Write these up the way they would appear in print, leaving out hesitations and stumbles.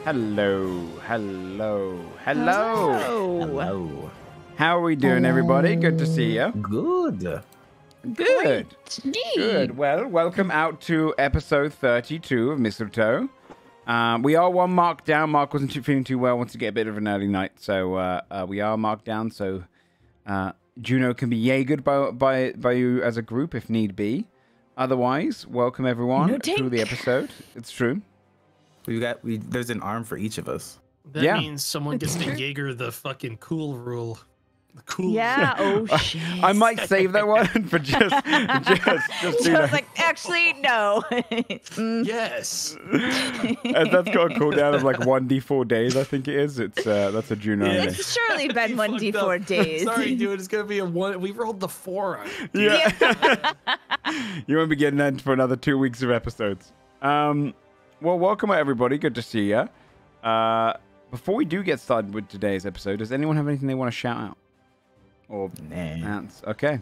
Hello, hello, hello. Hello. How are we doing, everybody? Good to see you. Good. Good. Good. Well, welcome out to episode 32 of Mistletoe. We are one mark down. Mark wasn't feeling too well, wants to get a bit of an early night, so we are marked down. So Juno can be Jaegered by you as a group if need be. Otherwise, welcome everyone through the episode. It's true. There's an arm for each of us. That means someone gets to Jaeger the fucking cool rule. The cool Yeah, rule. oh shit. I might save that one for just So I was like, actually, no. Yes. That's got a cooldown of like 1d4 days, I think it is. It's that's a Juno. Yeah. It's surely been You fucked 1d4 up. days. Sorry, dude. It's gonna be a one. We rolled the 4 on it. Yeah. You won't be getting that for another 2 weeks of episodes. Well, welcome everybody. Good to see you. Before we do get started with today's episode, does anyone have anything they want to shout out? Or ants? Okay.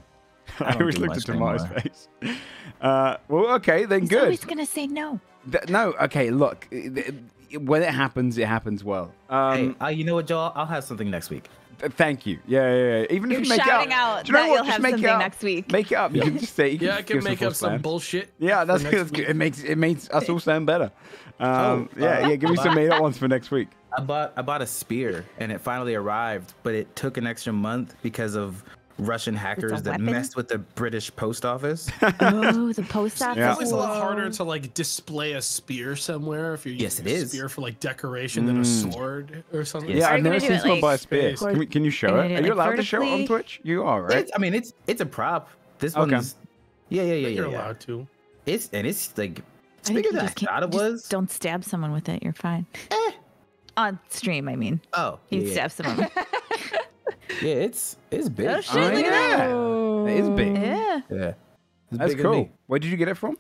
I always looked at Tomato's face. Well, okay, then He's good. always gonna say no. No, okay, look. When it happens well. Hey, you know what, Joel? I'll have something next week. Thank you. Yeah. Even You're if you make shouting it up. out Do you know that what? you'll Just have make it something up. next week. Make it up. You can just say. Yeah, I can make up some bullshit. Yeah, that's for next good. week. It makes us all sound better. Oh, yeah. Give me some made up ones for next week. I bought a spear and it finally arrived, but it took an extra month because of Russian hackers that weapon? messed with the British post office. Oh, the post office. Yeah. It's always a lot harder to like display a spear somewhere if you're Yes, using it a is. spear for like decoration than a sword or something. Yes. Yeah, Are I've you never gonna do seen it, someone buy a like, spear. space? Can you show Are it? you Are you gonna do it, allowed to show it on vertically? Twitch? You are, right? It's a prop. This Okay. one's yeah. You're allowed to. It's like it's I think bigger you than I just can't- thought it just was. Don't stab someone with it. You're fine. On stream, I mean. Oh, You yeah, stab someone. yeah, it's big. Oh shit! Oh, Look yeah. at that. It is big. Yeah. Yeah, it's That's bigger than cool. me. Where did you get it from?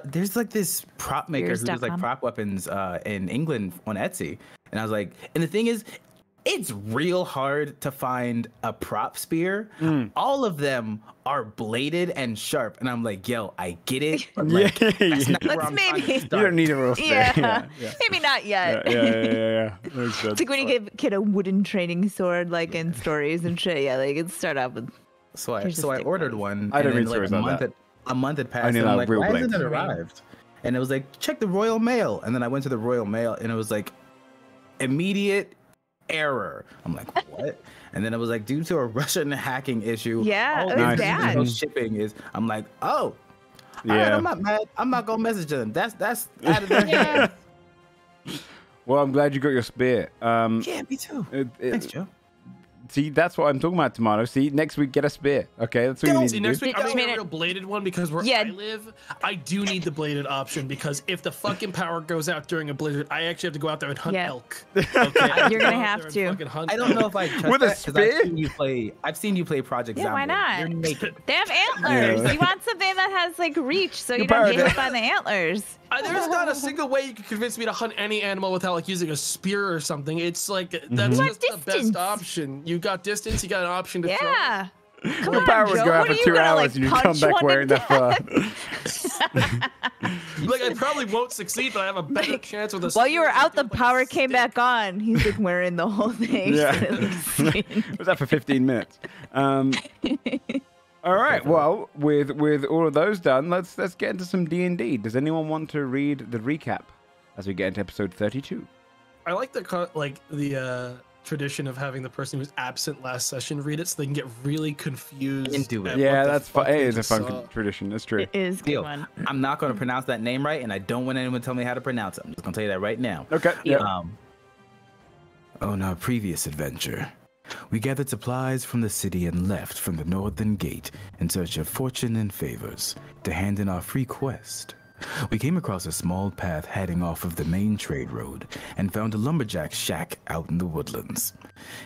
There's like this prop maker who does like Spears.com. prop weapons in England on Etsy, and I was like, and the thing is, it's real hard to find a prop spear. All of them are bladed and sharp, and I'm like, yo, I get it. But like, that's not where Let's I'm trying to maybe- You start. don't need a real spear. Yeah. Maybe not yet. Yeah. Makes sense. It's like when you give a kid a wooden training sword, like in stories and shit. Yeah, like it start off with. So I Here's a stick ordered price. one. I don't and read then, stories like, like that. a month had passed. Only And I'm like like, real why hasn't blades. it arrived? And it was like, check the Royal Mail. And then I went to the Royal Mail, and it was like, immediate error. I'm like, what? And then it was like, due to a Russian hacking issue. Yeah, all it the was Nice. international bad. shipping is. I'm like, oh, all right, Yeah. I'm not mad. I'm not gonna message them. That's out of their hands. Well, I'm glad you got your spear. Yeah, me too. Thanks, Joe. See, that's what I'm talking about, Tomato. See, next week, get a spear. Okay, that's what you need See, to next do. week I'm Just getting made a it- real bladed one because where Yeah. I live, I do need the bladed option because if the fucking power goes out during a blizzard, I actually have to go out there and hunt Yeah. elk. Okay, I have You're go gonna out have there and to. fucking hunt I don't know if I trust With a that 'cause spear? I've seen you play Project Yeah, why Zombie. not? You're naked. They have antlers. Yeah. You want something that has like reach, so you power don't get down. hit by the antlers. There's not a single way you can convince me to hunt any animal without like using a spear or something. It's like that's You just want the best distance. option. You got distance, you got an option to throw. Yeah. Come Your on, power would Joe. go out What for are you 2 gonna, hours like, and you come punch back one wearing to the fur. Like I probably won't succeed, but I have a better chance with a While you were spear out, the than like a power came stick. back on. He's like wearing the whole thing. Yeah. So it looks sweet. It was that for 15 minutes. All right. Well, with all of those done, let's get into some D&D. Does anyone want to read the recap as we get into episode 32? I like the tradition of having the person who's absent last session read it so they can get really confused. Into it. at Yeah, what the that's fuck fun. It they is a just fun saw. tradition. That's true. It is a good Deal. one. I'm not going to pronounce that name right, and I don't want anyone to tell me how to pronounce it. I'm just going to tell you that right now. Okay. Yeah. On our previous adventure, we gathered supplies from the city and left from the northern gate in search of fortune and favors to hand in our free quest. We came across a small path heading off of the main trade road and found a lumberjack shack out in the woodlands.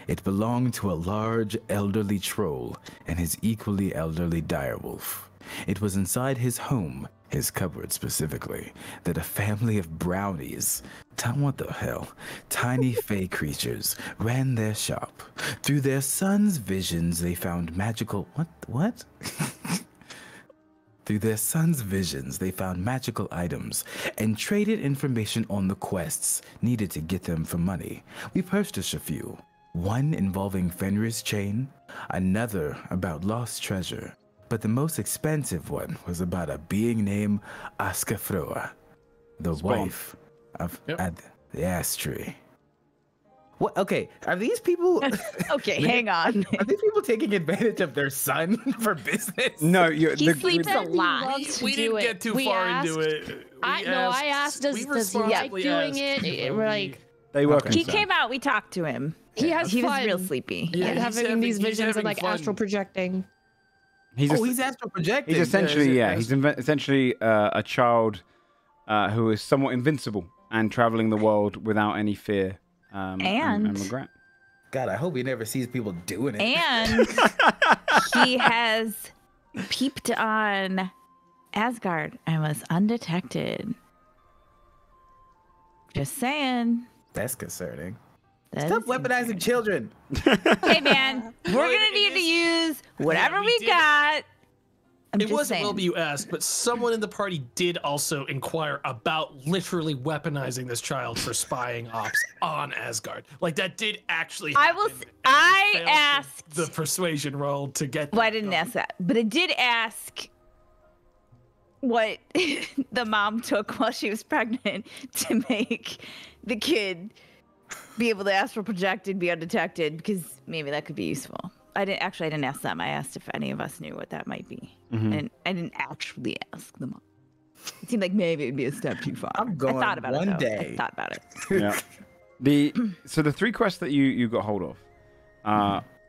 It belonged to a large elderly troll and his equally elderly direwolf. It was inside his home, his cupboard specifically, that a family of brownies, what the hell, tiny fey creatures, ran their shop. Through their son's visions, they found magical, what? Through their son's visions, they found magical items and traded information on the quests needed to get them for money. We purchased a few. One involving Fenrir's chain, another about lost treasure. But the most expensive one was about a being named Askafroa, the wife of the ash tree. What? Okay, are these people? Okay, hang on. Are these people taking advantage of their son for business? No, He sleeps a lot. We didn't get too far into it. I asked, does he like doing it? We're like, they were. He came out. We talked to him. he has He fun. was real sleepy. Yeah, and he's having these visions having of like fun. astral projecting. He's astral projecting. He's essentially essentially a child who is somewhat invincible and traveling the world without any fear and regret. God, I hope he never sees people doing it. And he has peeped on Asgard and was undetected. Just saying. That's concerning. That Stop is weaponizing children. Hey, man, we're going to need to use whatever we got. It wasn't Wilby you asked, but someone in the party did also inquire about literally weaponizing this child for spying ops on Asgard. Like that did actually happen. I asked the persuasion roll to get. Well, I didn't ask that, but I did ask what the mom took while she was pregnant to make the kid be able to astral project and be undetected, because maybe that could be useful. I didn't ask them. I asked if any of us knew what that might be. Mm-hmm. And I didn't actually ask them. It seemed like maybe it'd be a step too far. I'm going I thought about one it, though. day. I thought about it. Yeah. So the 3 quests that you got hold of,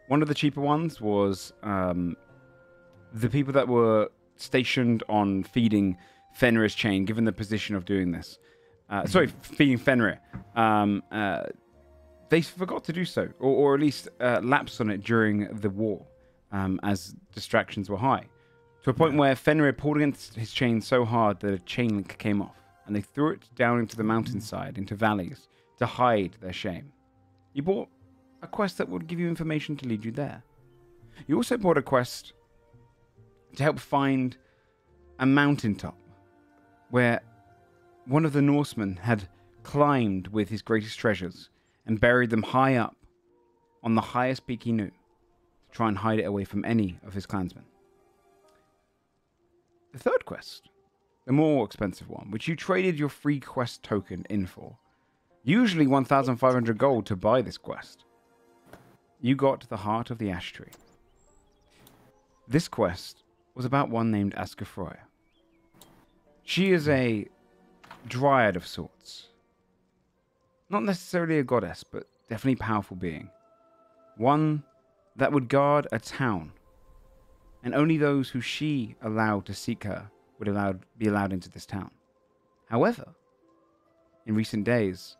one of the cheaper ones was the people that were stationed on feeding Fenrir's chain, given the position of doing this. Feeding Fenrir. They forgot to do so, or at least lapsed on it during the war, as distractions were high. To a point where Fenrir pulled against his chain so hard that a chain link came off, and they threw it down into the mountainside, into valleys, to hide their shame. You bought a quest that would give you information to lead you there. You also bought a quest to help find a mountaintop, where one of the Norsemen had climbed with his greatest treasures and buried them high up on the highest peak he knew, to try and hide it away from any of his clansmen. The 3rd quest, the more expensive one, which you traded your free quest token in for, usually 1,500 gold to buy this quest, you got the Heart of the Ash Tree. This quest was about one named Askafroa. She is a dryad of sorts. Not necessarily a goddess, but definitely a powerful being. One that would guard a town, and only those who she allowed to seek her would be allowed into this town. However, in recent days,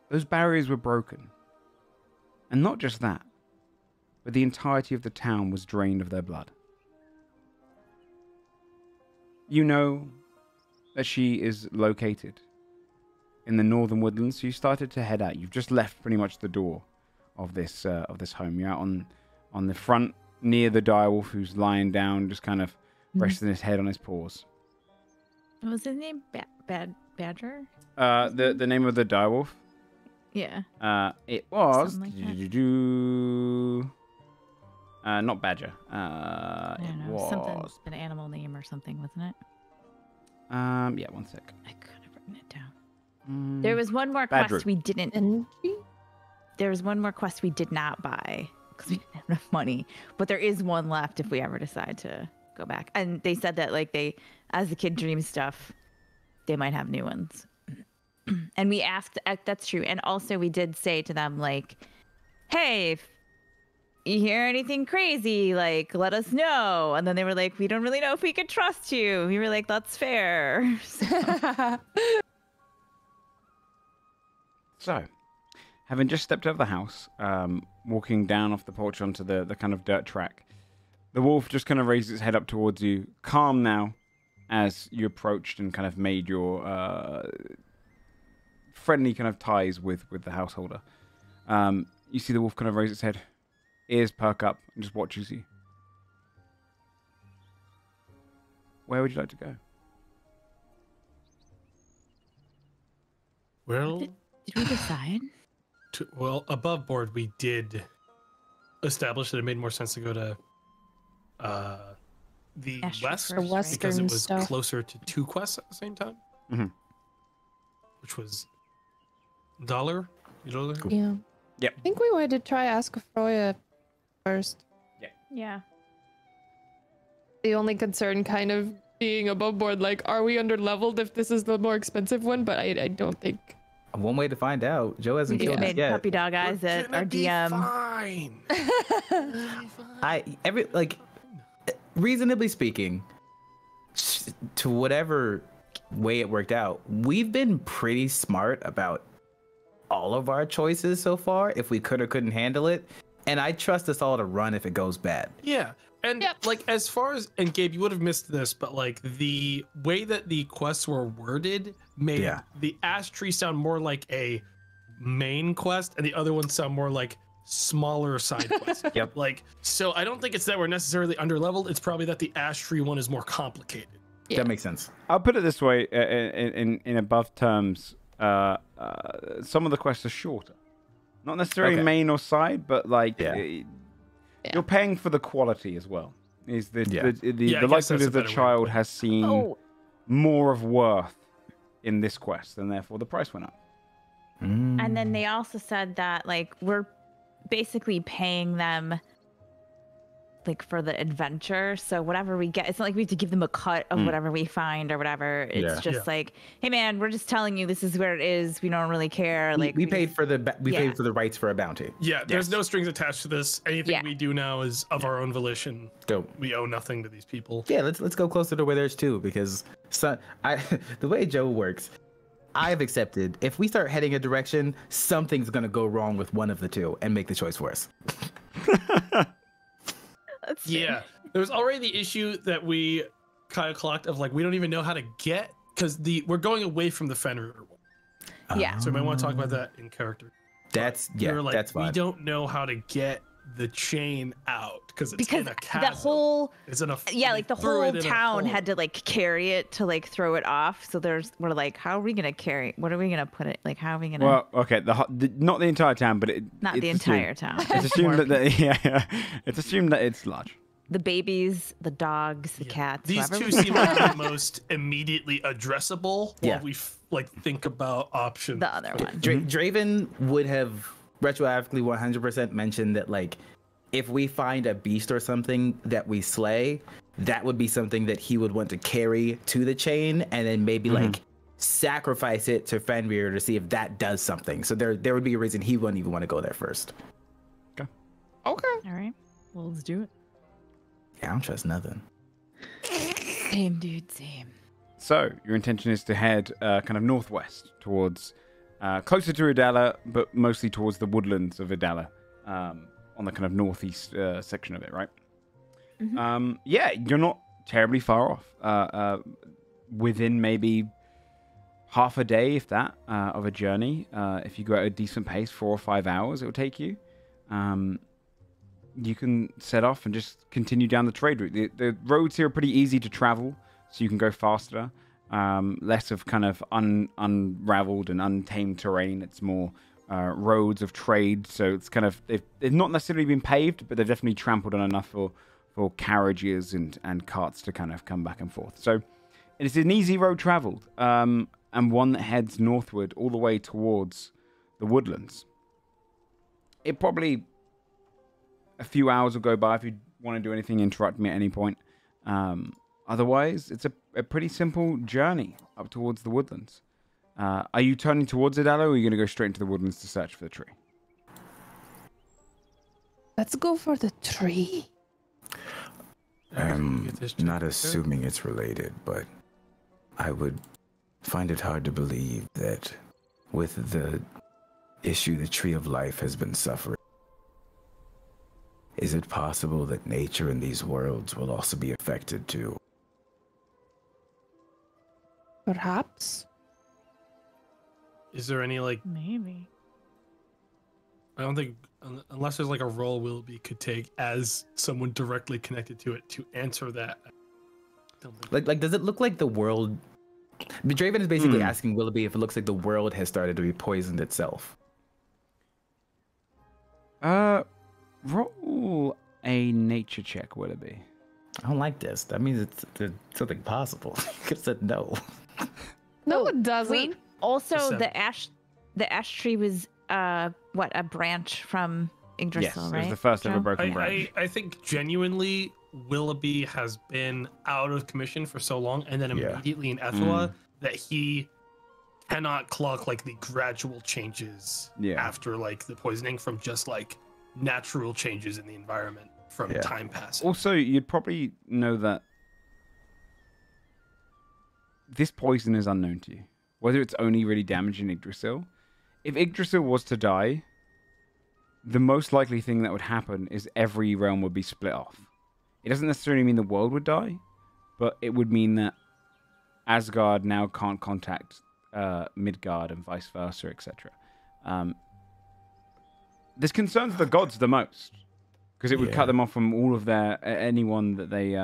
those barriers were broken. And not just that, but the entirety of the town was drained of their blood. You know that she is located in the northern woodlands, so you started to head out. You've just left pretty much the door of this home. You're out on the front near the direwolf, who's lying down, just kind of resting his head on his paws. What was his name? Badger? The name of the direwolf? Yeah. It was Something like not Badger. I don't know. Something, an animal name or something, wasn't it? Yeah, one sec. I could have written it down. There was one more quest we didn't. There was one more quest we did not buy because we didn't have enough money. But there is one left if we ever decide to go back. And they said that as the kid dreams stuff, they might have new ones. And we asked. That's true. And also we did say to them "Hey, if you hear anything crazy, let us know." And then they were like, "We don't really know if we can trust you." We were like, "That's fair." So, having just stepped out of the house, walking down off the porch onto the kind of dirt track, the wolf just kind of raised its head up towards you, calm now, as you approached and kind of made your friendly kind of ties with the householder. You see the wolf kind of raise its head, ears perk up, and just watches you. where would you like to go? Well, did we decide? Well, above board, we did establish that it made more sense to go to the west for Western because it was stuff. closer to 2 quests at the same time, which was Dollar. Yeah. Yep. I think we wanted to try Askafroa first. Yeah. The only concern kind of being above board, like, are we under leveled if this is the more expensive one? But I don't think. One way to find out. Joe hasn't killed us Made yet. puppy dog eyes at our DM. Fine. Reasonably speaking, to whatever way it worked out, we've been pretty smart about all of our choices so far, if we could or couldn't handle it. And I trust us all to run if it goes bad. Yeah. And like, as far as, and Gabe, you would have missed this, but like the way that the quests were worded made the ash tree sound more like a main quest and the other one sound more like smaller side quests. Yep. Like, so I don't think it's that we're necessarily under leveled. It's probably that the ash tree one is more complicated. Yeah. That makes sense. I'll put it this way, in above terms, some of the quests are shorter. Not necessarily main or side, but like you're paying for the quality as well. Is the likelihood of the child has seen more of worth in this quest, and therefore the price went up. And then they also said that like we're basically paying them like for the adventure, so whatever we get, it's not like we have to give them a cut of whatever we find or whatever. It's just like, hey man, we're just telling you this is where it is. We don't really care. Like we paid for the paid for the rights for a bounty. Yeah, there's no strings attached to this. Anything we do now is of our own volition. Dope. We owe nothing to these people. Yeah, let's go closer to where there's 2, because the way Joe works, I've accepted if we start heading a direction, something's gonna go wrong with one of the 2 and make the choice for us. Yeah, there was already the issue that we kind of clocked of like we don't even know how to get, because we're going away from the Fenrir one. Yeah. So we might want to talk about that in character. That's like, that's fine. We don't know how to get the chain out because in a chasm. The whole like the whole town had to like carry it to like throw it off. So we're like, how are we gonna carry? What are we gonna put it? Like, how are we gonna? Well, okay, not the entire town, but not the entire town. It's assumed that it's assumed that it's large. The babies, the dogs, the cats. These 2 seem like the most immediately addressable while we think about options. The other one. Draven would have retroactively 100% mentioned that like if we find a beast or something that we slay, that would be something that he would want to carry to the chain and then maybe like sacrifice it to Fenrir to see if that does something. So there would be a reason he wouldn't even want to go there first. Okay. All right. Well, let's do it. Yeah, I don't trust nothing. Same, dude, same. So your intention is to head kind of northwest towards closer to Idala, but mostly towards the woodlands of Idala, on the kind of northeast section of it, right? Yeah, you're not terribly far off. Within maybe half a day, if that, of a journey. If you go at a decent pace, 4 or 5 hours it will take you. You can set off and just continue down the trade route. The roads here are pretty easy to travel, so you can go faster. Less of kind of unraveled and untamed terrain. It's more roads of trade. So it's kind of they've not necessarily been paved, but they've definitely trampled on enough for carriages and carts to kind of come back and forth. So it's an easy road traveled, and one that heads northward all the way towards the woodlands. It probably a few hours will go by if you want to do anything, interrupt me at any point. Otherwise, it's a pretty simple journey up towards the woodlands. Are you turning towards Idala, or are you going to go straight into the woodlands to search for the tree? Let's go for the tree. Not assuming it's related, but I would find it hard to believe that with the issue the Tree of Life has been suffering, is it possible that nature in these worlds will also be affected too? Perhaps. Is there any maybe? I don't think unless there's like a role Willoughby could take as someone directly connected to it to answer that. Like, does it look like the world? But Draven is basically asking Willoughby if it looks like the world has started to be poisoned itself. Roll a nature check, Willoughby. I don't like this. That means it's something possible. Could have said no. No, it doesn't. Wait, also the ash tree was a branch from Yggdrasil, right? It was the first ever broken branch. I think genuinely Willoughby has been out of commission for so long, and then immediately in Ethela that he cannot clock like the gradual changes after like the poisoning from just like natural changes in the environment from time passing. Also, you'd probably know that this poison is unknown to you. Whether it's only really damaging Yggdrasil. If Yggdrasil was to die, the most likely thing that would happen is every realm would be split off. It doesn't necessarily mean the world would die, but it would mean that Asgard now can't contact Midgard and vice versa, etc. This concerns the gods the most, because it would cut them off from all of anyone that they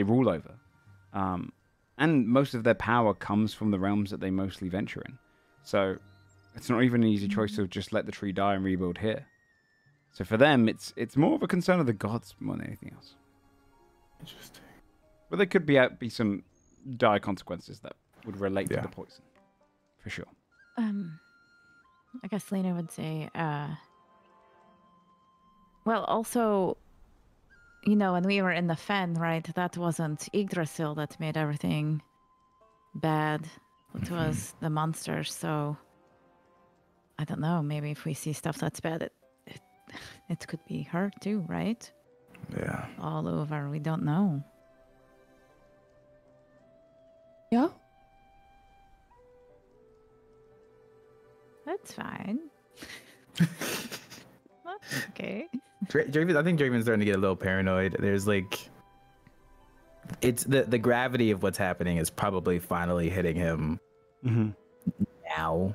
rule over. And most of their power comes from the realms that they mostly venture in. So it's not even an easy choice to just let the tree die and rebuild here. So for them, it's more of a concern of the gods more than anything else. Interesting. But there could be some dire consequences that would relate to the poison. For sure. I guess Lena would say, well, also, when we were in the Fen, right, that wasn't Yggdrasil that made everything bad. It was the monsters, so I don't know, maybe if we see stuff that's bad, it could be her too, right? Yeah. All over, we don't know. Yeah. That's fine. That's okay. I think Draven's starting to get a little paranoid. There's like, it's the gravity of what's happening is probably finally hitting him now,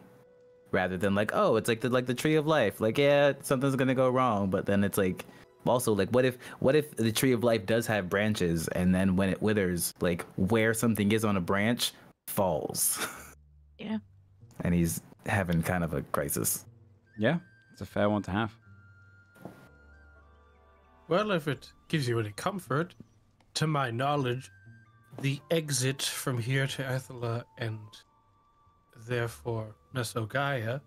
rather than like, oh, it's like the tree of life. Like, yeah, something's gonna go wrong, but then it's like, also like, what if the tree of life does have branches, and then when it withers, like where something is on a branch falls. Yeah. And he's having kind of a crisis. Yeah, it's a fair one to have. Well, if it gives you any comfort, to my knowledge, the exit from here to Ethela and therefore Mesogaia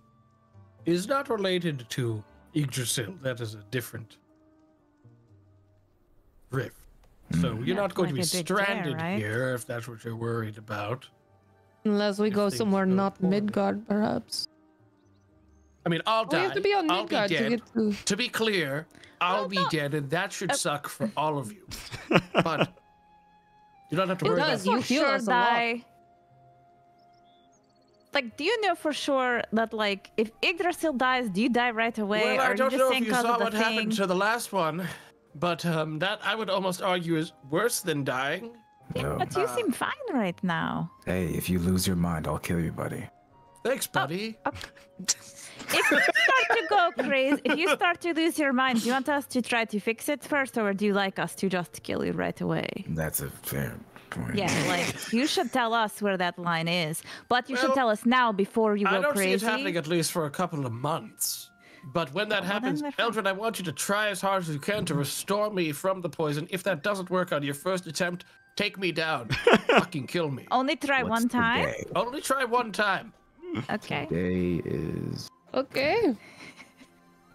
is not related to Yggdrasil. That is a different rift. So you're not going to be stranded here if that's what you're worried about. Unless we go somewhere not Midgard, perhaps. I mean, I'll die. We have to be on Midgard to get to... To be clear, I'll be dead, and that should suck for all of you. But you don't have to worry about it. You heal us a lot. Like, do you know for sure that, like, if Yggdrasil dies, do you die right away? Well, I don't know if you saw what thing? happened to the last one, but that I would almost argue is worse than dying. Yeah, but you seem fine right now. Hey, if you lose your mind, I'll kill you, buddy. Thanks, buddy. If you start to go crazy, if you start to lose your mind, do you want us to try to fix it first, or do you like us to just kill you right away? That's a fair point. Yeah, like, you should tell us where that line is, but you should tell us now before you go crazy. I don't see it happening at least for a couple of months. But when that happens, Eldred, I want you to try as hard as you can to restore me from the poison. If that doesn't work on your first attempt, take me down. Fucking kill me. Only try one time? Only try one time. Okay. Today is... Okay.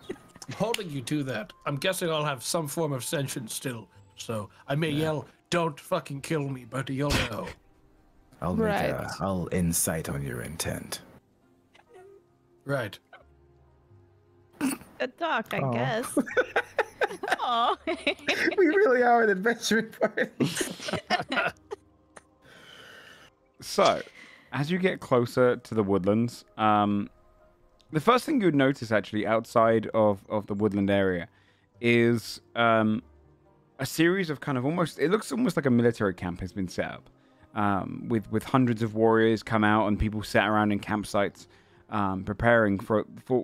I'm holding you to that. I'm guessing I'll have some form of sentience still. So I may yell, don't fucking kill me, but you'll know. I'll incite on your intent. Right. Good talk, I guess. Oh. We really are an adventuring party. So, as you get closer to the woodlands, the first thing you would notice actually outside of the woodland area is a series of kind of it looks almost like a military camp has been set up, with hundreds of warriors come out and people sat around in campsites, preparing for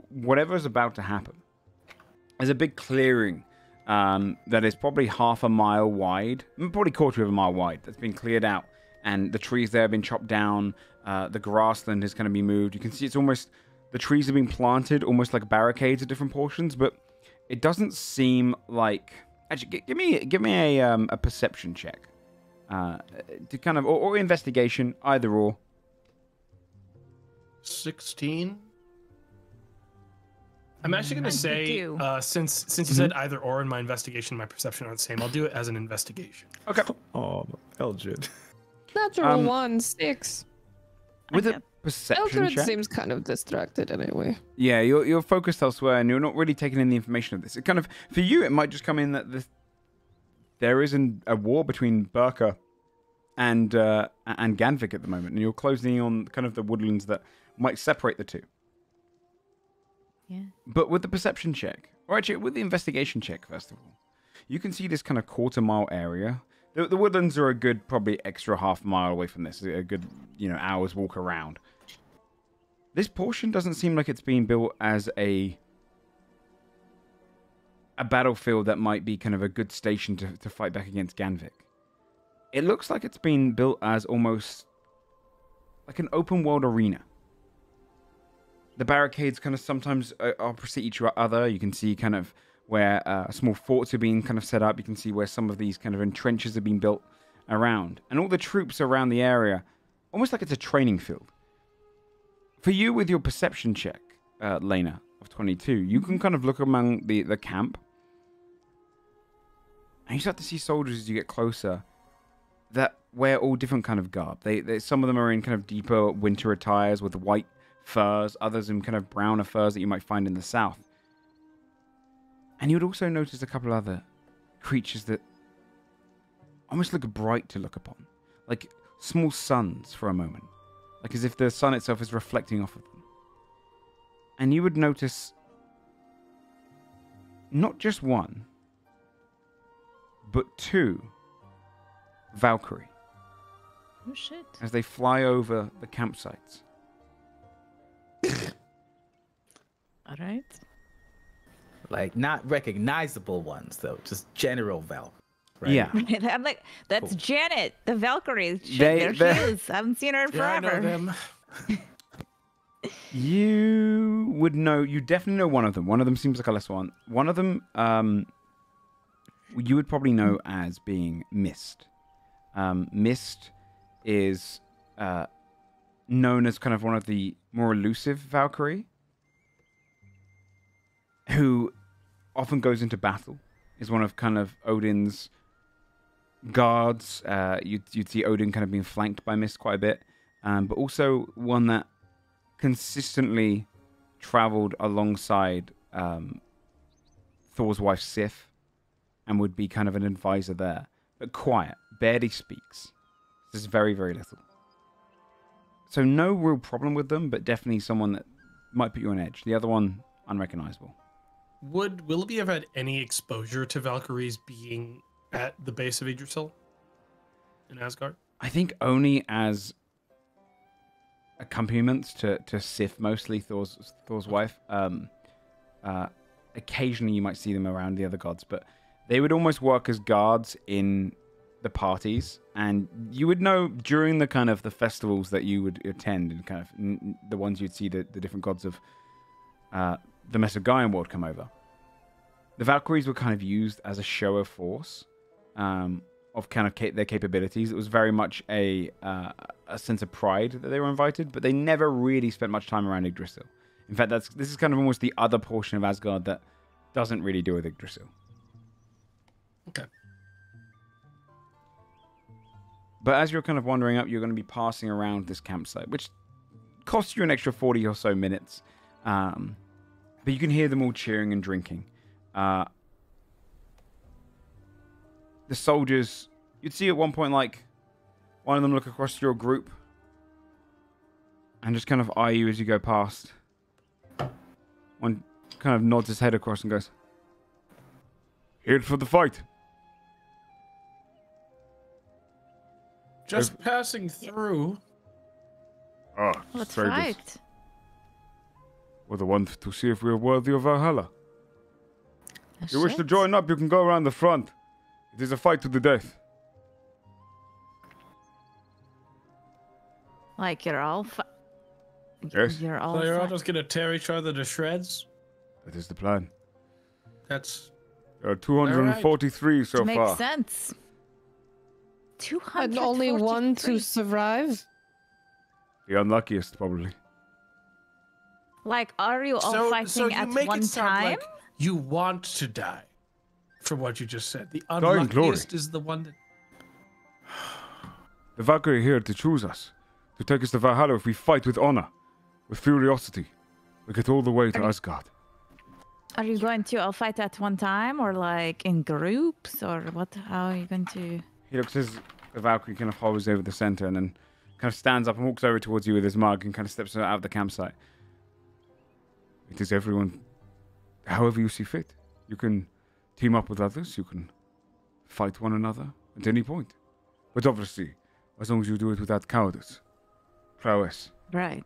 whatever's about to happen. There's a big clearing that is probably half a mile wide, probably quarter of a mile wide, that's been cleared out. And the trees there have been chopped down. The grassland is going to be moved. You can see it's almost, the trees have been planted almost like barricades at different portions, but it doesn't seem like... Actually, give me a perception check. To kind of, or investigation, either or. 16. I'm actually going to say, since you said either or in my investigation, my perception are the same, I'll do it as an investigation. Okay. Oh, Eldred. Natural 1, 6. With a perception Eldred check. seems kind of distracted anyway. Yeah, you're focused elsewhere, and you're not really taking in the information of this. It kind of, for you, it might just come in that there is a war between Burka and Ganvik at the moment, and you're closing on kind of the woodlands that might separate the two. Yeah. But with the perception check, or actually with the investigation check, first of all, you can see this kind of quarter-mile area. The woodlands are a good, probably extra half mile away from this. A good, hour's walk around. This portion doesn't seem like it's being built as a battlefield that might be kind of a good station to fight back against Ganvik. It looks like it's been built as almost like an open world arena. The barricades kind of sometimes are opposite each other. You can see kind of where small forts are being kind of set up. You can see where some of these kind of entrenches have been built around. And all the troops around the area, almost like it's a training field. For you, with your perception check, Lena, of 22, you can kind of look among the camp. And you start to see soldiers as you get closer that wear all different kind of garb. Some of them are in kind of deeper winter attires with white furs, others in kind of browner furs that you might find in the south. And you would also notice a couple other creatures that almost look bright to look upon. Like small suns for a moment. Like as if the sun itself is reflecting off of them. And you would notice not just one, but two Valkyrie. Oh shit. As they fly over the campsites. All right. Like, not recognizable ones, though. Just general Val. Right? Yeah. I'm like, that's cool. Janet, the Valkyrie. Shit, there she is. I haven't seen her in forever. I know them. You would know, you definitely know one of them. One of them seems like a less one. One of them, you would probably know as being Mist. Mist is known as kind of one of the more elusive Valkyrie, who often goes into battle, is one of kind of Odin's guards. You'd see Odin kind of being flanked by Mist quite a bit, but also one that consistently traveled alongside Thor's wife Sif, and would be kind of an advisor there, but quiet, barely speaks. There's very, very little. So no real problem with them, but definitely someone that might put you on edge. The other one, unrecognizable. Would Willoughby have had any exposure to Valkyries being at the base of Yggdrasil in Asgard? I think only as accompaniments to Sif, mostly Thor's wife. Occasionally you might see them around the other gods, but they would almost work as guards in the parties, and you would know during the kind of the festivals that you would attend, and kind of the ones you'd see the different gods of the Mesogaian world come over. The Valkyries were kind of used as a show of force, of kind of their capabilities. It was very much a sense of pride that they were invited, but they never really spent much time around Yggdrasil. In fact, this is kind of almost the other portion of Asgard that doesn't really deal with Yggdrasil. Okay. But as you're kind of wandering up, you're going to be passing around this campsite, which costs you an extra 40 or so minutes. But you can hear them all cheering and drinking. The soldiers, you'd see at one point, like, one of them look across your group and just kind of eye you as you go past. One kind of nods his head across and goes, "Here for the fight." Just passing through. Ah, Let's strangers. fight. We're the ones to see if we're worthy of Valhalla. If you wish to join up, you can go around the front. It is a fight to the death. Like you're all Yes. You're all So you're all just gonna tear each other to shreds? That is the plan. That's There are 243 so makes far. sense. 200. And only one to survive. The unluckiest, probably. Like, are you all fighting at one time? Like you want to die, from what you just said. The Die in glory. unluckiest is the one that... The Valkyrie are here to choose us, to take us to Valhalla if we fight with honor, with furiosity. We get all the way to Asgard. Are you going to all fight at one time, or like in groups, or what? How are you going to? He looks as the Valkyrie kind of hovers over the center and then kind of stands up and walks over towards you with his mug and kind of steps out of the campsite. It is everyone, however you see fit. You can team up with others. You can fight one another at any point. But obviously, as long as you do it without cowardice, prowess. Right.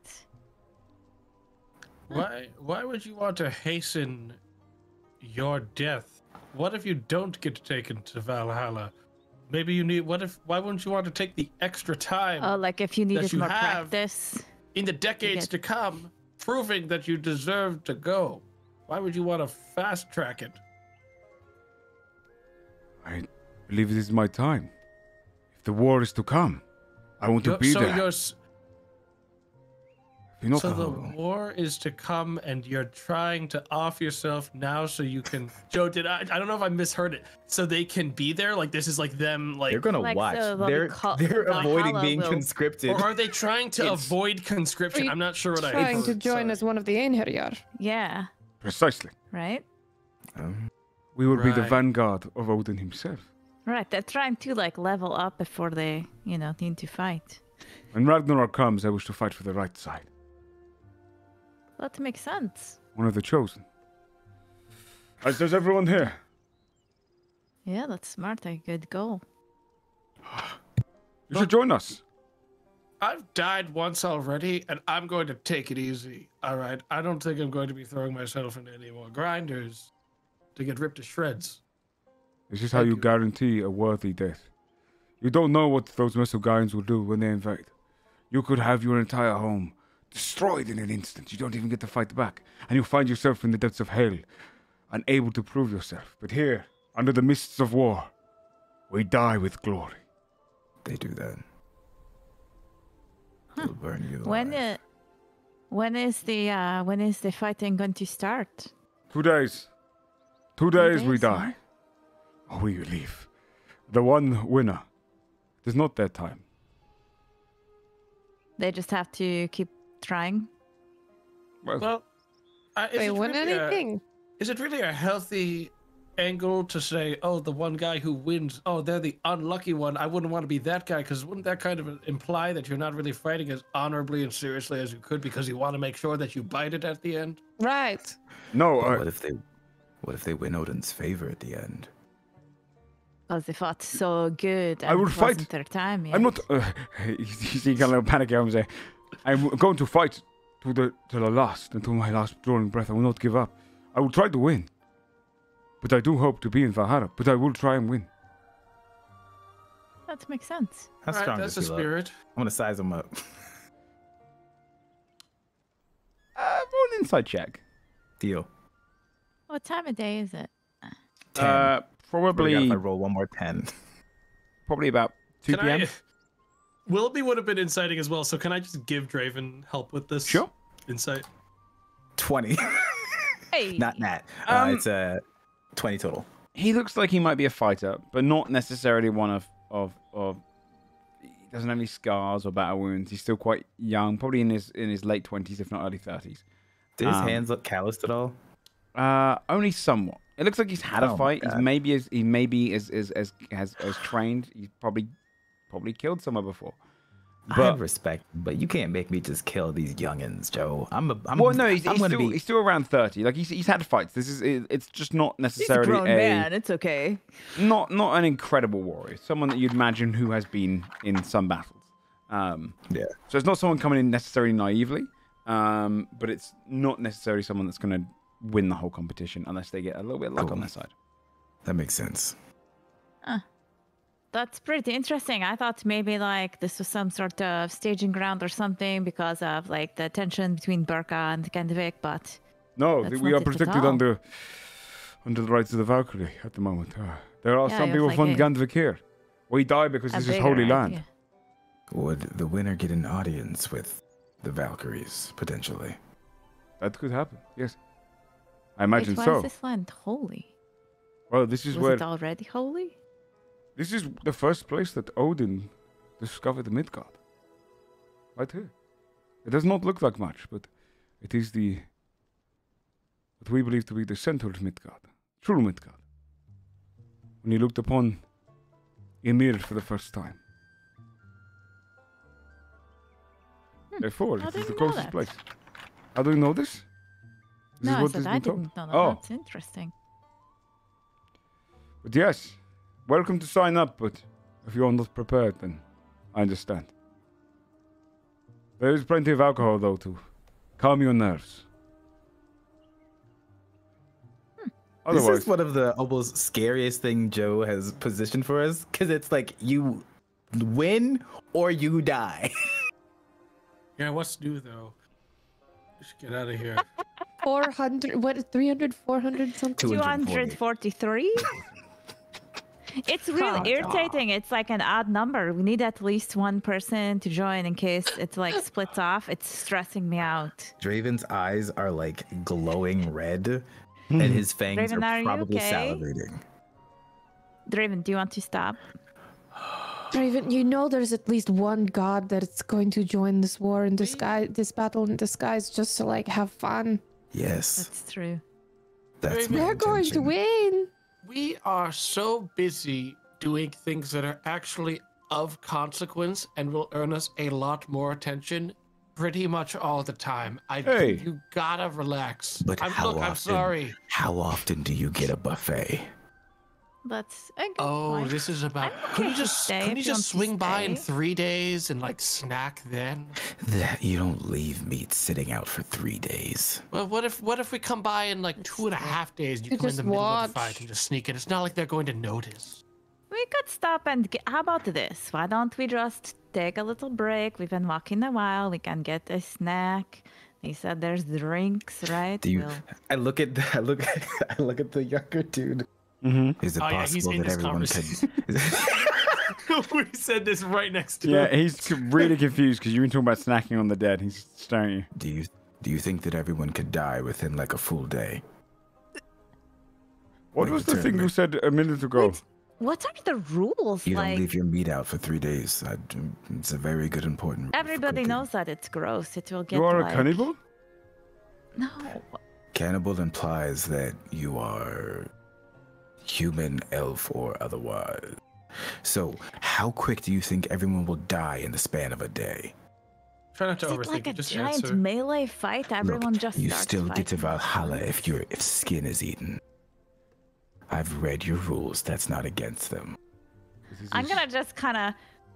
Why would you want to hasten your death? What if you don't get taken to Valhalla? Maybe you need. Why wouldn't you want to take the extra time? Oh, like if you needed you more have practice. In the decades to come, proving that you deserve to go. Why would you want to fast track it? I believe it is my time. If the war is to come, I want to be there. So the war is to come, and you're trying to off yourself now so you can. Joe, I don't know if I misheard it. So they can be there. Like this is like them. Like they're gonna watch. So they're avoiding being conscripted. Or are they trying to avoid conscription? I'm not sure what I. Trying to join as one of the Einherjar. Yeah. Precisely. Right. We will be the vanguard of Odin himself. Right. They're trying to like level up before they, need to fight. When Ragnarok comes, I wish to fight for the right side. That makes sense. One of the chosen. As does everyone here. Yeah, that's smart. A good goal. You should join us. I've died once already, and I'm going to take it easy. All right. I don't think I'm going to be throwing myself into any more grinders to get ripped to shreds. This is how you guarantee a worthy death. You don't know what those Mesogaians will do when they invade. You could have your entire home destroyed in an instant. You don't even get to fight back. And you find yourself in the depths of hell, unable to prove yourself. But here, under the mists of war, we die with glory. They do that. They'll burn you alive. When is the fighting going to start? 2 days. 2 days we die. Or we leave. The one winner. It is not their time. They just have to keep trying. Well, they win anything. Is it really a healthy angle to say, oh, the one guy who wins, oh, they're the unlucky one? I wouldn't want to be that guy, because wouldn't that kind of imply that you're not really fighting as honorably and seriously as you could because you want to make sure that you bite it at the end? Right. No. What if they win Odin's favor at the end? Because they fought so good. And I will it fight. Wasn't their time yet. I'm not. You see, kind of panic. I'm saying, I'm going to fight to the last, until my last drawing breath. I will not give up. I will try to win. But I do hope to be in Valhalla. But I will try and win. That makes sense. How strong that's the does he spirit. look? I'm gonna size him up. Roll an insight check. Deal. What time of day is it? 10. Probably. If I roll one more 10. Probably about 2 p.m. Willoughby would have been inciting as well, so can I just give Draven help with this? Sure. Insight. 20. Hey. Not Nat. It's 20 total. He looks like he might be a fighter, but not necessarily one of. He doesn't have any scars or battle wounds. He's still quite young, probably in his late 20s, if not early 30s. Did his hands look calloused at all? Only somewhat. It looks like he's had a fight. He maybe is trained. He's probably killed someone before. I have respect, but you can't make me just kill these youngins, Joe. He's still around 30. Like he's had fights. It's just not necessarily He's a grown man. It's okay. Not an incredible warrior. Someone that you'd imagine who has been in some battles. Yeah. So it's not someone coming in necessarily naively, but it's not necessarily someone that's going to win the whole competition unless they get a little bit of luck on their side. That makes sense. That's pretty interesting. I thought maybe like this was some sort of staging ground or something because of like the tension between Burka and Kendvik, but No, that's we not are it at protected all. under the rights of the Valkyrie at the moment. There are Yeah, some it people was from like a- Gandvik here. We die because a this is bigger holy idea. land. Would the winner get an audience with the Valkyries, potentially? That could happen, yes. I imagine Why so. is this land holy? Well, this is Was where... it already holy? This is the first place that Odin discovered the Midgard. Right here. It does not look like much, but it is what we believe to be the center of Midgard. True Midgard. When he looked upon Ymir for the first time. Therefore, How it is did the you know closest that? place. How do you know this? This No, is I what said has I been told. didn't know that. Oh. That's interesting. But yes, welcome to sign up, but if you are not prepared, then I understand. There is plenty of alcohol, though, to calm your nerves. This Otherwise, is one of the almost scariest thing Joe has positioned for us, because it's like you win or you die. Yeah, what's new though? We should get out of here. 400, what, 300, 400 something? 243? It's really Oh, irritating. It's like an odd number. We need at least one person to join in case it like splits off. It's stressing me out. Draven's eyes are like glowing red, and his fangs Draven, are are you probably okay? salivating. Draven, do you want to stop? Draven, you know there's at least one god that's going to join this war in disguise, this battle in disguise, just to like have fun. Yes, That's true. that's my They're going to intention. win. We are so busy doing things that are actually of consequence and will earn us a lot more attention pretty much all the time. Hey. You gotta relax. But how I'm often? sorry. How often do you get a buffet? That's a good Oh, point. this is about. I'm Can okay you to just stay can if you you want just to swing by in stay. 3 days and like snack then? That you don't leave meat sitting out for 3 days. Well, what if we come by in like 2.5 days and you You come in just the middle of watch. the fight and just sneak in? It's not like they're going to notice. We could stop and how about this? Why don't we just take a little break? We've been walking a while. We can get a snack. They said there's drinks, right? Do you? We'll- I look at I look at the younger dude. Mm-hmm. Is it Oh, yeah, he's possible in that this everyone could? we said this right next to Yeah, him. he's really confused because you've been talking about snacking on the dead. He's staring at you. Do you think that everyone could die within like a full day? What Like was the the thing you tournament. said a minute ago? Wait, what are the rules? You don't like leave your meat out for 3 days. It's a very good important. rule for everybody cooking. knows that it's gross. It will get You are like... a cannibal? No. Cannibal implies that you are human, elf, or otherwise. So, how quick do you think everyone will die in the span of a day? Try not to Is it overthink like a it. Just giant answer. melee fight? Everyone Look, just you starts still get to fighting. Valhalla if skin is eaten. I've read your rules. That's not against them. I'm gonna just kind of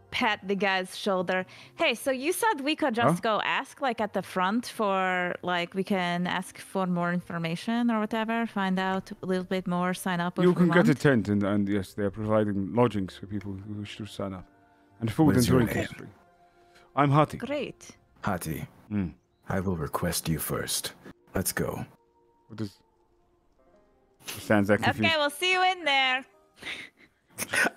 pat the guy's shoulder. Hey, so you said we could just go ask like at the front for like we can ask for more information or whatever, find out a little bit more, sign up. You if we can get a want. tent, and yes, they are providing lodgings for people who wish to sign up. And food What and is your drink name? is free. I'm Hati. Great. Hati, Mm. I will request you first. Let's go. What is... He stands there confused. Okay, we'll see you in there.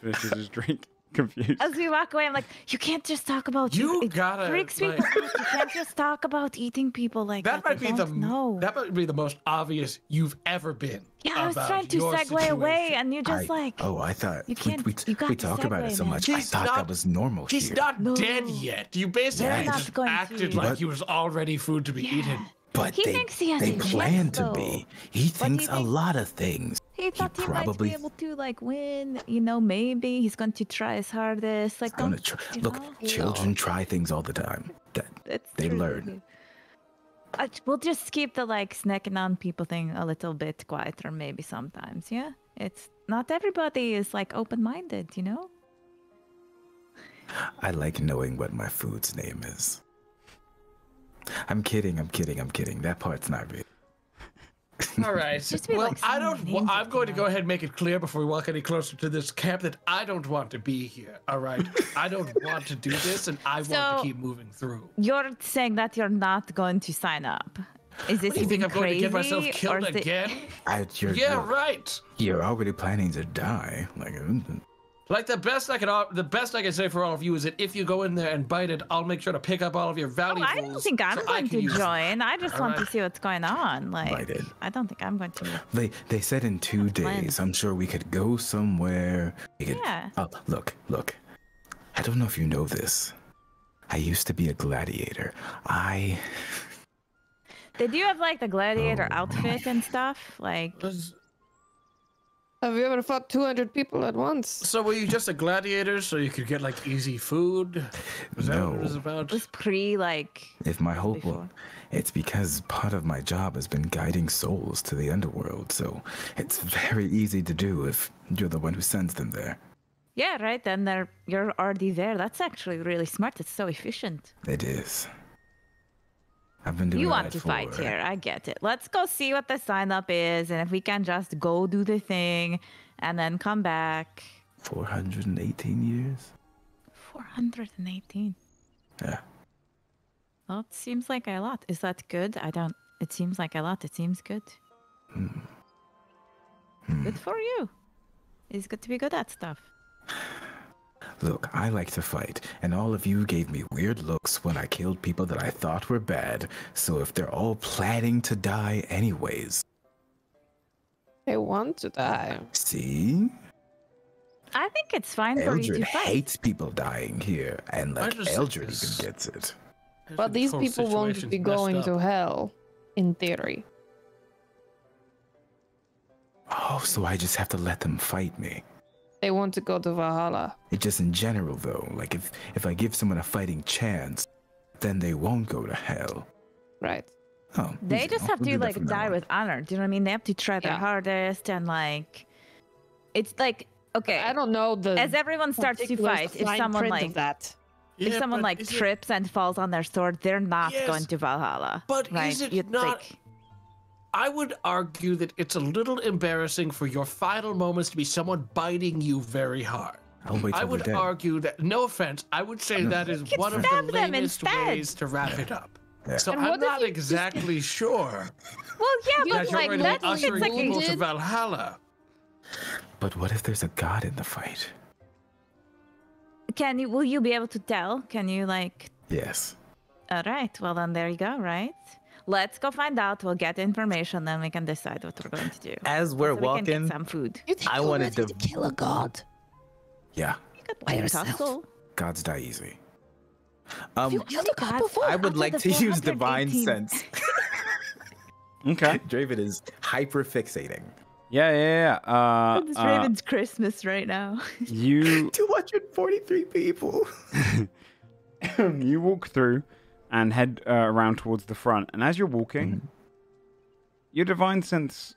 Finishes his drink. Confused. As we walk away, I'm like, you can't just talk about You it gotta, freaks me like- out. You can't just talk about eating people like that. That might They be the don't know. that might be the most obvious you've ever been. Yeah, I was about trying to your segue away, situation. and you just like. I thought You can't- we you got to talk about it segue, so man. much. I He's thought not- that was normal He's here. not No. dead yet. You basically They're not just going acted to. like But- he was already food to be Yeah. eaten. But He they, thinks he has they a plan jet, to though. be. He thinks a thinks- lot of things. He thought he might probably- be able to like win, maybe he's going to try his hardest. Like, Gonna don't, try. you Look, know? children try things all the time. It's they true. learn. We'll just keep the like snacking on people thing a little bit quieter, maybe sometimes. Yeah, it's not everybody is like open-minded, I like knowing what my food's name is. I'm kidding. That part's not real. All right. Well, like I'm going to go ahead and make it clear before we walk any closer to this camp that I don't want to be here. All right. I don't want to do this, and I want to keep moving through. You're saying that you're not going to sign up. Is this What do you think I'm going to get myself crazy, killed or is it- again? Yeah, right. You're already planning to die. Like the best I can say for all of you is that if you go in there and bite it, I'll make sure to pick up all of your valuables. I don't think I'm going to join. I just want to see what's going on. Like, I don't think I'm going to. They said in 2 days. I'm sure we could go somewhere. Yeah. Oh, look. I don't know if you know this. I used to be a gladiator. Did you have like the gladiator outfit and stuff? Like. Have you ever fought 200 people at once? So were you just a gladiator so you could get like easy food? Was that what it was about? It was If my hope will, it's because part of my job has been guiding souls to the underworld, so it's very easy to do if you're the one who sends them there. Yeah, right. Then you're already there. That's actually really smart. It's so efficient. It is. I've been doing You want to fight here. I get it. Let's go see what the sign up is, and if we can just go do the thing and then come back. 418 years? 418. Yeah. Well, it seems like a lot. Is that good? It seems like a lot. It seems good. Good for you. It's good to be good at stuff. Look, I like to fight, and all of you gave me weird looks when I killed people that I thought were bad, so if they're all planning to die anyways... They want to die. See? I think it's fine for you Eldred to fight. hates people dying here, and Eldred even gets it. But these people won't be going to hell, in theory. Oh, so I just have to let them fight me. They want to go to Valhalla. It just in general, though. Like, if I give someone a fighting chance, then they won't go to hell. Right. Oh, They just have to, like, die with honor. Do you know what I mean? They have to try their hardest, and, like... It's like, okay... I don't know the... As everyone starts to fight, if someone, like... If someone, like, trips and falls on their sword, they're not going to Valhalla. But right? is it not... I would argue that it's a little embarrassing for your final moments to be someone biting you very hard. I would argue that, no offense, I would say that is one of the lamest ways to wrap it up. Yeah. So I'm not exactly sure. Well, yeah, but like that's ushering like people to Valhalla. But what if there's a god in the fight? Will you be able to tell? Can you like? Yes. All right. Well, then there you go. Right. Let's go find out. We'll get information, then we can decide what we're going to do. As we're walking, we can get some food. I wanted to kill a god. Yeah. You could by yourself. Gods die easy. You killed a god before. I would like to use divine sense. Okay. Draven is hyper fixating. Yeah. It's Raven's Christmas right now. You 243 people. You walk through and head around towards the front. And as you're walking, your divine sense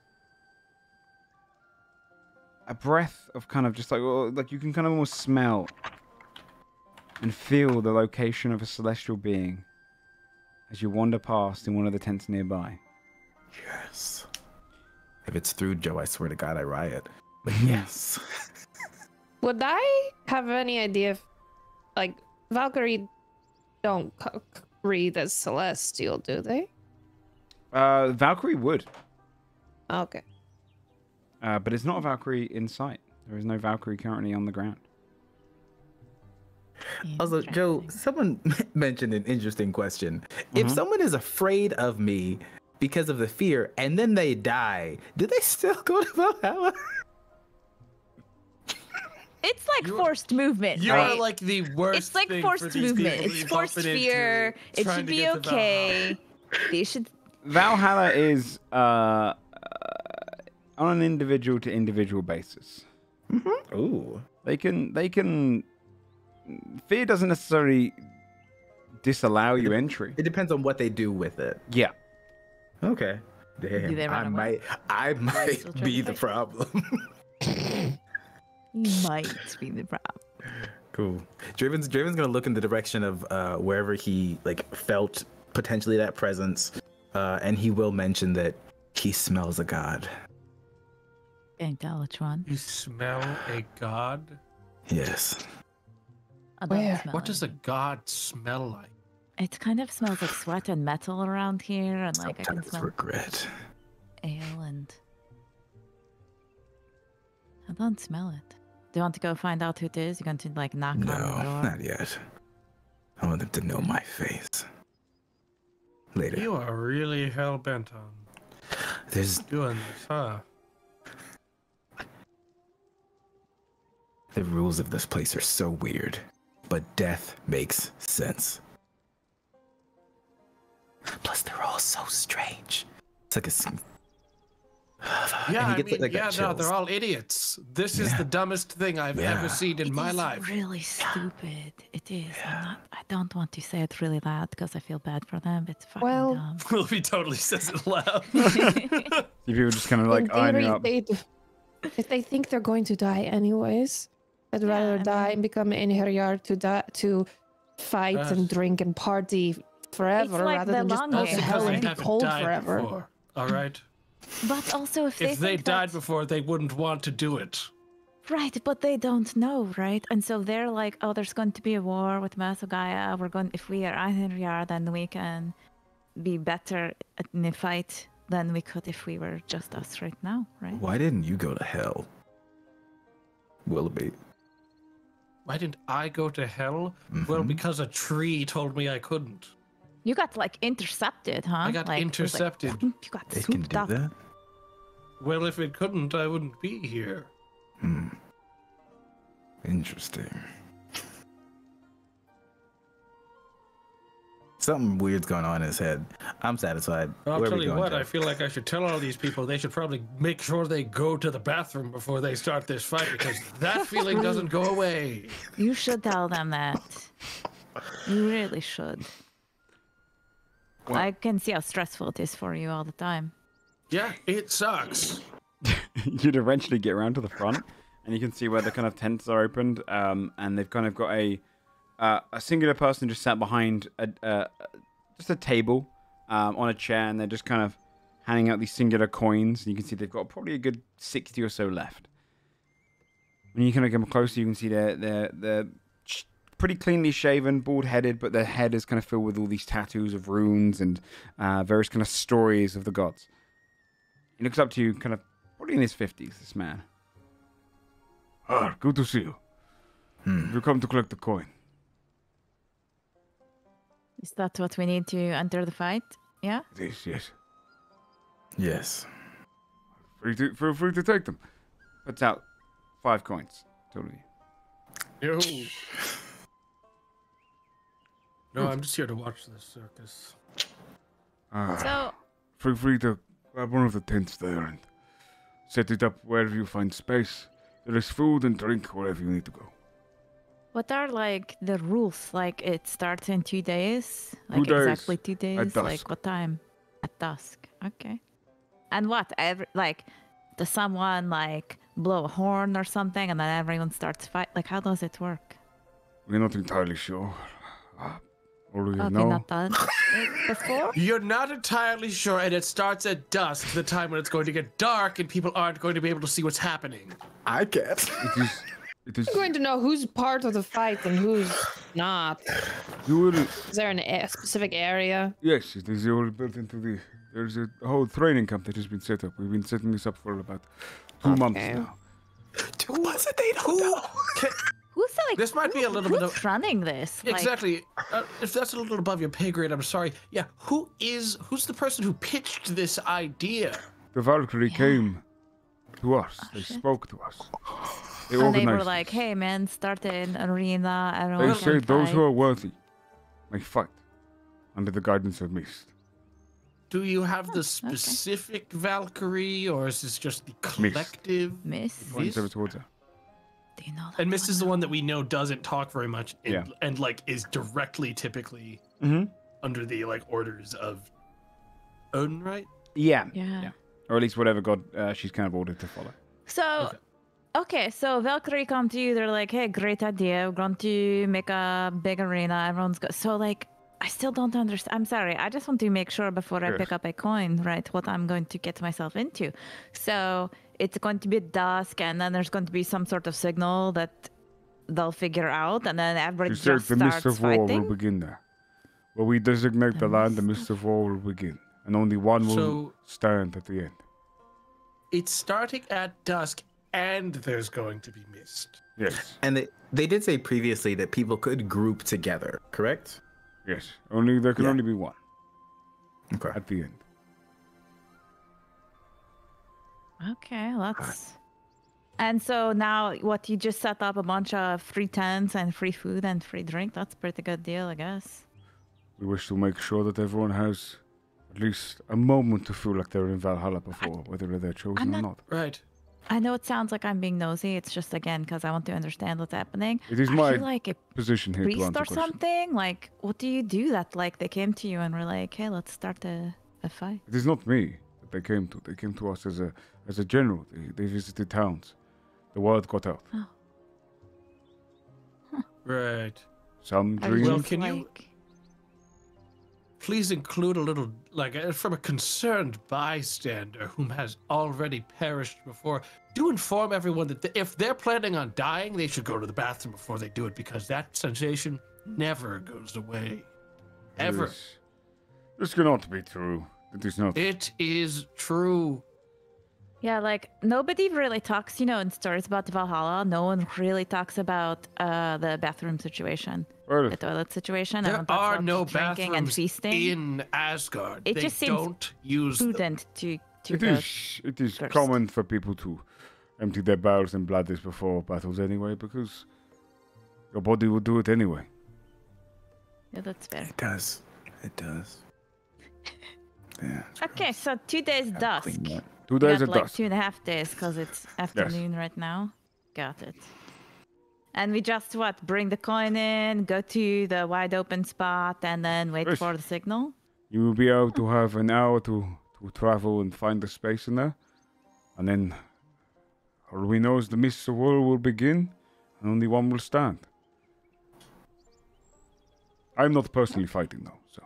a breath of kind of just like you can kind of almost smell and feel the location of a celestial being as you wander past in one of the tents nearby. Yes. If it's through Joe, I swear to God, I riot. But yes. Would I have any idea if, like, Valkyrie don't read as celestial, do they? Valkyrie would. Okay. But it's not a Valkyrie in sight. There is no Valkyrie currently on the ground. Also, Joe, someone mentioned an interesting question. If someone is afraid of me because of the fear and then they die, do they still go to Valhalla? It's like forced movement. You right? are like the worst. It's like thing forced for these movement. people to It's be forced bumping fear. into, It trying should to be get to okay. They should. Valhalla is on an individual to individual basis. Ooh. They can. Fear doesn't necessarily disallow you entry. It depends on what they do with it. Yeah. Okay. Do they run away? I might be the problem. You might be the problem. Cool. Draven's gonna look in the direction of wherever he like felt potentially that presence, and he will mention that He smells a god. Can't tell which one. You smell a god? Yes. I don't Where? smell What does a anything. god smell like? It kind of smells like sweat and metal around here, and like I can Sometimes smell regret. ale and. I don't smell it. Do you want to go find out who it is? You're going to like knock No, on the door? not yet. I want them to know my face. Later. You are really hell bent on There's doing this, huh? the rules of this place are so weird, but death makes sense. Plus, they're all so strange. It's like a. Yeah, And he gets, like, no, chills. they're all idiots. This is Yeah. the dumbest thing I've ever Yeah. seen in my It is life. really stupid. It is. I don't want to say it really loud because I feel bad for them. It's fucking Well- dumb. Willoughby totally says it loud. People just kind of like In ironing theory, up. if they think they're going to die anyways, I'd rather I die and become an Inheryar to fight and drink and party forever like rather the than just long go game, to hell they and be haven't cold died forever. before, all right? But also, if they If they think died that- before, they wouldn't want to do it. right? But they don't know, right? And so they're like, "Oh, there's going to be a war with Masogaya. We're going. If we are Einherjar, then we can be better in a fight than we could if we were just us right now, right?" Why didn't you go to hell? Willoughby. Why didn't I go to hell? Well, Mhm. because a tree told me I couldn't. You got like intercepted, huh? I got Like, it was like, intercepted. you got They can swooped do up. that? Well, if it couldn't, I wouldn't be here. Interesting. Something weird's going on in his head. I'm satisfied. I'll Where are tell we you going, what, Jeff? I feel like I should tell all these people they should probably make sure they go to the bathroom before they start this fight because that feeling doesn't go away. You should tell them that. You really should. Well- I can see how stressful it is for you all the time. Yeah, it sucks. You'd eventually get around to the front, and you can see where the kind of tents are opened, and they've kind of got a singular person just sat behind just a table on a chair, and they're just kind of handing out these singular coins. And you can see they've got probably a good 60 or so left. When you kind of come closer, you can see they're pretty cleanly shaven, bald-headed, but their head is kind of filled with all these tattoos of runes and various kind of stories of the gods. He looks up to you, kind of probably in his 50s, this man. Ah, good to see you. You come to collect the coin. Is that what we need to enter the fight? Yeah? Yes, yes. Yes. Feel free to take them. Puts out 5 coins. Totally. No. No, I'm just here to watch this circus. So, Feel free to grab one of the tents there and set it up wherever you find space. There is food and drink wherever you need to go. what are like the rules? Like it starts in 2 days? Like 2 days. exactly 2 days? dusk. Like what time? At dusk. Okay. And what? Does someone like blow a horn or something and then everyone starts fight? Like how does it work? We're not entirely sure. All you Okay, know. not done. Before? You're not entirely sure, and it starts at dusk, the time when it's going to get dark and people aren't going to be able to see what's happening. I guess. It is. I'm going to know who's part of the fight and who's not. You will. Is there a specific area? Yes, it is all built into the. There's a whole training camp that has been set up. We've been setting this up for about 2 months now. 2 months and they don't know. Who's like? This might be a little bit who's of- running this? Like, Exactly. If that's a little above your pay grade, I'm sorry. Yeah, who's the person who pitched this idea? The Valkyrie came to us. They spoke to us. They and they were organized like, this. "Hey, man, start an arena. They Everyone say can those fight." who are worthy may fight under the guidance of Mist. Do you have the specific Valkyrie, or is this just the collective? Miss. Points over towards her. Do you know that? And Mist is the one that we know doesn't talk very much, and, Yeah. and like is directly typically under the like orders of Odin, right? Yeah. Yeah. Or at least whatever god she's kind of ordered to follow. So, okay, so Valkyrie come to you. They're like, "Hey, great idea. We're going to make a big arena. Everyone's go." So, like, I still don't understand. I'm sorry. I just want to make sure before I pick up a coin, right, what I'm going to get myself into. So it's going to be dusk, and then there's going to be some sort of signal that they'll figure out, and then everybody just the mist starts of war fighting. will begin there. Where we designate the land, the mist of war will begin. And only one will stand at the end. It's starting at dusk, and there's going to be mist. Yes. And they did say previously that people could group together, correct? Yes. There can only be one. Okay. At the end. Okay, let's... And so now, what, you just set up a bunch of free tents and free food and free drink? That's a pretty good deal, I guess. We wish to make sure that everyone has at least a moment to feel like they're in Valhalla before, whether they're chosen or not. Right. I know it sounds like I'm being nosy. It's just, again, because I want to understand what's happening. It is my like a position here priest to answer or something? Like, what do you do that, like, they came to you and were like, hey, let's start a fight? It is not me that they came to. They came to us as a general. They visited towns. The word got out. Oh. Huh. Right. Some dreams. Well, can you please include a little, like, from a concerned bystander whom has already perished before, do inform everyone that if they're planning on dying, they should go to the bathroom before they do it, because that sensation never goes away. Ever. This cannot be true. It is not. It is true. Yeah, like, nobody really talks, in stories about Valhalla. No one really talks about the bathroom situation. The toilet situation. There are no drinking and bathrooms feasting in Asgard. It they just seems don't use prudent them. It is common for people to empty their bowels and bladders before battles anyway, because your body will do it anyway. Yeah, that's fair. It does. Yeah. Okay, so 2 days dusk. 2 days of like dusk. 2.5 days, because it's afternoon right now. Got it. And we just, bring the coin in, go to the wide open spot, and then wait for the signal? You will be able to have an hour to travel and find the space in there. And then, all we know is the mist of war will begin, and only one will stand. I'm not personally fighting, though, so.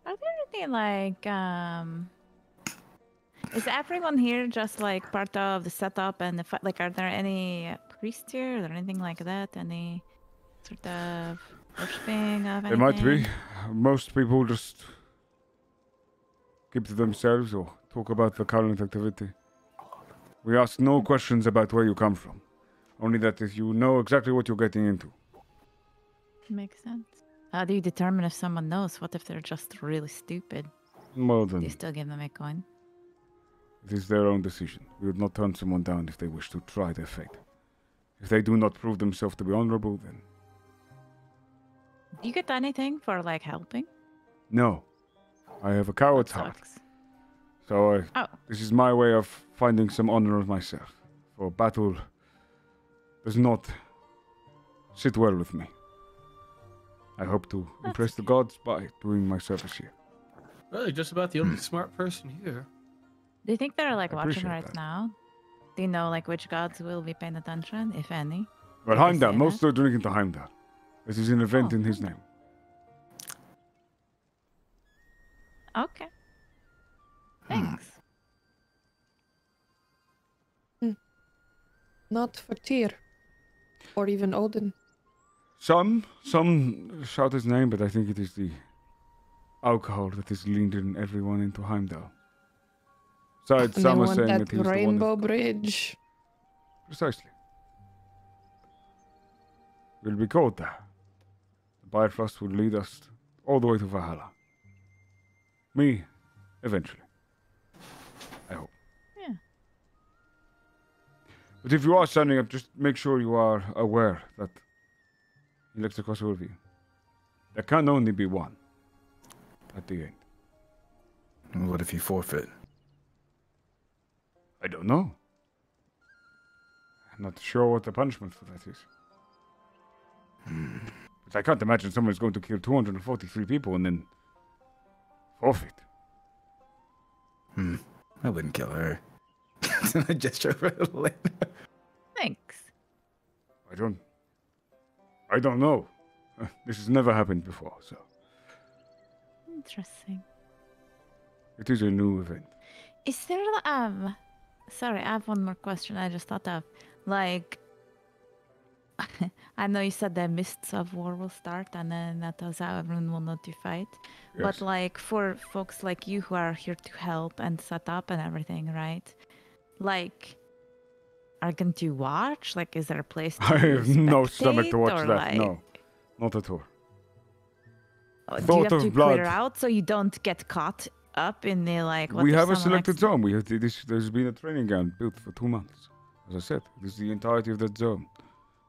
Are there any, like, is everyone here just, like, part of the setup and the fight? Like, are there any priests here or anything like that? Any sort of worshipping of anything? There might be. Most people just keep to themselves or talk about the current activity. We ask no questions about where you come from. Only that if you know exactly what you're getting into. Makes sense. How do you determine if someone knows? What if they're just really stupid? Well, then, do you still give them a coin? It is their own decision. We would not turn someone down if they wish to try their fate. If they do not prove themselves to be honorable, then... Do you get anything for, like, helping? No. I have a coward's heart. So this is my way of finding some honor of myself. For battle does not sit well with me. I hope to impress the gods by doing my service here. Really, just about the only smart person here. Do you think they're, like, watching right now? Do you know, like, which gods will be paying attention, if any? Well, Heimdall. Most are drinking to Heimdall. This is an event in his name. Okay. Thanks. Not for Tyr. Or even Odin. Some shout his name, but I think it is the alcohol that is leading everyone into Heimdall. Besides, some are saying that he's the Rainbow one Bridge. Precisely. We'll be caught there. The Bifrost will lead us all the way to Valhalla. Me, eventually. I hope. Yeah. But if you are signing up, just make sure you are aware that he looks across over you. There can only be one at the end. What if you forfeit? I don't know. I'm not sure what the punishment for that is. But I can't imagine someone is going to kill 243 people and then forfeit. I wouldn't kill her. A gesture for Elena. Thanks. I don't know. This has never happened before, so Interesting. it is a new event. Is there sorry, I have one more question I just thought of. Like I know you said the mists of war will start and then that is how everyone will know to fight. Yes. But like for folks like you who are here to help and set up and everything, right? Like are you going to watch? Like is there a place to I have no stomach to spectate, watch or, that. like, No, not at all. do you Thought have of to blood. clear out so you don't get caught up in the like what We if have a someone selected zone. We have there's been a training ground built for 2 months. As I said, this is the entirety of that zone.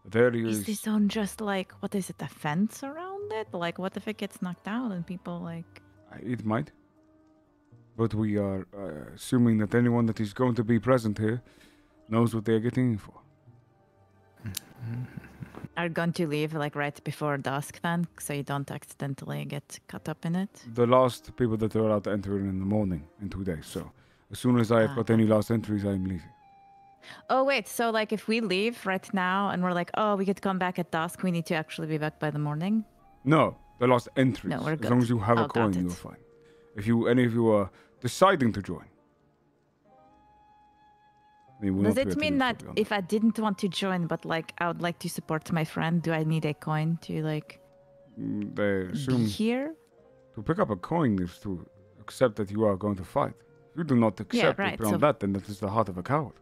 That area Is is. this zone just like, what is it, a fence around it? Like, what if it gets knocked down and people like... It might. But we are assuming that anyone that is going to be present here knows what they're getting in for. Are going to leave like right before dusk then, so you don't accidentally get caught up in it? The last people that are allowed to enter in the morning in 2 days. So as soon as I have got any last entries, I'm leaving. Oh wait, so like if we leave right now and we're like, oh, we could come back at dusk, we need to actually be back by the morning? No, the last entries. No, we're as good. long as you have a Oh, got coin, it. you're fine. If any of you are deciding to join. Does it mean that if I didn't want to join, but like I would like to support my friend, do I need a coin to like They be assume here? to pick up a coin is to accept that you are going to fight. If you do not accept right, it beyond so- that, then that is the heart of a coward.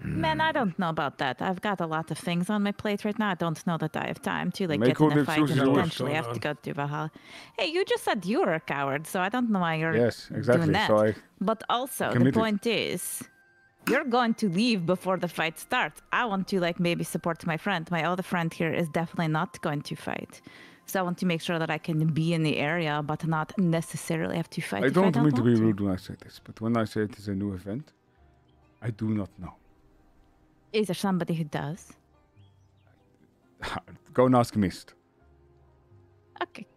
Man, I don't know about that. I've got a lot of things on my plate right now. I don't know that I have time to like Make get all in a the fight and excuses you wish. potentially have to go to Valhalla. Hey, you just said you were a coward, so I don't know why you're Yes, exactly. doing that. So I But also, the committed. point is, you're going to leave before the fight starts. I want to like maybe support my friend. My other friend here is definitely not going to fight. So I want to make sure that I can be in the area, but not necessarily have to fight. I if don't mean to be want rude when I say this, but when I say it is a new event, I do not know. Is there somebody who does? Go and ask Mist. Okay.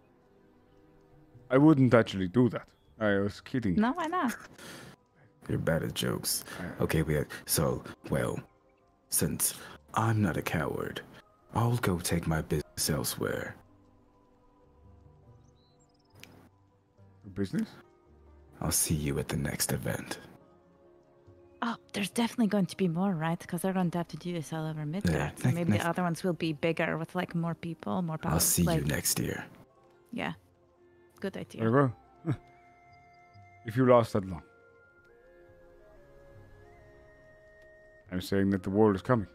I wouldn't actually do that. I was kidding. No, why not? You're bad at jokes. Okay, well, since I'm not a coward, I'll go take my business elsewhere. Business? I'll see you at the next event. Oh, there's definitely going to be more, right? Because they're going to have to do this all over Midgard. So maybe the other ones will be bigger with like more people, more power. I'll see like, you next year. Yeah. Good idea. There you go. If you last that long. I'm saying that the war is coming.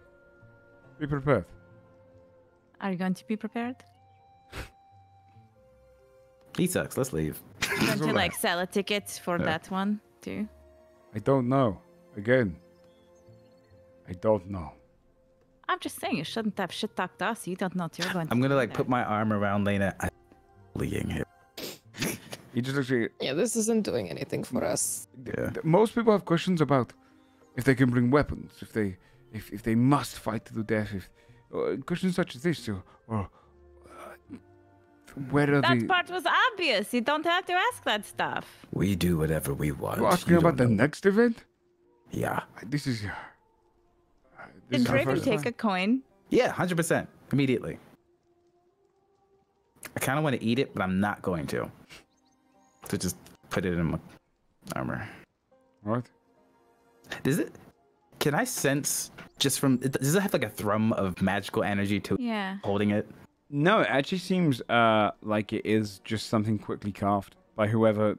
Be prepared. Are you going to be prepared? He sucks. Let's leave. Going to like sell a ticket for Yeah. that one too? I don't know. Again, I don't know. I'm just saying you shouldn't have shit talked us. You don't know what you're going to I'm gonna do like there. put my arm around Lena. I'm bullying him. He just actually. Yeah, this isn't doing anything for us. Yeah. Most people have questions about if they can bring weapons, if they must fight to the death, questions such as this, or where are That part was obvious. You don't have to ask that stuff. We do whatever we want. You're asking about the don't know. next event? Yeah. This is. Did is our Draven first take time. a coin? Yeah, 100%. Immediately. I kind of want to eat it, but I'm not going to. So just put it in my armor. Right? Does it? Can I sense just from? Does it have like a thrum of magical energy to Yeah. holding it? No, it actually seems like it is just something quickly carved by whoever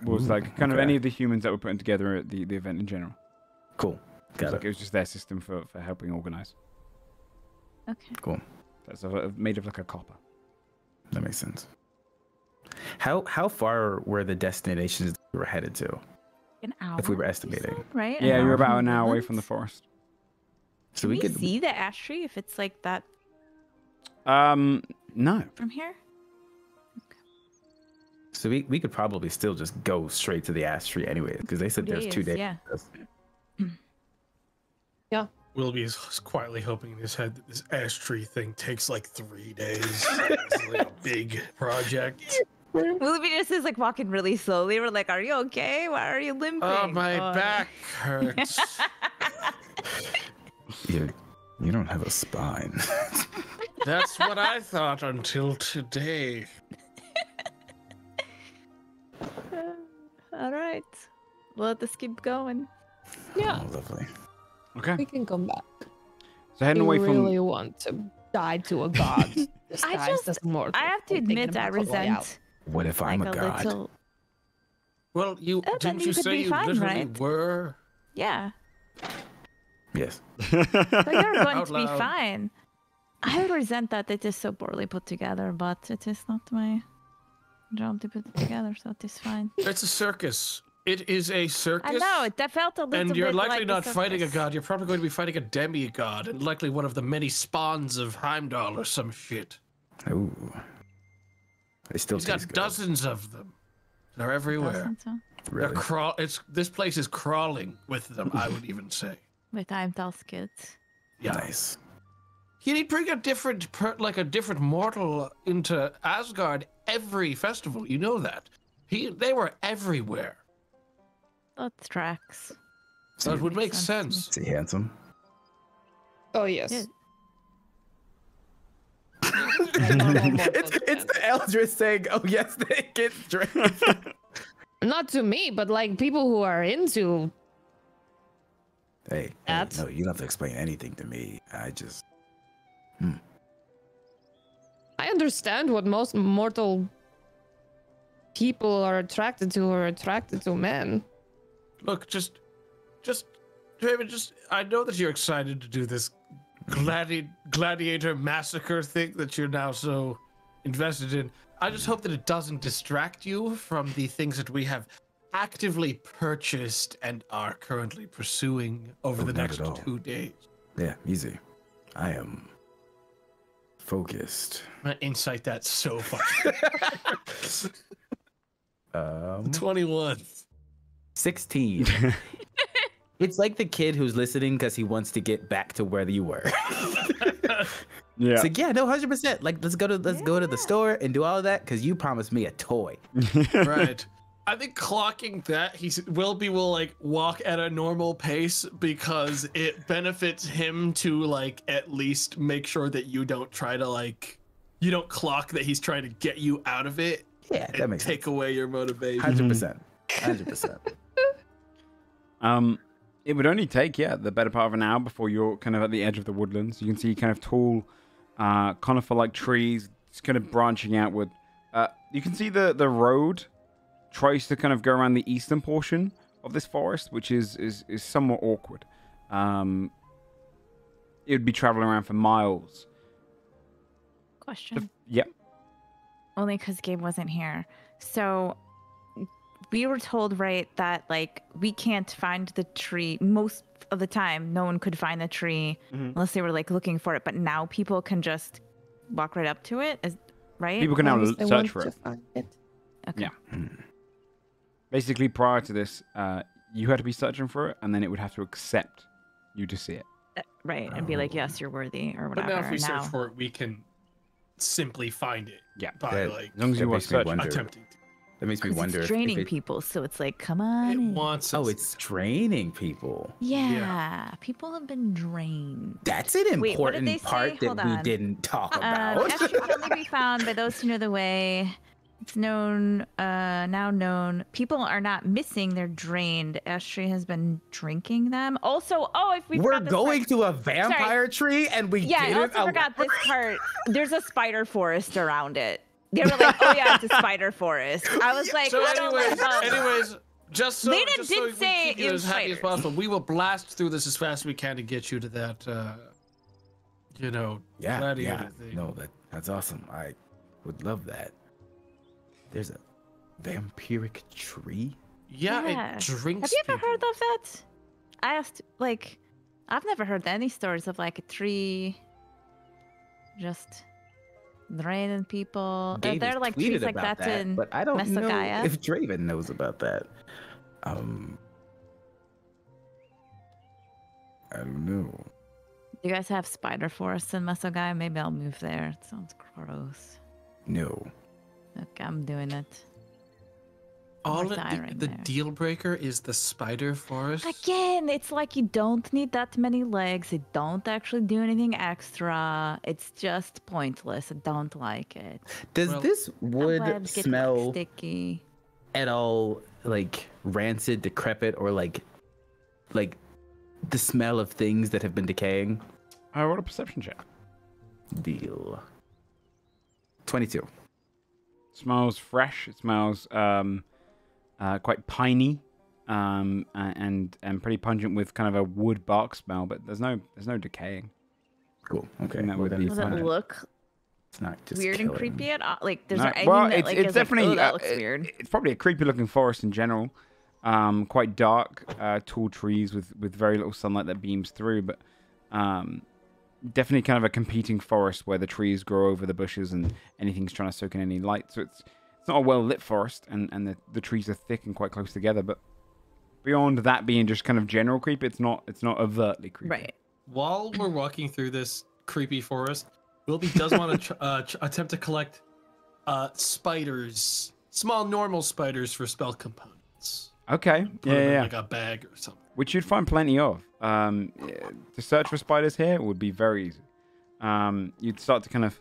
was like kind of okay. any of the humans that were putting together at the event in general. Cool. Got Like it. it was just their system for helping organize. Okay. Cool. That's made of like a copper. That makes sense. How far were the destinations we were headed to? An hour. If we were you estimating. said, right? Yeah, you're about an from hour away Woodlands? from the forest. So Can we we could. see the ash tree if it's like that No. from here? So we could probably still just go straight to the ash tree anyway, because they said there's 2 days. Yeah. Willoughby is quietly hoping in his head that this ash tree thing takes like 3 days. It's like a big project. Willoughby just is like walking really slowly. We're like, are you okay? Why are you limping? Oh, my Oh, back hurts. You don't have a spine. That's what I thought until today. All right. Let us keep going. Yeah, Oh, lovely. Okay. we can come back. So heading You away really want to die to a god. I have to admit, I resent. What if I'm like a god? little. Well, then didn't you you could say be you fine, literally right? were? Yeah. Yes. So you're going Out to be loud. fine. I resent that it is so poorly put together, but it is not my job to put it together, so it is fine. It's a circus. It is a circus. I know, that felt a little bit And you're likely like not the fighting a circus. god. You're probably going to be fighting a demigod, and likely one of the many spawns of Heimdall or some shit. Ooh. They still He's got taste good. dozens of them. They're everywhere. Doesn't so? They're Really? This place is crawling with them. I would even say. With Heimdall kids. Yeah. Nice. He'd bring a different mortal into Asgard every festival. You know that. They were everywhere. That tracks. So it would make Makes sense sense. Is he handsome? Oh yes. Yeah. It's the Eldritch saying, "Oh yes, they get straight." Not to me, but like people who are into. Hey, That's- no, you don't have to explain anything to me. I just... I understand what most mortal people are attracted to or attracted to men. Look, just, Draven, I know that you're excited to do this gladiator massacre thing that you're now so invested in. I just hope that it doesn't distract you from the things that we have actively purchased and are currently pursuing over the not next at all. 2 days. Yeah, easy. I am focused. I'm gonna insight that so far. 21. 16. It's like the kid who's listening because he wants to get back to where you were. Yeah. It's like, yeah, no, 100%. Like, let's go to the store and do all of that because you promised me a toy. Right. I think clocking that, will like walk at a normal pace because it benefits him to like at least make sure that you don't try to like, you don't clock that he's trying to get you out of it. Yeah, that And makes take away your motivation. 100%. 100%. It would only take, the better part of an hour before you're kind of at the edge of the woodlands. You can see kind of tall, conifer-like trees, just kind of branching outward. You can see the road tries to kind of go around the eastern portion of this forest, which is somewhat awkward. It would be traveling around for miles. Question. Yep. Only because Gabe wasn't here. So we were told, right, that like we can't find the tree most of the time. No one could find the tree unless they were like looking for it. But now people can just walk right up to it, right? People can now As long as they search want for to it. find it. Okay. Yeah. Basically, prior to this, you had to be searching for it, and then it would have to accept you to see it. Right, and be like, yes, you're worthy, or But whatever. now if we and search for it, we can simply find it. Yeah. By That- like As long as you That are makes me searching. wonder. attempting to. That makes me 'cause wonder it's if draining it, people, so it's like, come on. It in. wants Oh, us. it's draining people. Yeah, people have been drained. That's an Wait, what did they important say? part that Hold we on. didn't talk about. Esther can only be found by those who know the way. It's known, now known. People are not missing; they're drained. Astri has been drinking them. Also, if we We're forgot this going part. to a vampire tree and we Yeah, I didn't also allow- forgot this part. There's a spider forest around it. They were like, "Oh yeah, it's a spider forest." I was like, So I don't anyways, just so, Lena just so did we say keep you it as was happy as spiders. possible, we will blast through this as fast as we can to get you to that, Yeah, gladiator thing. No, that's awesome. I would love that. There's a vampiric tree? Yeah, it drinks. Have you ever people. heard of that? I asked, like, I've never heard any stories of like a tree just draining people. Dave They're has like tweeted trees like about that in but I don't know Mesogaya. if Draven knows about that. I don't know. Do you guys have spider forests in Mesogaya? Maybe I'll move there. It sounds gross. No. Okay, I'm doing it. the deal breaker is the spider forest. Again, it's like you don't need that many legs. It don't actually do anything extra. It's just pointless. I don't like it. Does this wood smell sticky at all like rancid, decrepit, or like the smell of things that have been decaying? I rolled a perception check. Deal. 22. Smells fresh. It smells quite piney, and pretty pungent with kind of a wood bark smell. But there's no decaying. Cool. Okay. That would be Does it look it's not just weird killing. and creepy at all? Like, there's No, anything well, that like it's is definitely like, oh, that looks weird. It's probably a creepy looking forest in general. Quite dark, tall trees with very little sunlight that beams through, but definitely kind of a competing forest where the trees grow over the bushes and anything's trying to soak in any light. So it's not a well lit forest, and the trees are thick and quite close together. But beyond that being just kind of general creep, it's not overtly creepy. Right. While we're walking through this creepy forest, Wilby does want to attempt to collect spiders, small normal spiders for spell components. Okay. Put them in Yeah. like a bag or something. Which you'd find plenty of. To search for spiders here would be very easy. You'd start to kind of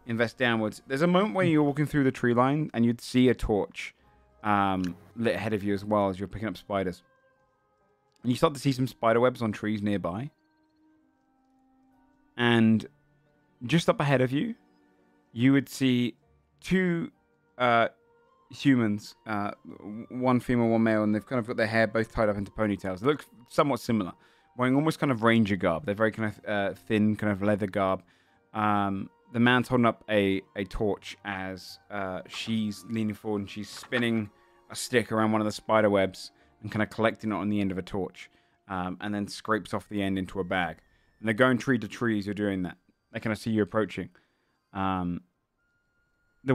invest downwards. There's a moment when you're walking through the tree line and you'd see a torch lit ahead of you as well as you're picking up spiders. And you start to see some spider webs on trees nearby. And just up ahead of you, you would see two humans, one female, one male, and they've kind of got their hair both tied up into ponytails. They look somewhat similar, wearing almost kind of ranger garb. They're very kind of thin, kind of leather garb. The man's holding up a torch as she's leaning forward and she's spinning a stick around one of the spider webs and kind of collecting it on the end of a torch, and then scrapes off the end into a bag. And they're going tree to tree as you're doing that. They kind of see you approaching. The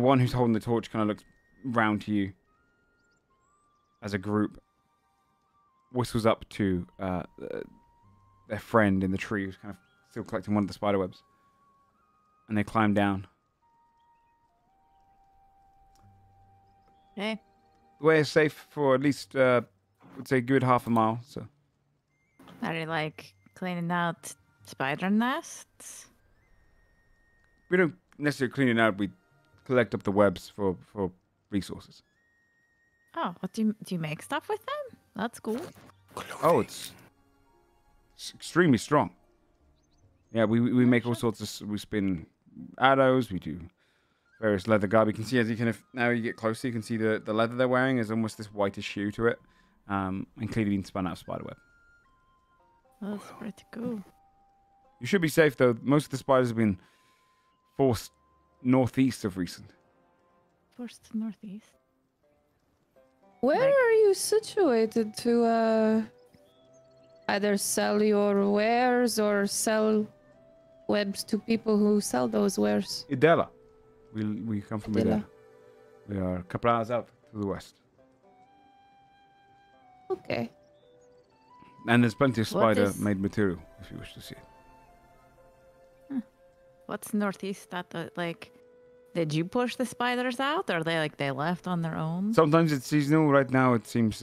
one who's holding the torch kind of looks round to you as a group, whistles up to their friend in the tree who's kind of still collecting one of the spider webs, and they climb down. Hey. We're safe for at least would say good half a mile. So Are they like cleaning out spider nests? we don't necessarily clean it out. We collect up the webs for resources. Oh, what do you make stuff with them? That's cool. Oh, it's extremely strong. Yeah, we make all sorts of. We spin arrows. We do various leather garb. You can see as you kind of now you get closer, you can see the leather they're wearing is almost this whitish hue to it, and clearly been spun out of spiderweb. That's pretty cool. You should be safe though. Most of the spiders have been forced northeast of recent. Forced northeast. Where are you situated to either sell your wares or sell webs to people who sell those wares? Idella. We come from Idella. Idella. We are a couple hours out to the west. Okay. And there's plenty of What is- spider-made material if you wish to see it. What's northeast? Like, did you push the spiders out, or they left on their own? Sometimes it's seasonal. Right now, it seems.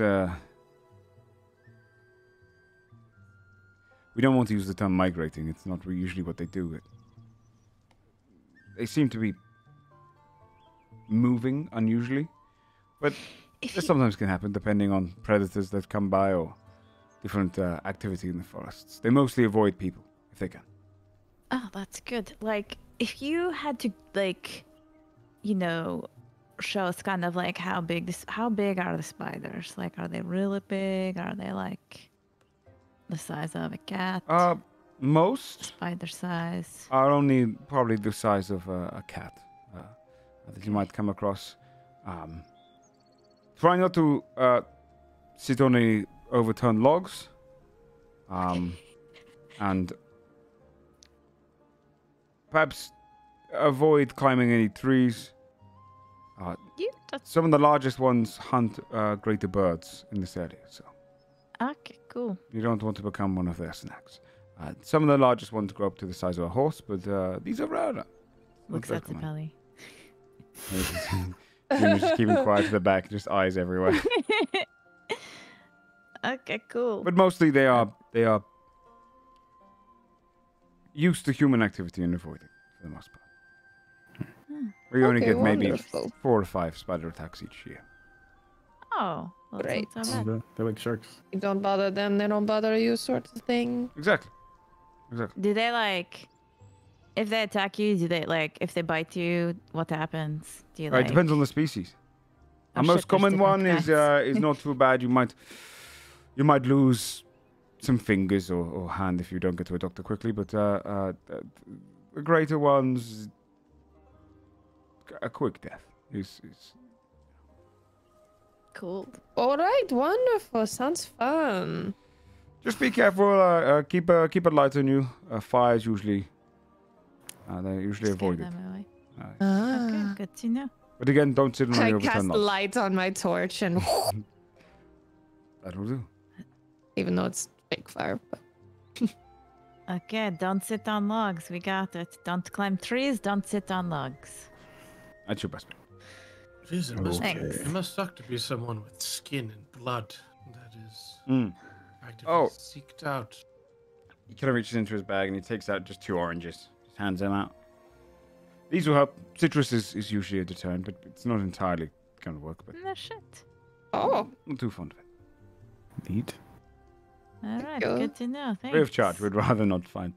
We don't want to use the term migrating. It's not usually what they do. They seem to be moving unusually, but this sometimes can happen depending on predators that come by or different activity in the forests. They mostly avoid people if they can. Oh, that's good. Like, if you had to, show us kind of like how big are the spiders? Like, are they really big? Are they like the size of a cat? Most Spider size. are only probably the size of a cat that you might come across. Try not to sit on any overturned logs, and perhaps avoid climbing any trees. Some of the largest ones hunt greater birds in this area, so Okay, cool. you don't want to become one of their snacks. Some of the largest ones grow up to the size of a horse, but these are rarer. Looks at the belly. Juno's just keeping quiet to the back, just eyes everywhere. Okay, cool. But mostly they are used to human activity and avoid it for the most part. We only get maybe 4 or 5 spider attacks each year. Oh, well, Great. They're like sharks. You don't bother them, they don't bother you, sort of thing. Exactly. Do they like? If they attack you, do they like? If they bite you, what happens? Do you Right, like? depends on the species. Oh, The most shit, there's common different one kinds. is not too bad. You might lose some fingers or hand if you don't get to a doctor quickly. But the greater ones, a quick death is. Cool. All right, wonderful. Sounds fun. Just be careful. Keep a light on you. Fires usually. They usually Scare avoid it. them away. Ah. Okay, good to know. But again, don't sit on I any overturned cast logs. light on my torch, and That will do. even though it's fake fire. But... Okay, don't sit on logs. We got it. Don't climb trees. Don't sit on logs. That's your best bet. Jeez, Thanks. it must suck to be someone with skin and blood that is actively Oh. seeked out. He kind of reaches into his bag and he takes out just 2 oranges. Just hands them out. These will help. Citrus is usually a deterrent, but it's not entirely going to work. But No shit. Oh, not too fond of it. Neat. All right, you. good to know. Thanks. Free of charge. We'd rather not find.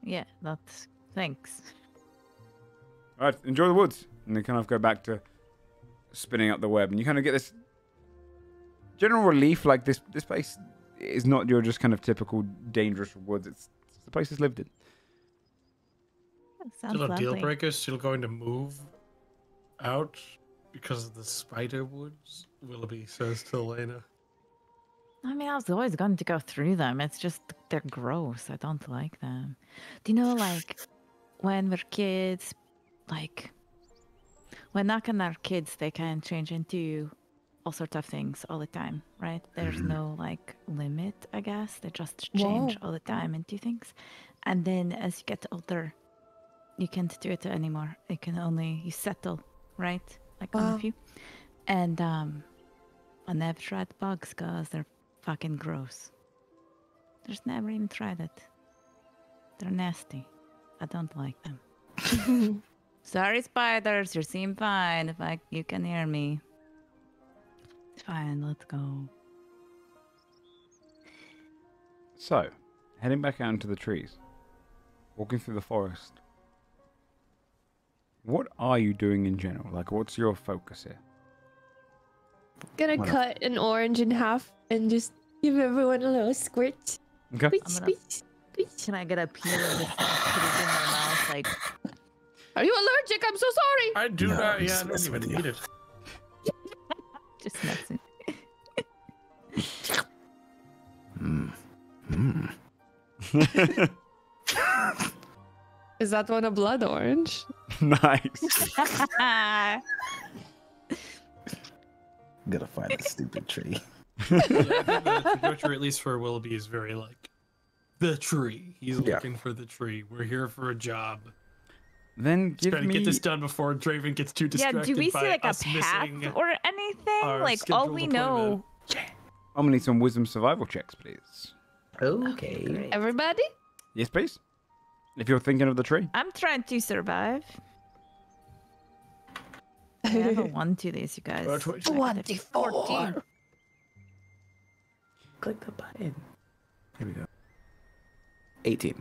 Yeah, that's thanks. All right, enjoy the woods. And they kind of go back to spinning up the web. And you kind of get this general relief, like this place is not your just kind of typical dangerous woods. It's the place that's lived in. Sounds Still a deal lovely. breaker? Still going to move out because of the spider woods? Willoughby says to Elena. I mean, I was always going to go through them. It's just they're gross. I don't like them. Do you know, like, when we're kids, like, when knocking our kids, they can change into all sorts of things all the time, right? There's no, like, limit, I guess. They just change all the time into things. And then as you get older, you can't do it anymore. You you settle, right? Like on a few. And I never tried bugs because they're fucking gross. Just never even tried it. They're nasty. I don't like them. Sorry, spiders. You seem fine. If you can hear me. It's fine. Let's go. So, heading back out into the trees, walking through the forest. What are you doing in general? Like, what's your focus here? gonna cut an orange in half and just give everyone a little squirt. Okay. Squeak, I'm gonna- squeak, squeak. Can I get a peel and just put it in my mouth? Like, Are you allergic? I'm so sorry. I do No, not. I'm Yeah, just I don't messing even with you. need it. just messing. Is that one a blood orange? Nice. Gotta find the stupid tree. Yeah, I think the trajectory, at least for Willoughby, is very like the tree. He's Yeah. looking for the tree. We're here for a job. Then give Trying to me. get this done before Draven gets too Yeah, distracted do we see by like a us path missing or anything? our Like all scheduled we know. appointment. I'm gonna need some wisdom survival checks, please. Okay. Great. Everybody? Yes, please. If you're thinking of the tree. I'm trying to survive. I have a 1 to this, you guys. 24. Click the button. Here we go. 18.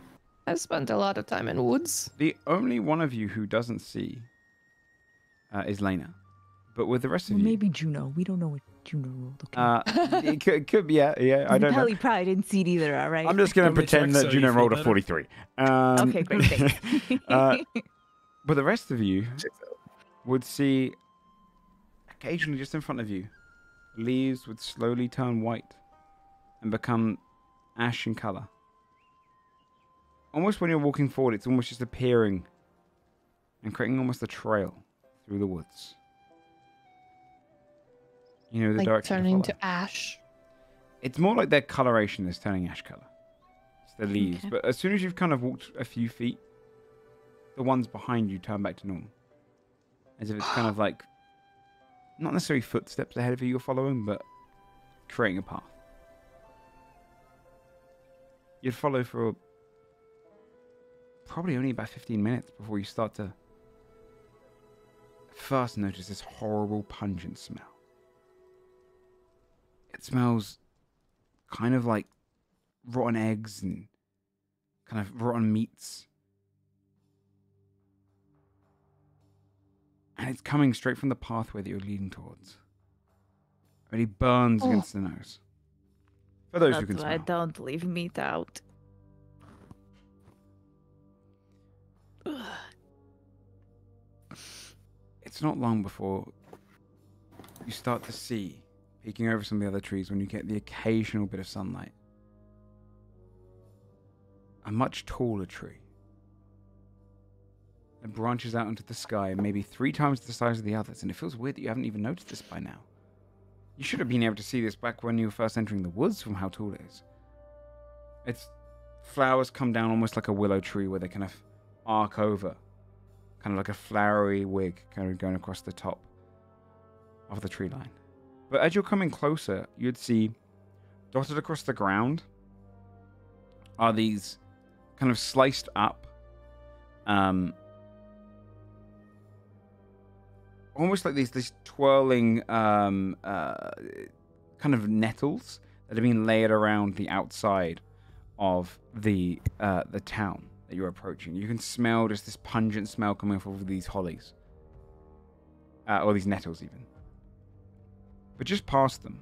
I've spent a lot of time in woods. The only one of you who doesn't see is Lena. But with the rest of Well, you, maybe Juno. We don't know what Juno rolled. Okay. it could be, yeah, I don't know. Probably didn't see it either, all right? I'm just going to Let me pretend check that so you Juno feel rolled a better. 43. Okay, great, thanks. But the rest of you Check that out. would see, occasionally just in front of you, leaves would slowly turn white and become ash in color. Almost when you're walking forward, it's almost just appearing and creating almost a trail through the woods. You know, the Like direction turning to to ash. It's more like their coloration is turning ash color. It's the leaves. Okay. But as soon as you've kind of walked a few feet, the ones behind you turn back to normal. as if it's kind of like not necessarily footsteps ahead of you you're following, but creating a path. You'd follow for probably only about 15 minutes before you start to first notice this horrible pungent smell. It smells kind of like rotten eggs and kind of rotten meats. And it's coming straight from the pathway that you're leading towards. It really burns against the nose. For those who can smell. That's why I don't leave meat out. It's not long before you start to see, peeking over some of the other trees, when you get the occasional bit of sunlight, a much taller tree. It branches out into the sky, maybe 3 times the size of the others, and it feels weird that you haven't even noticed this by now. You should have been able to see this back when you were first entering the woods from how tall it is. Its flowers come down almost like a willow tree where they kind of arc over, kind of like a flowery wig kind of going across the top of the tree line. But as you're coming closer, you'd see dotted across the ground are these kind of sliced up, almost like these twirling kind of nettles that have been layered around the outside of the town that you're approaching. You can smell just this pungent smell coming off of these hollies, or these nettles even. But just past them,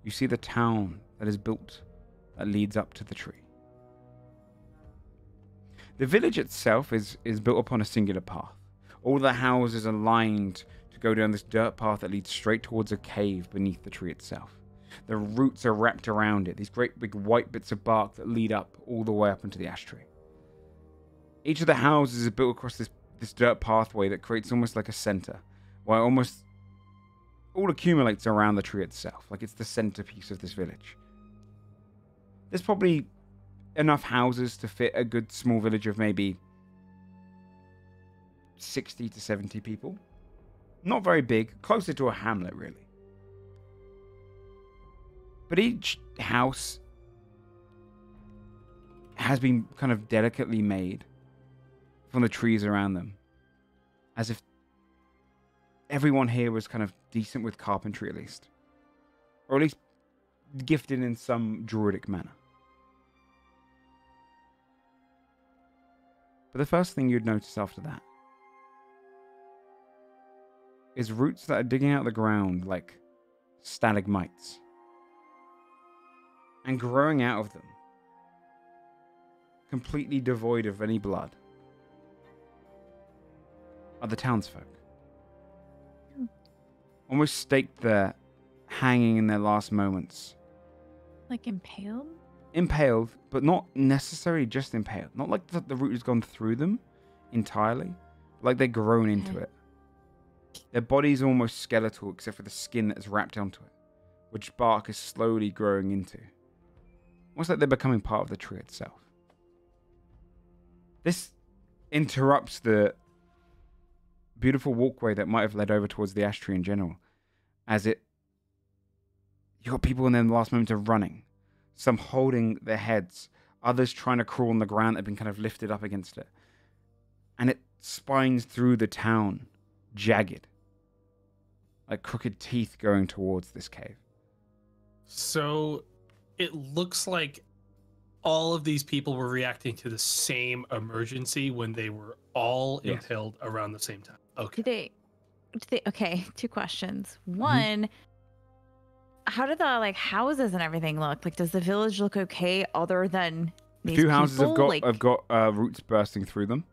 you see the town that is built that leads up to the tree. The village itself is built upon a singular path. All the houses are lined to go down this dirt path that leads straight towards a cave beneath the tree itself. The roots are wrapped around it, these great big white bits of bark that lead up all the way up into the ash tree. Each of the houses is built across this dirt pathway that creates almost like a center, where almost all accumulates around the tree itself, like it's the centerpiece of this village. There's probably enough houses to fit a good small village of maybe 60 to 70 people. Not very big, closer to a hamlet, really. But each house has been kind of delicately made from the trees around them, as if everyone here was kind of decent with carpentry, at least. Or at least gifted in some druidic manner. But the first thing you'd notice after that is roots that are digging out the ground like stalagmites. And growing out of them, completely devoid of any blood, are the townsfolk. Almost staked there, hanging in their last moments. Like impaled? Impaled, but not necessarily just impaled. Not like the root has gone through them entirely, but like they're grown into it. Their body's almost skeletal except for the skin that is wrapped onto it, which bark is slowly growing into. Almost like they're becoming part of the tree itself. This interrupts the beautiful walkway that might have led over towards the ash tree in general, as you got people in their last moment of running, some holding their heads, others trying to crawl on the ground that have been kind of lifted up against it. And it spines through the town, jagged, like crooked teeth going towards this cave. So it looks like all of these people were reacting to the same emergency when they were all impaled around the same time. Okay. Okay, 2 questions. One, how do the like houses and everything look? Like, does the village look okay other than these Few houses people? have got roots bursting through them.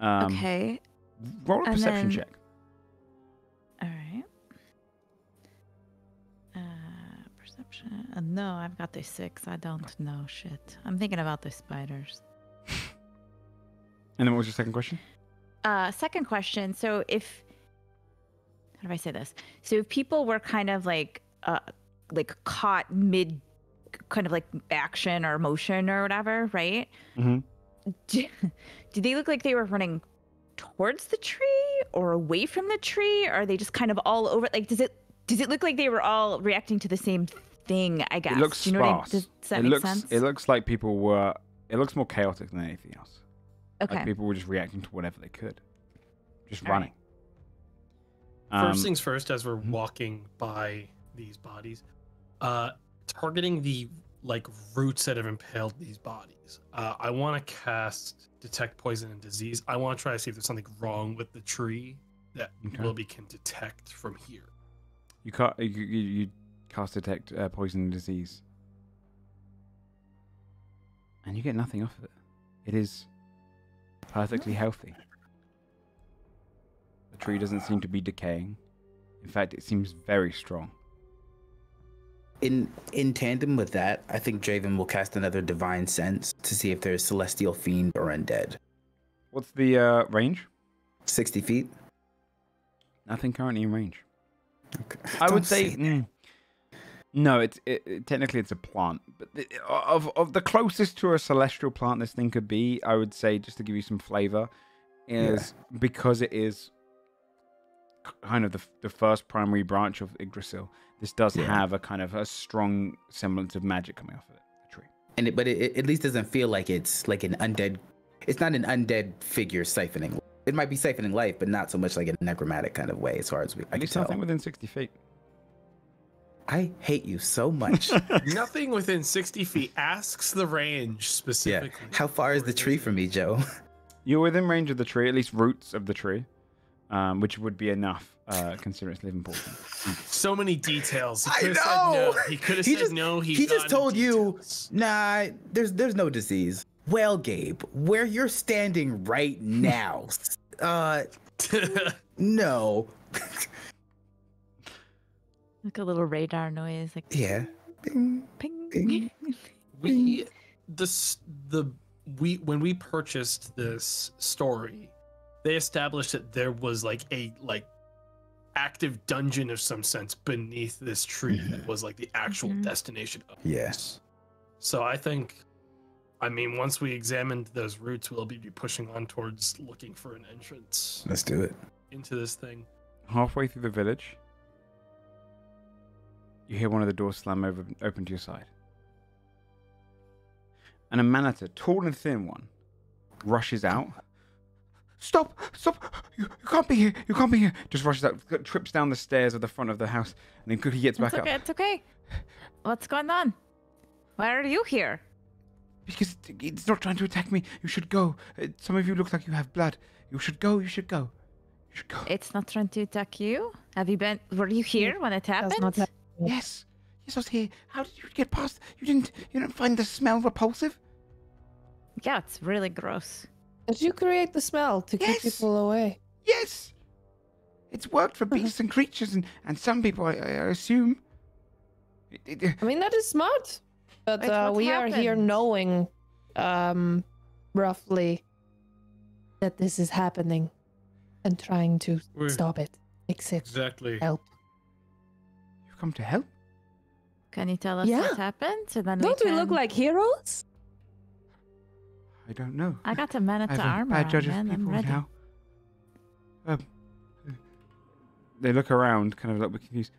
Okay. Roll a perception check. All right. Perception. No, I've got the 6. I don't know shit. I'm thinking about the spiders. And then what was your second question? Second question. So how do I say this? So if people were kind of like caught mid kind of like action or motion or whatever, right? Mm-hmm. Do they look like they were running towards the tree or away from the tree? Or are they just kind of all over? Like, does it look like they were all reacting to the same thing? I guess. It looks Do you know sparse. does that make sense? It looks like people were. It looks more chaotic than anything else. Okay. Like people were just reacting to whatever they could, just All running. First things first, as we're walking by these bodies, targeting the roots that have impaled these bodies. I want to cast Detect Poison and Disease. I want to try to see if there's something wrong with the tree that Wilby can detect from here. You can't. You cast Detect Poison and Disease, and you get nothing off of it. It is perfectly healthy. The tree doesn't seem to be decaying. In fact, it seems very strong. In tandem with that, I think Draven will cast another Divine Sense to see if there's Celestial Fiend or Undead. What's the range? 60 feet. Nothing currently in range. Okay. I would say no. It technically it's a plant, but of the closest to a celestial plant this thing could be, I would say, just to give you some flavor, is because it is kind of the first primary branch of Yggdrasil. This does have a kind of a strong semblance of magic coming off of it, the tree. But it at least doesn't feel like it's like an undead. It's not an undead figure siphoning. It might be siphoning life, but not so much like a necromantic kind of way, as far as I can tell. Nothing within 60 feet. I hate you so much. Nothing within 60 feet. Asks the range specifically. Yeah. How far is the tree from me, Joe? You're within range of the tree, at least roots of the tree, which would be enough, considering it's living portion. So many details. He I could have know. said no. He could have said no. He just told you, nah, there's no disease. Well, Gabe, where you're standing right now, no. Like a little radar noise. Like Yeah. ping, ping. When we purchased this story, they established that there was a active dungeon of some sense beneath this tree that was the actual destination of this. So I think, once we examined those routes, we'll be pushing on towards looking for an entrance. Let's do it. Into this thing. Halfway through the village, you hear one of the doors slam open to your side. And a Manita, tall and thin one, rushes out. Stop! You can't be here! You can't be here! Just rushes out, trips down the stairs of the front of the house, and then quickly gets back up. It's okay. What's going on? Why are you here? Because it's not trying to attack me. You should go. Some of you look like you have blood. You should go. It's not trying to attack you? Were you here when it happened? Yes, I was here. How did you get past? You didn't find the smell repulsive? Yeah, it's really gross. Did you create the smell to keep people away? Yes. It's worked for beasts and creatures and some people, I assume. That is smart. But we are here knowing roughly that this is happening and trying to stop it, fix it, help. You've come to help? Can you tell us what happened? So then Don't we look like heroes? I don't know. I got a Manita armor bad judge on, of man. people I'm ready. now. They look around, kind of a little bit confused.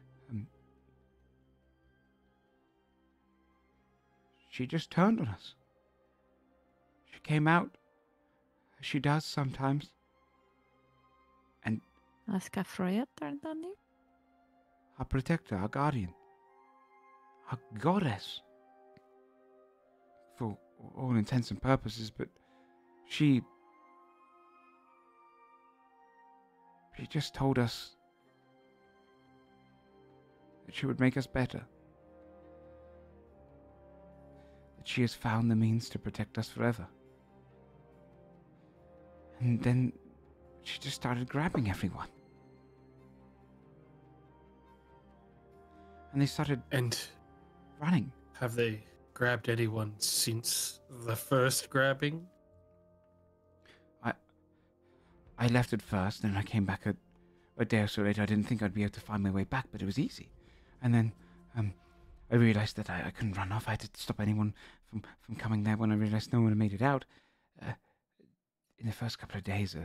She just turned on us. She came out, as she does sometimes. And Askafroa turned on you? our protector, our guardian, our goddess. For all intents and purposes, but she just told us that she would make us better. That she has found the means to protect us forever. And then she just started grabbing everyone. And they started running. Have they grabbed anyone since the first grabbing? I left at first, and I came back a day or so later. I didn't think I'd be able to find my way back, but it was easy. And then I realized that I couldn't run off. I had to stop anyone from coming there when I realized no one had made it out. In the first couple of days,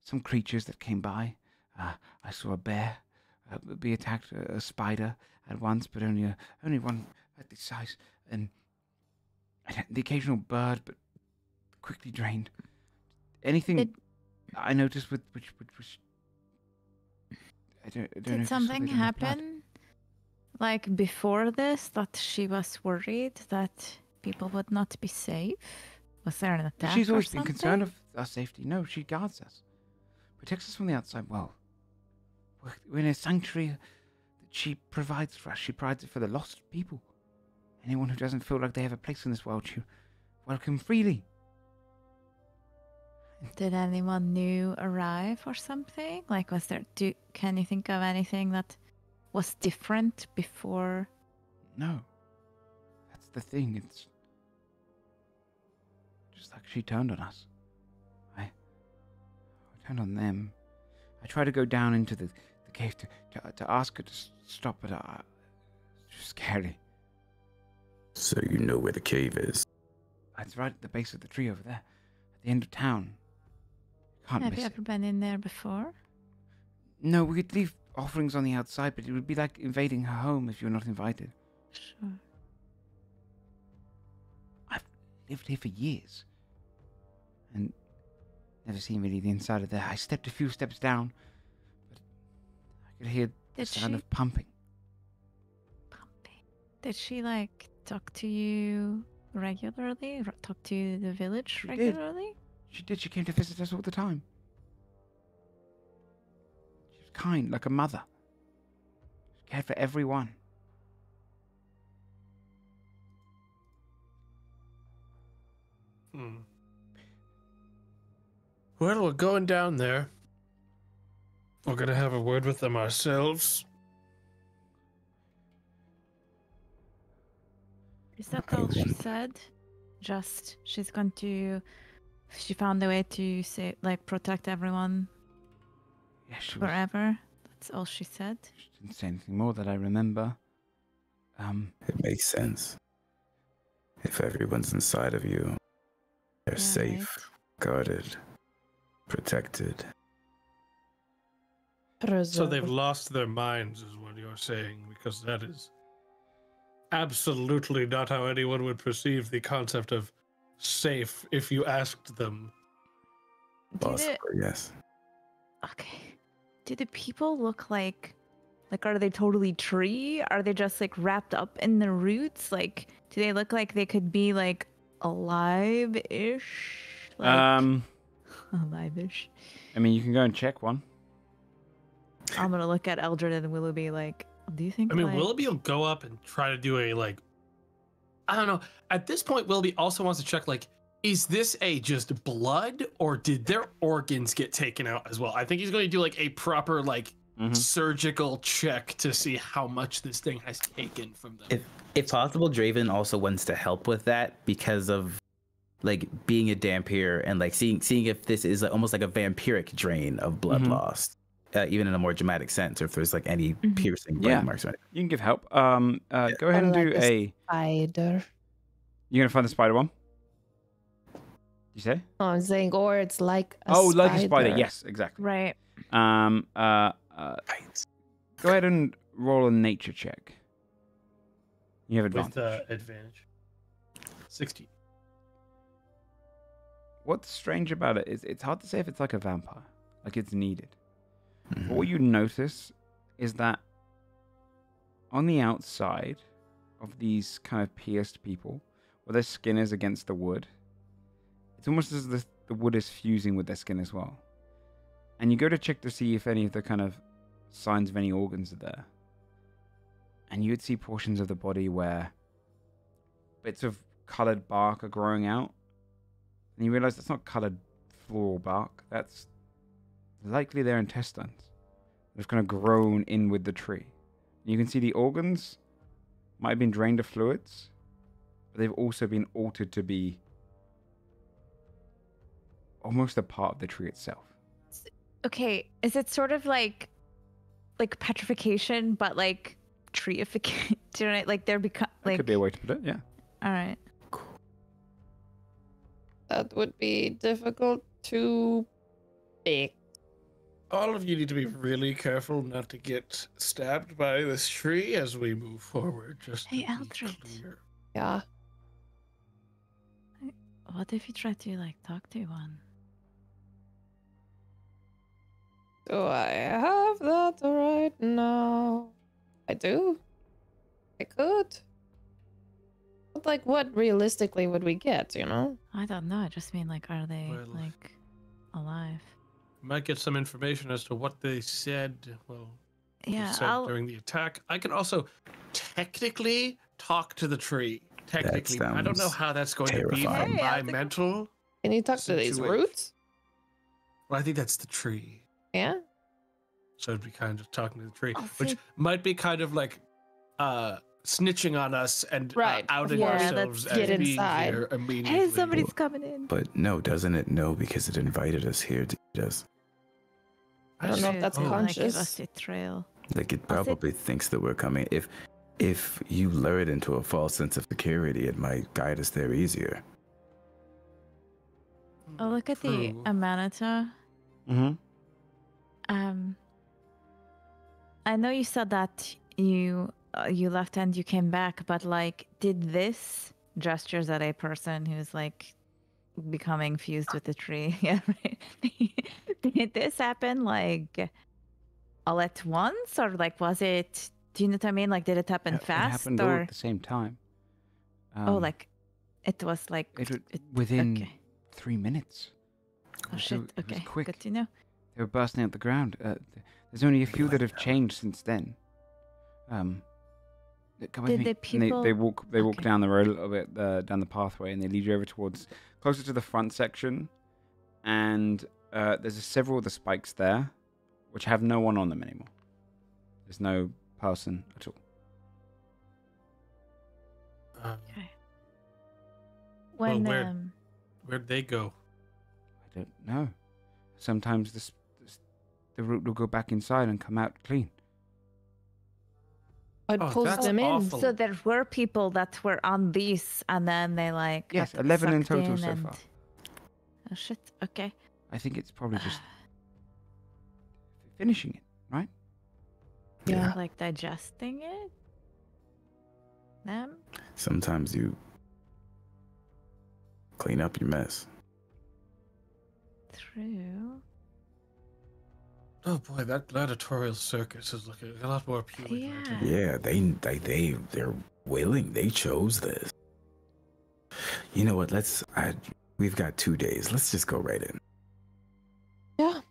some creatures that came by. I saw a bear be attacked, a spider at once, but only one at this size, and the occasional bird, but quickly drained. Anything I noticed which I don't know. Did something happen, like before this, that she was worried that people would not be safe? Was there an attack? She's always or been something? concerned of our safety. No, she guards us, protects us from the outside world. We're in a sanctuary that she provides for us. She provides it for the lost people. Anyone who doesn't feel like they have a place in this world, she welcome freely. Did anyone new arrive or something? Like, was there? Can you think of anything that was different before? No, that's the thing. It's just like she turned on us. I turned on them. I tried to go down into the cave to ask her to stop, but it's scary. So you know where the cave is? It's right at the base of the tree over there, at the end of town. Can't Have miss you it. ever been in there before? No, we could leave offerings on the outside, but it would be like invading her home if you were not invited. Sure. I've lived here for years, and never seen really the inside of there. I stepped a few steps down, but I could hear the sound of pumping. Did she, like, talk to you regularly? Talk to the village She regularly? She did. She came to visit us all the time. She was kind, like a mother. She cared for everyone. Well, we're going down there. We're gonna have a word with them ourselves. Is that all she said? Just, she found a way to say, like, protect everyone forever? That's all she said? She didn't say anything more that I remember. It makes sense. If everyone's inside of you, they're safe, guarded, protected. So they've lost their minds, is what you're saying, because that is absolutely not how anyone would perceive the concept of safe if you asked them. Possibly, yes. Okay. Do the people look like, are they totally tree? Are they just, like, wrapped up in the roots? Like, do they look like they could be, like, alive-ish? Like, alive-ish. I mean, you can go and check one. I'm gonna look at Eldred and Willoughby like, do you think? I mean, Willoughby will go up and try to do a, like, I don't know. At this point, Willoughby also wants to check, like, is this just blood, or did their organs get taken out as well? I think he's going to do, like, a proper, like, surgical check to see how much this thing has taken from them. If possible, Draven also wants to help with that because of, like, being a Dampier and, like, seeing if this is almost like a vampiric drain of blood lost. Even in a more dramatic sense, or if there's, like, any piercing bite marks or anything. You can give help. Go ahead and do a spider. You're gonna find the spider one? You say? Oh, I'm saying, or it's like a spider. like a spider. Yes, exactly. Right. Go ahead and roll a nature check. You have advantage. With advantage. 16. What's strange about it is it's hard to say if it's like a vampire, like it's needed. But what you notice is that on the outside of these kind of pierced people, where their skin is against the wood, it's almost as if the wood is fusing with their skin as well. And you go to check to see if any of the kind of signs of any organs are there. And you would see portions of the body where bits of colored bark are growing out. And you realize that's not colored floral bark. That's likely their intestines. They've kind of grown in with the tree. And you can see the organs might have been drained of fluids, but they've also been altered to be almost a part of the tree itself. Okay, is it sort of like petrification, but like treeification? Do you know, like they're become like. That could be a way to put it. Yeah. All right. That would be difficult to fix. All of you need to be really careful not to get stabbed by this tree as we move forward. Just Hey, to be Eldred. clear. Yeah. What if you try to like talk to one? Do I have that right now? I do. I could. But like, what realistically would we get, you know? I don't know. I just mean like, are they Well, like alive? Might get some information as to what they said. Well, Yeah, said during the attack. I can also technically talk to the tree. Technically, I don't know sounds how that's going to be terrifying. from Hey, my I think- mental. Can you talk to these Situation. roots? Well, I think that's the tree. Yeah. So it'd be kind of talking to the tree, I'll which see. might be kind of like snitching on us and Right, outing yeah, ourselves let's as get being inside. here immediately. Hey, somebody's coming in. But no, doesn't it know because it invited us here to eat us? I don't know if Should that's they, like, give conscious. us a trail. Like it I'll say- probably thinks that we're coming. If you lure it into a false sense of security, it might guide us there easier. Oh, look at the True. Amanita. Mm-hmm. I know you said that you left and you came back, but like, did this gestures at a person who's like becoming fused with the tree? Yeah, right. Did this happen like all at once, or like was it? Do you know what I mean? Like, did it happen It fast, happened all or at the same time. like it was like within okay. 3 minutes. Oh So shit! it was Okay, quick. good to know. They were bursting out the ground. There's only a few that have changed since then. Come with Did me. the And people- they walk Okay. down the road a little bit, down the pathway, and they lead you over towards closer to the front section. And there's several of the spikes there, which have no one on them anymore. There's no person at all. Okay. When where- Where'd they go? I don't know. Sometimes the root will go back inside and come out clean. What Oh, pulls that's them in? awful. so there were people that were on these, and then they like Yes, got 11 in sucked total so and- far. Oh shit! Okay. I think it's probably just finishing it, right? Yeah. Like digesting it. Them. Sometimes you clean up your mess. True. Oh boy, that gladiatorial circus is looking a lot more appealing. than I Yeah. did. Yeah, they're willing. They chose this. You know what? We've got 2 days. Let's just go right in. Yeah.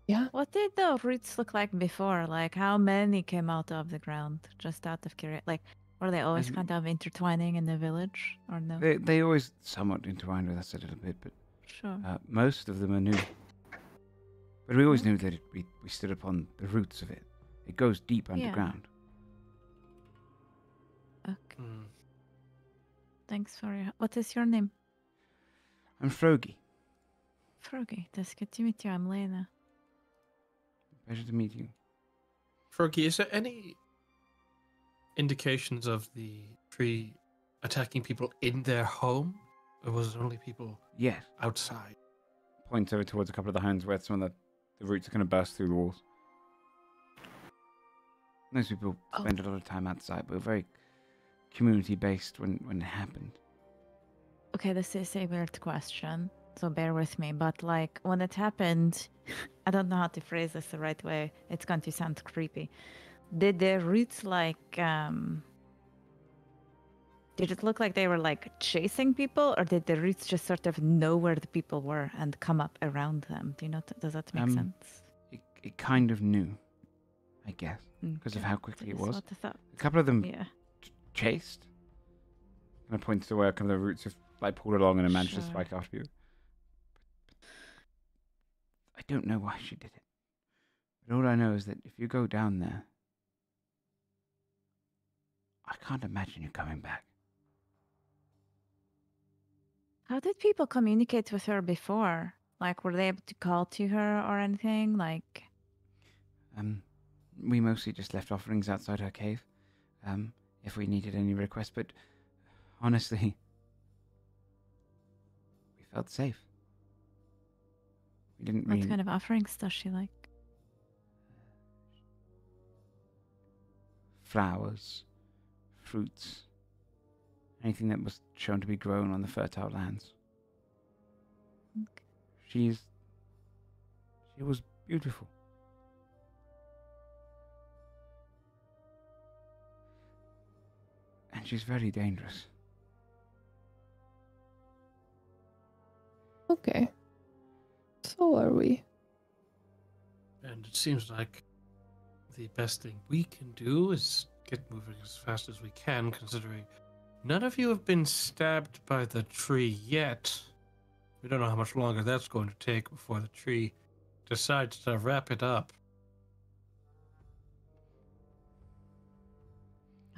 Yeah. What did the roots look like before? Like how many came out of the ground? Just out of curiosity. Like were they always Um, kind of intertwining in the village, or no? They always somewhat entwined with us a little bit, but Sure. most of them are new. But we always knew that we stood upon the roots of it. It goes deep Yeah. underground. Okay. Hmm. Thanks for your. What is your name? I'm Frogi. Froggy. That's good to meet you. I'm Lena. Pleasure to meet you. Fergie, is there any indications of the tree attacking people in their home? Or was it only people Yes. outside? Points over towards a couple of the homes where some of the roots are going to burst through the walls. Most people spend a lot of time outside, but we're very community-based when it happened. Okay, this is a weird question, so bear with me. But like when it happened, I don't know how to phrase this the right way. It's going to sound creepy. Did the roots like did it look like they were like chasing people, or did the roots just sort of know where the people were and come up around them? Do you know? Does that make sense? It kind of knew, I guess, because of Okay, how quickly it that's was. what I thought. A couple of them Yeah. chased. And I points to where a couple of the roots have like pulled along and managed to Sure. spike after you. I don't know why she did it. But all I know is that if you go down there, I can't imagine you coming back. How did people communicate with her before? Like, were they able to call to her or anything? Like, We mostly just left offerings outside her cave, if we needed any requests, but honestly, we felt safe. We didn't What really... kind of offerings does she like? Flowers, fruits, anything that was shown to be grown on the fertile lands. Okay. She was beautiful. And she's very dangerous. Okay. So are we. And it seems like the best thing we can do is get moving as fast as we can, considering none of you have been stabbed by the tree yet. We don't know how much longer that's going to take before the tree decides to wrap it up.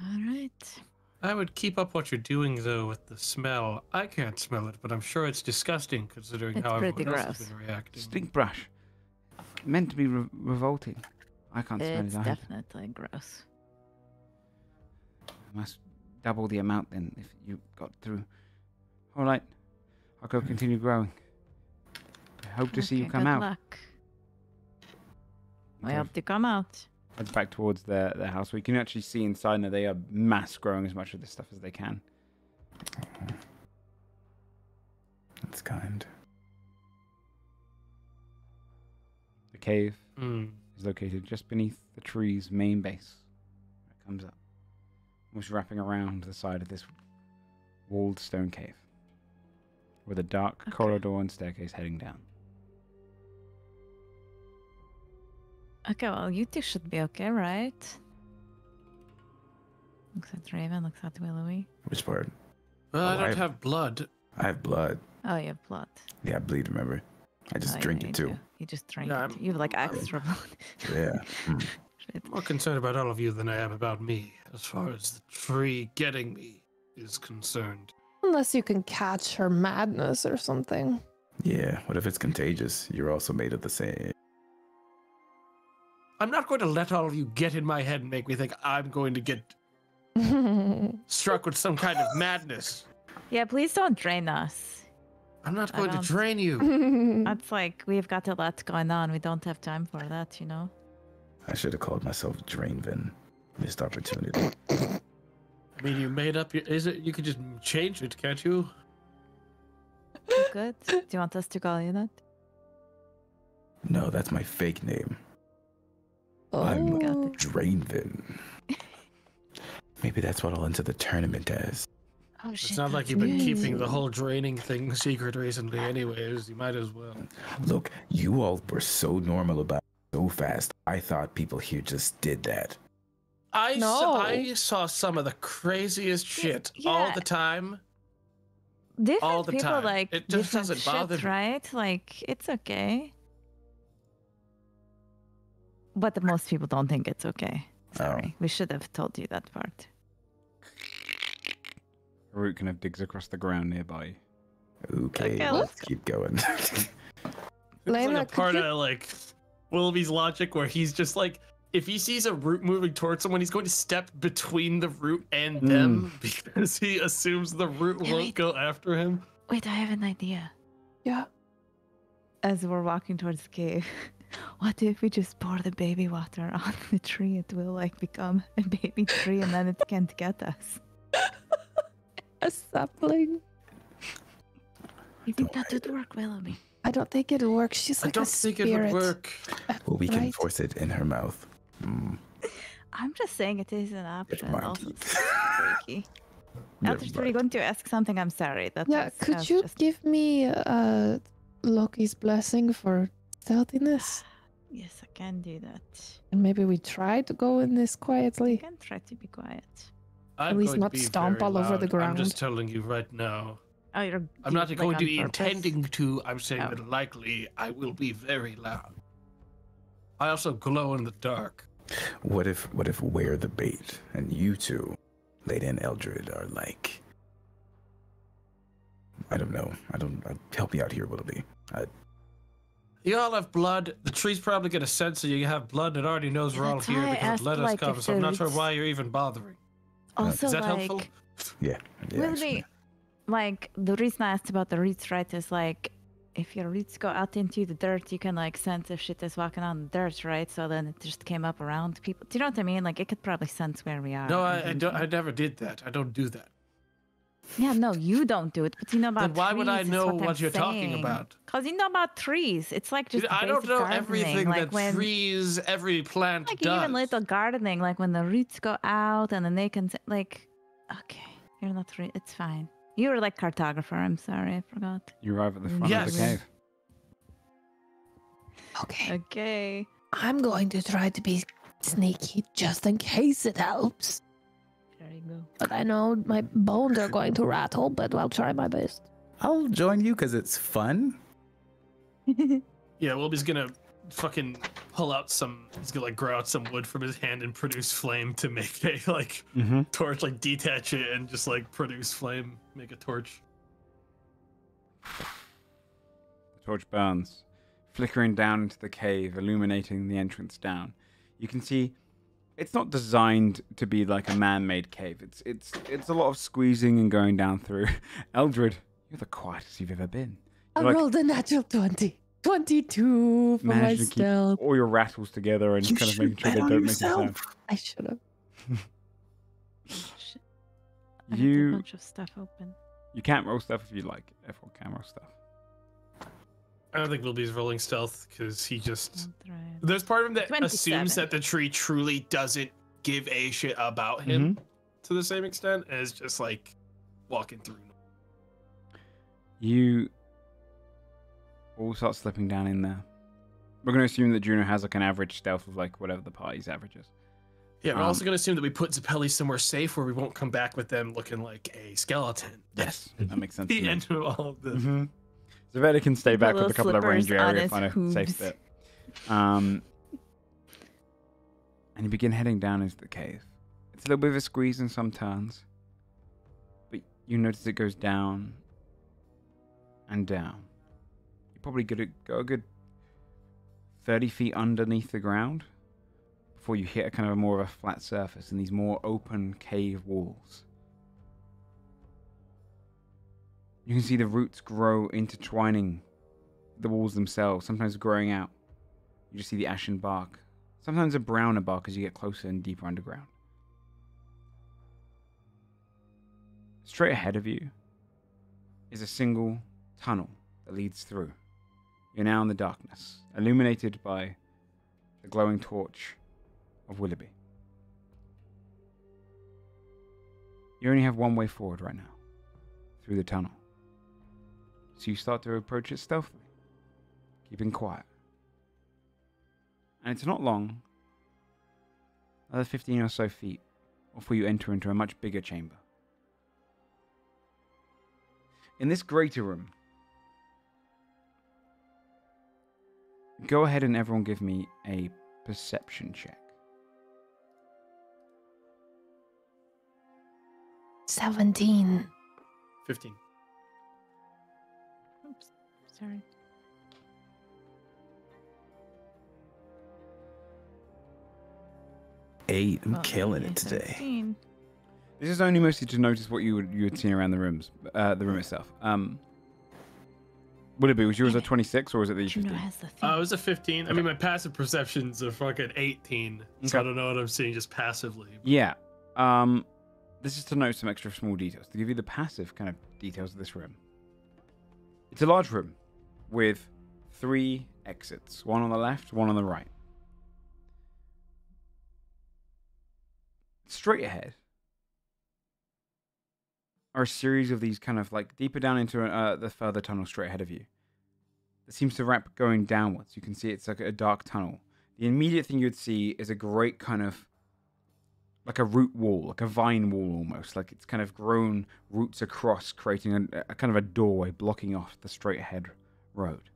All right. I would keep up what you're doing, though, with the smell. I can't smell it, but I'm sure it's disgusting, considering It's how pretty everyone else has gross. been reacting. Stink brush. Meant to be revolting. I can't smell It's it either. definitely gross. I must double the amount then if you got through. All right. I'll go continue growing. I hope to see you Okay, come good out. luck. I Okay. hope to come out. Heads back towards their house. We can actually see inside now they are mass growing as much of this stuff as they can. That's kind. The cave Mm. is located just beneath the tree's main base. It comes up, almost wrapping around the side of this walled stone cave, with a dark Okay. corridor and staircase heading down. Okay, well, you two should be okay, right? Looks at Raven, looks at Willowy. Which part? Well, I Oh, don't have blood. I have blood. Oh, you have blood. Yeah, I bleed, remember? I just Oh, drink yeah, it you too. do. You just drink Yeah, it. You have like extra blood. Yeah. Mm. Shit. I'm more concerned about all of you than I am about me, as far as the tree getting me is concerned. Unless you can catch her madness or something. Yeah, what if it's contagious? You're also made of the same. I'm not going to let all of you get in my head and make me think I'm going to get struck with some kind of madness. Yeah, please don't drain us. I'm not I going to don't- drain you. That's like, we've got a lot going on. We don't have time for that, you know? I should have called myself Drainvin. Missed opportunity. I mean, you made up your. Is it? You could just change it, can't you? You good? Do you want us to call you that? No, that's my fake name. Oh. I'm Got it. Drainvin. Maybe that's what I'll enter the tournament as. Oh, shit. It's not like that's you've been good. keeping the whole draining thing secret recently, anyways. You might as well. Look, you all were so normal about it so fast. I thought people here just did that. I No. saw some of the craziest shit Yeah. all the time. Different all the people time. like It just different doesn't bother shit, me. right? Like, it's okay. But most people don't think it's okay. Sorry. We should have told you that part. A root kind of digs across the ground nearby. Okay, Okay, let's let's go. keep going. It's Lena, like a could part you- of like Willoughby's logic where he's just like, if he sees a root moving towards someone, he's going to step between the root and them because he assumes the root Yeah, won't wait. go after him. Wait, I have an idea. Yeah. As we're walking towards the cave, what if we just pour the baby water on the tree? It will like become a baby tree and then it can't get us. A sapling. You think that would work, Willoughby? I don't think it'll work. She's I like don't a think spirit. it would work. Well, we can Right. force it in her mouth. I'm just saying it is an option. mind. Also, it's freaky. Never After we're mind. going to ask something, I'm sorry. That Yeah, was, could was you just... give me Loki's blessing for stealthiness? Yes, I can do that. And maybe we try to go in this I quietly. can try to be quiet. I'm least going to not be stomp very all over the loud. I'm just ground. telling you right now. Oh, you're. I'm not like, going to on be purpose? intending to. I'm saying Oh. that likely I will be very loud. I also glow in the dark. What if we're the bait and you two, Lady and Eldred, are like, I don't know. Help me out here, Willoughby. You all have blood. The tree's probably going to sense that you have blood. It already knows we're all That's here why I because asked, it let us like, come. if So I'm not sure there's- why you're even bothering. Also, Is that like, helpful? Yeah. Willoughby, actually. like the reason I asked about the roots, right, is like if your roots go out into the dirt, you can like sense if shit is walking on the dirt, right? So then it just came up around people. Do you know what I mean? Like it could probably sense where we are. No, I don't. I never did that. I don't do that. Yeah, no, you don't do it, but you know about Then why trees. would I know what you're talking about? Because you know about trees. It's like just I don't know gardening. everything like that when, trees, every plant like does. even little gardening, like when the roots go out and then they can like. Okay, you're not. It's fine. You were like cartographer. I'm sorry, I forgot. You arrive at the front of the cave. Okay. Okay. I'm going to try to be sneaky just in case it helps. There you go. But I know my bones are going to rattle, but I'll try my best. I'll join you because it's fun. Yeah, Wilby's gonna fucking pull out some. He's gonna like grow out some wood from his hand and produce flame to make a like torch, like detach it and just like produce flame, make a torch. The torch burns, flickering down into the cave, illuminating the entrance down. You can see it's not designed to be like a man-made cave. It's a lot of squeezing and going down through. Eldred, you're the quietest you've ever been. I rolled a natural 20. 22 for my stealth. All your rattles together and kind of making sure they don't make a sound. I should have. I have a bunch of stuff open. You can't roll stuff if you like. F1 can roll stuff. I don't think Wilby's rolling stealth because he just. There's part of him that 27. assumes that the tree truly doesn't give a shit about him to the same extent as just like walking through. You all start slipping down in there. We're going to assume that Juno has like an average stealth of like whatever the party's average is. Yeah, we're also going to assume that we put Zappelli somewhere safe where we won't come back with them looking like a skeleton. Yes, that makes sense. The end of all of this. Zappelli can stay back with a couple of ranger area, find a hooves. safe bit. And you begin heading down into the cave. It's a little bit of a squeeze in some turns, but you notice it goes down and down. You're probably going to go a good 30 feet underneath the ground before you hit a kind of more of a flat surface and these more open cave walls. You can see the roots grow, intertwining the walls themselves, sometimes growing out. You just see the ashen bark, sometimes a browner bark as you get closer and deeper underground. Straight ahead of you is a single tunnel that leads through. You're now in the darkness, illuminated by the glowing torch of Willoughby. You only have one way forward right now, through the tunnel. So you start to approach it stealthily, keeping quiet. And it's not long, another 15 or so feet, before you enter into a much bigger chamber. In this greater room, go ahead and everyone give me a perception check. 17. 15. Oops, sorry. Eight. I'm killing it today. 17. This is only mostly to notice what you had seen around the room itself. Would it be? Was yours a 26 or was it the 15? Juno has the thing. It was a 15. I mean, my passive perception's a fucking 18. So I don't know what I'm seeing just passively. Yeah. This is to note some extra small details, to give you the passive kind of details of this room. It's a large room with 3 exits, one on the left, one on the right. Straight ahead are a series of these kind of like deeper down into the further tunnel straight ahead of you. It seems to wrap going downwards. You can see it's like a dark tunnel. The immediate thing you'd see is a great kind of like a root wall, like a vine wall almost. Like it's kind of grown roots across, creating a kind of a doorway blocking off the straight ahead road.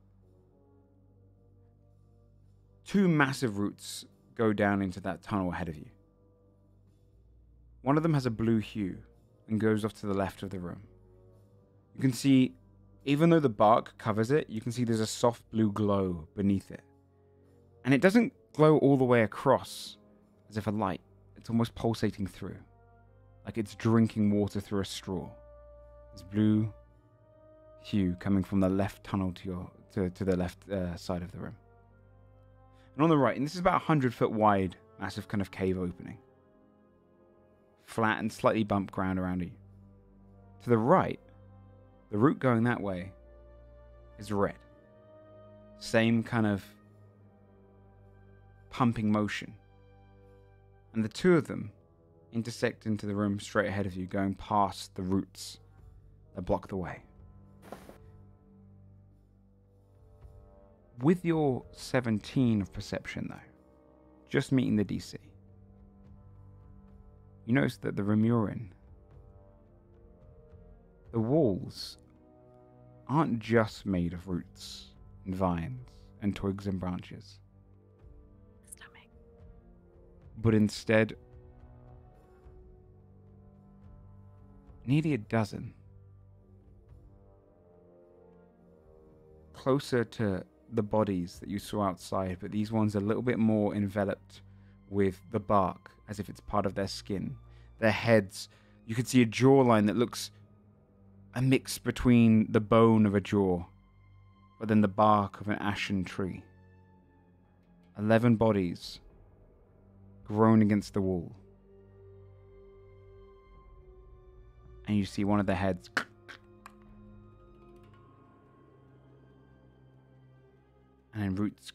2 massive roots go down into that tunnel ahead of you. One of them has a blue hue and goes off to the left of the room. You can see, even though the bark covers it, you can see there's a soft blue glow beneath it. And it doesn't glow all the way across as if a light. It's almost pulsating through, like it's drinking water through a straw. This blue hue coming from the left tunnel to the left side of the room. And on the right, and this is about 100-foot wide, massive kind of cave opening. Flat and slightly bumped ground around you. To the right, the route going that way is red. Same kind of pumping motion. And the two of them intersect into the room straight ahead of you, going past the roots that block the way. With your 17 of perception, though, just meeting the DC, you notice that the room you're in, the walls aren't just made of roots and vines and twigs and branches, but instead nearly a dozen, closer to the bodies that you saw outside, but these ones a little bit more enveloped with the bark, as if it's part of their skin. Their heads, you can see a jawline that looks a mix between the bone of a jaw, but then the bark of an ashen tree. 11 bodies grown against the wall. And you see one of the heads and then roots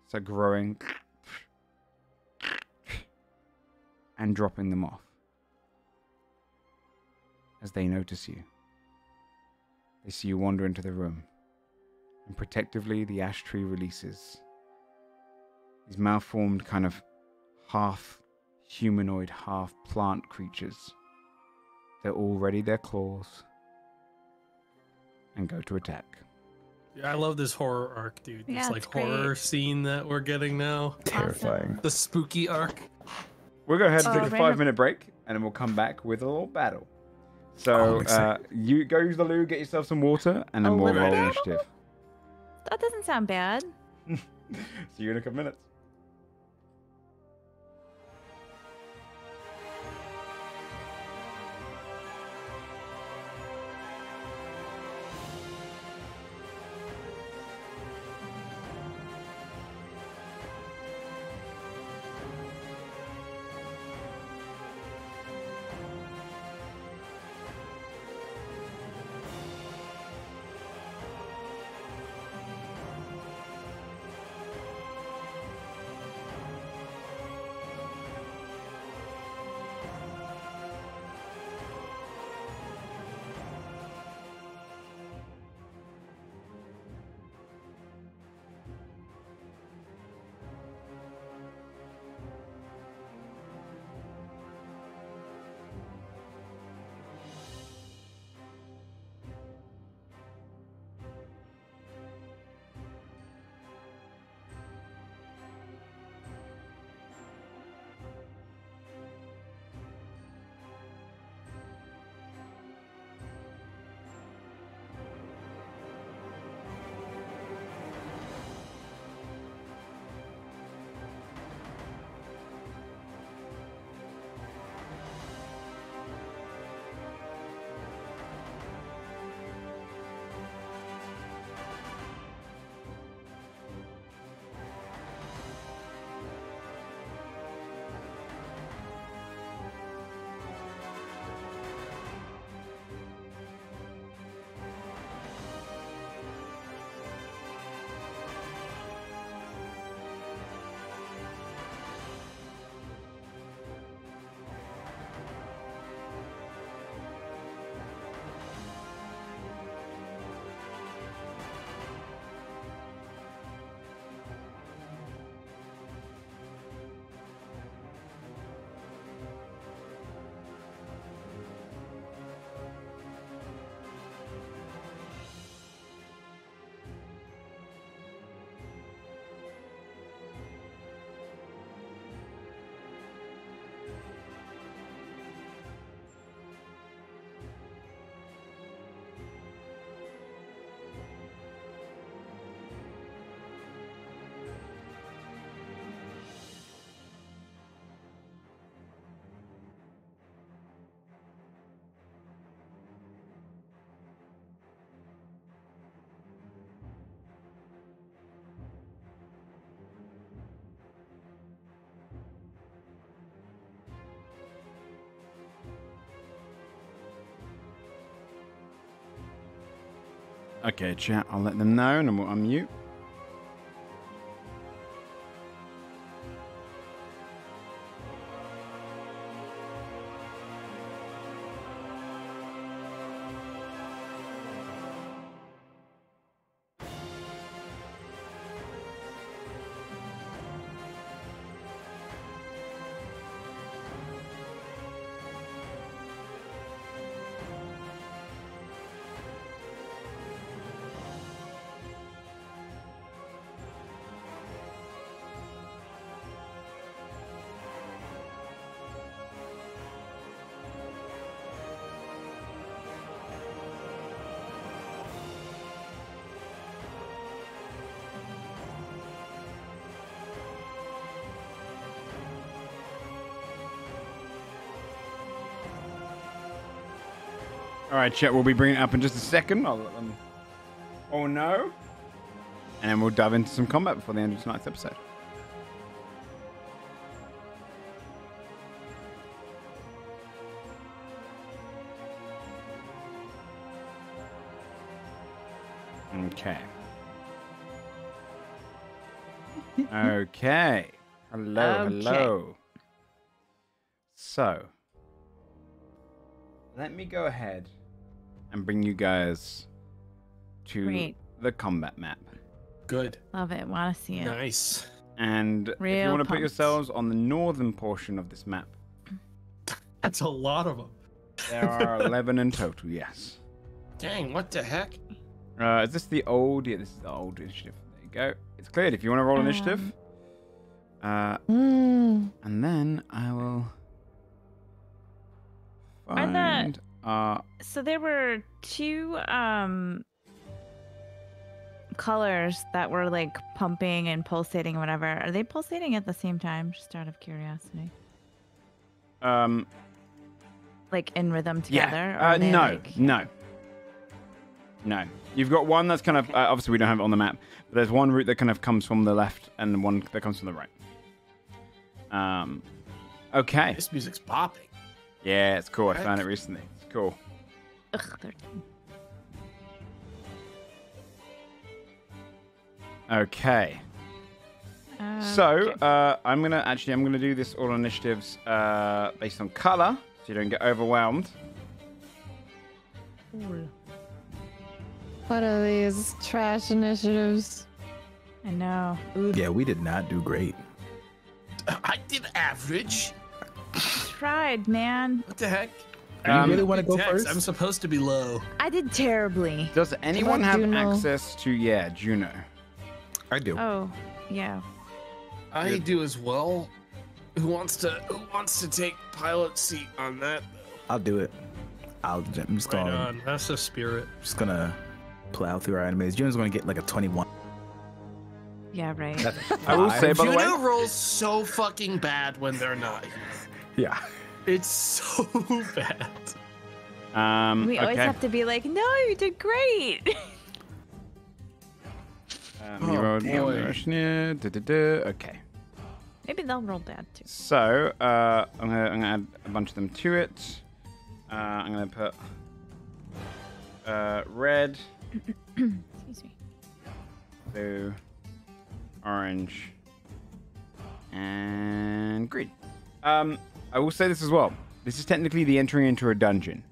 start growing and dropping them off as they notice you. They see you wander into the room, and protectively the ash tree releases these malformed kind of half humanoid, half plant creatures. They're all ready their claws and go to attack. Yeah, I love this horror arc, dude. Yeah, This like horror scene that we're getting now. Terrifying. The spooky arc. We'll go ahead and take a random- 5-minute break, and then we'll come back with a little battle. So you go use the loo, get yourself some water, and then A we'll little roll battle? initiative. That doesn't sound bad. See you in a couple minutes. Okay, chat. I'll let them know, and then we'll unmute. All right, chat. We'll be bringing it up in just a second. I'll let them all know. And then we'll dive into some combat before the end of tonight's episode. Okay. Okay. Hello. So, let me go ahead and bring you guys to the combat map. Good. Love it. Want to see it. Nice. And if you want to put yourselves on the northern portion of this map. That's a lot of them. There are 11 in total, yes. Dang, what the heck? Is this the old? Yeah, this is the old initiative. There you go. It's cleared. If you want to roll initiative. And then I will find... So there were two colors that were like pumping and pulsating or whatever. Are they pulsating at the same time? Just out of curiosity. Like in rhythm together? Yeah. No. You've got one that's kind of obviously we don't have it on the map, but there's one route that kind of comes from the left and one that comes from the right. Okay. This music's popping. Yeah, it's cool. I found it recently. It's cool. Ugh, 13. Okay. So I'm gonna do this all initiatives based on color, so you don't get overwhelmed. What are these trash initiatives? I know. Yeah, we did not do great. I did average. Tried, man. What the heck? You really want to go first? I'm supposed to be low. I did terribly. Does anyone have Juno? access to Juno? I do. Oh, yeah. I do as well. Who wants to take pilot seat on that? I'll do it. I'm just Right gonna. on. That's the spirit. Just gonna plow through our enemies. Juno's gonna get like a 21. Yeah, right. I will say, by the way, Juno rolls so fucking bad when they're not here. Yeah. It's so bad. We always have to be like, no, you did great. You rolled boy. Okay. Maybe they'll roll bad too. So I'm gonna add a bunch of them to it. I'm gonna put red, Excuse me. blue, orange, and green. I will say this as well. This is technically the entry into a dungeon.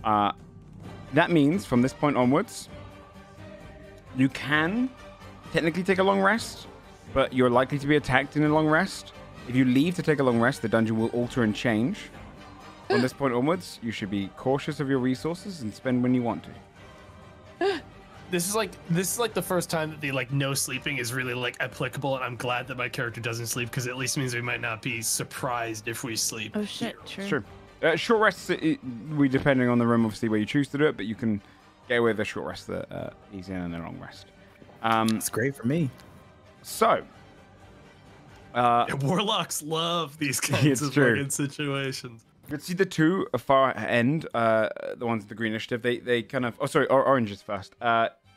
That means from this point onwards, you can technically take a long rest, but you're likely to be attacked in a long rest. If you leave to take a long rest, the dungeon will alter and change. From this point onwards, you should be cautious of your resources and spend when you want to. This is like the first time that the no sleeping is really applicable, and I'm glad that my character doesn't sleep because it at least means we might not be surprised if we sleep. Oh shit, true. Sure. Short rests, we depending on the room, obviously where you choose to do it, but you can get away with a short rest, easy and a long rest. It's great for me. So, Warlocks love these kinds of fucking situations. You can see the two far end, the ones with the green initiative. They kind of oranges first.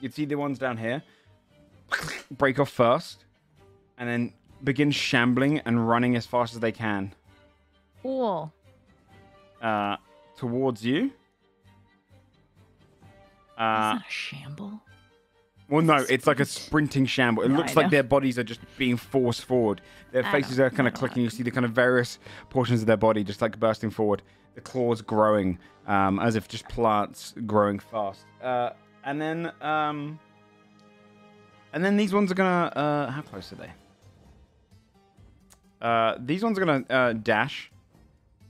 You'd see the ones down here break off first, and then begin shambling and running as fast as they can. Cool. Towards you. not a shamble. Well, no, it's like a sprinting shamble. It looks like their bodies are just being forced forward. Their faces are kind of clicking. You see the kind of various portions of their body just like bursting forward. The claws growing, as if just plants growing fast. And then these ones are gonna. How close are they? These ones are gonna dash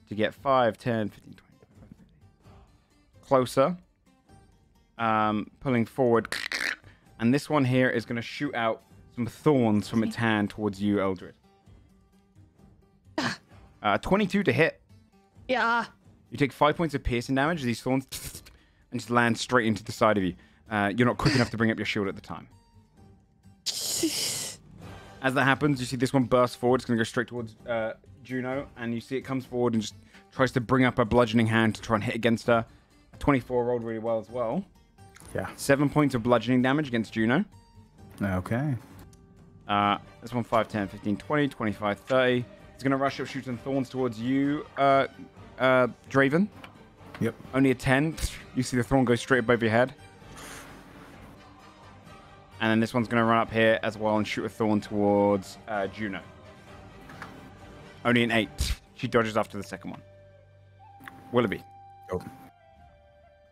to get 5, 10, 15, 20, 25, 50. Closer, pulling forward. And this one here is going to shoot out some thorns from its hand towards you, Eldred. 22 to hit. Yeah. You take 5 points of piercing damage. These thorns and just land straight into the side of you. You're not quick enough to bring up your shield at the time. As that happens, you see this one burst forward. It's going to go straight towards Juno. And you see it comes forward and just tries to bring up a bludgeoning hand to try and hit against her. 24 rolled really well as well. Yeah. 7 points of bludgeoning damage against Juno. Okay. This one 5, 10, 15, 20, 25, 30. It's going to rush up, shoot some thorns towards you, Draven. Yep. Only a 10. You see the thorn go straight above your head. And then this one's going to run up here as well and shoot a thorn towards Juno. Only an 8. She dodges after the second one. Willoughby. Oh.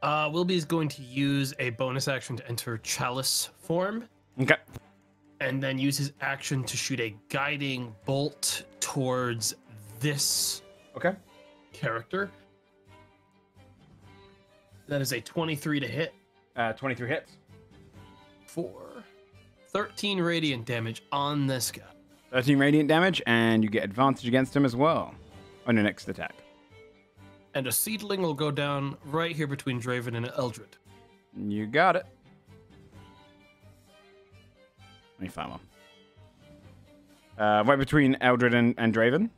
Willoughby is going to use a bonus action to enter chalice form. Okay. And then use his action to shoot a guiding bolt towards this character. That is a 23 to hit. 23 hits. For 13 radiant damage on this guy. 13 radiant damage, and you get advantage against him as well on your next attack. And a seedling will go down right here between Draven and Eldred. You got it. Let me find one. Right between Eldred and Draven?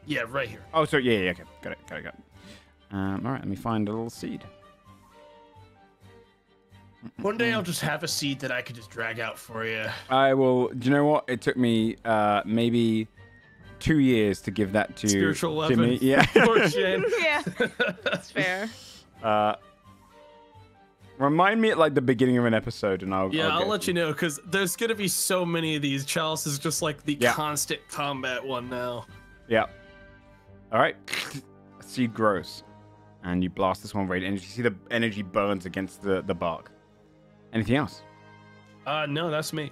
Yeah, right here. Oh, so yeah, okay. Got it. All right, let me find a little seed. One day I'll just have a seed that I could just drag out for you. I will. Do you know what? It took me maybe 2 years to give that to spiritual weapon. Jimmy. Yeah. Yeah, that's fair. Remind me at like the beginning of an episode, and I'll let you know, because there's gonna be so many of these. Chalice is just like the constant combat one now. Yeah. All right. A seed grows, and you blast this one right in. You see the energy burns against the bark. Anything else? No, that's me.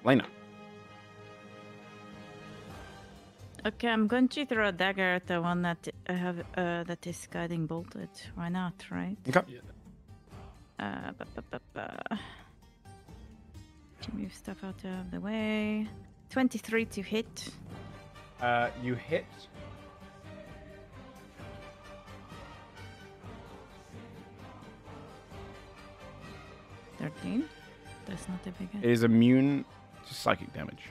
Lena. Okay, I'm going to throw a dagger at the one that I have that is guiding bolted. Why not, right? Okay. Yeah. To move stuff out of the way. 23 to hit. You hit. $13. That's not a big It is immune to psychic damage.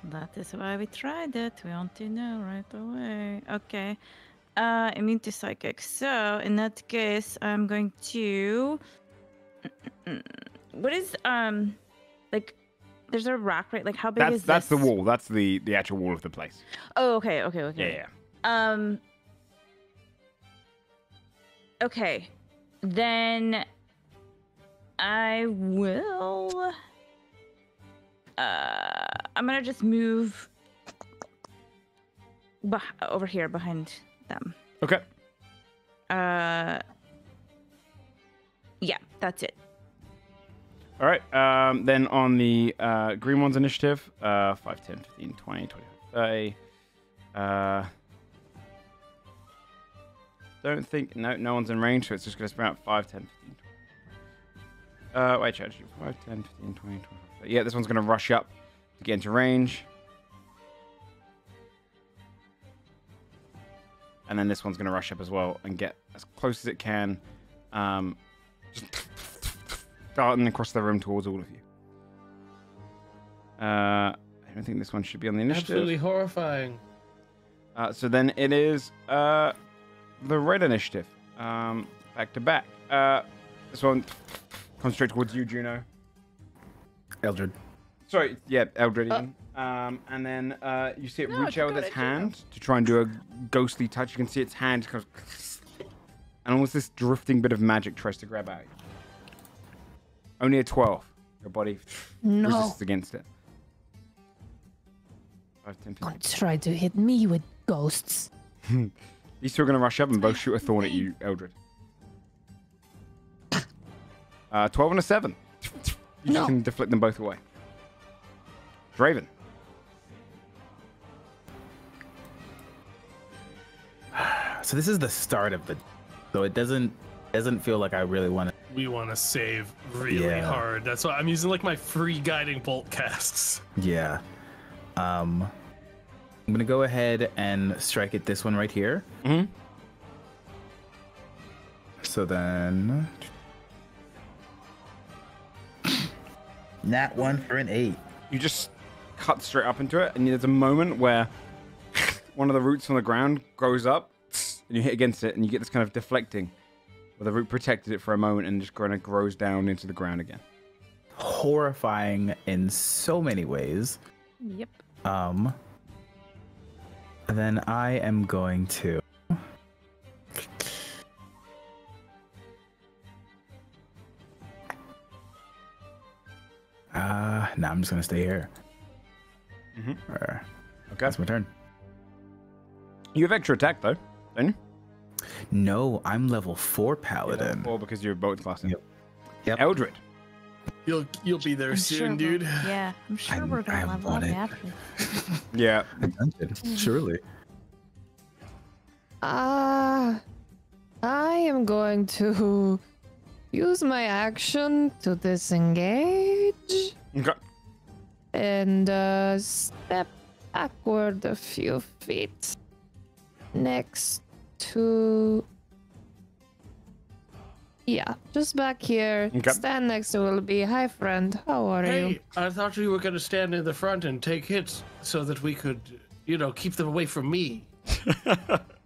That is why we tried it. We want to know right away. Okay. Immune to psychic. So in that case, I'm going to. What is like? There's a rock, right? Like how big is this? That's the wall. That's the actual wall of the place. Oh, okay. Yeah. Okay. Then I will. I'm gonna just move over here behind them. Okay. Yeah, that's it. All right. Then on the green one's initiative, 5, 10, 15, 20, 25, 30. Don't think no one's in range, so it's just gonna spread out 5, 10, 15, 20. Wait, charge you 5, 10, 15, 20, 25. 30. Yeah, this one's gonna rush up to get into range. And then this one's going to rush up as well and get as close as it can. Just darting across the room towards all of you. I don't think this one should be on the initiative. Absolutely horrifying. So then it is the red initiative. Back to back. This one comes straight towards you, Juno. Eldred. Sorry, yeah, Eldred even. And then you see it reach out with its hand to try and do a ghostly touch. You can see its hand kind of, and almost this drifting bit of magic tries to grab out. Only a 12. Your body resists against it. 5, 10, 15. Don't try to hit me with ghosts. These two are going to rush up and both shoot a thorn at you, Eldred. 12 and a 7. You just can deflect them both away. Draven. So this is the start of the... So it doesn't feel like I really want to... We want to save really hard. That's why I'm using like my free guiding bolt casts. Yeah. I'm going to go ahead and strike at this one right here. Mm-hmm. So then... Nat 1 for an 8. You just cut straight up into it, and there's a moment where one of the roots on the ground goes up, and you hit against it, and you get this kind of deflecting, where the root protected it for a moment and just kind of grows down into the ground again. Horrifying in so many ways. Yep. Then I am going to... No, I'm just going to stay here. Mm-hmm. Okay. That's my turn. You have extra attack, though, don't you? No, I'm level 4 paladin. Level 4 because you're both classes. Yep. Eldred. You'll be there soon, dude. Yeah, I'm sure we're gonna level up after. Yeah. Surely. I am going to use my action to disengage. Okay. And step backward a few feet next to... Yeah, just back here. Okay. Stand next to Willoughby. Hi, friend. How are Hey, you? I thought you were going to stand in the front and take hits so that we could, keep them away from me.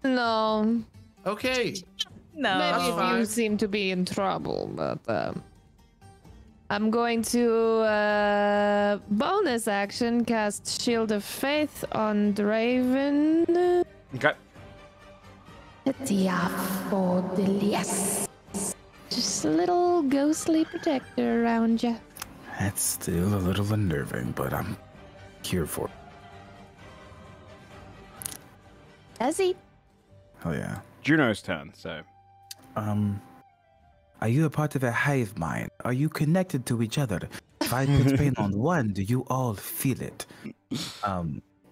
No. Okay. No. Maybe if fine. you seem to be in trouble, but I'm going to bonus action cast Shield of Faith on Draven. Okay. Just a little ghostly protector around you. That's still a little unnerving, but I'm here for it. Does he? Oh yeah. Juno's turn, so. Are you a part of a hive mind? Are you connected to each other? If I put pain on one, do you all feel it?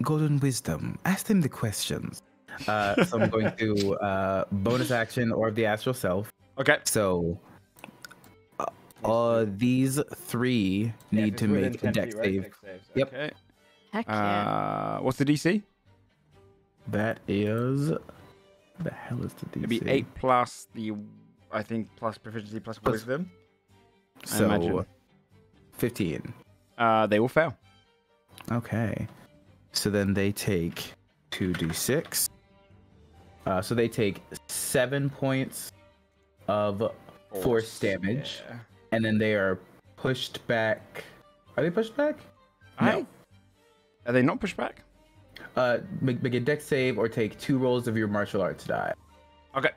Golden Wisdom, ask them the questions. So I'm going to bonus action or the astral self. Okay. So these three need to make a dex save. Yep. Okay. Heck yeah. What's the DC? That is... The hell is the DC? It'd be 8 plus the, I think, plus proficiency plus wisdom. I So, imagine. 15. They will fail. Okay. So then they take 2d6. So they take 7 points of force damage. Yeah. And then they are pushed back. Are they pushed back? No. Are they not pushed back? Make a dex save or take 2 rolls of your martial arts die. Okay.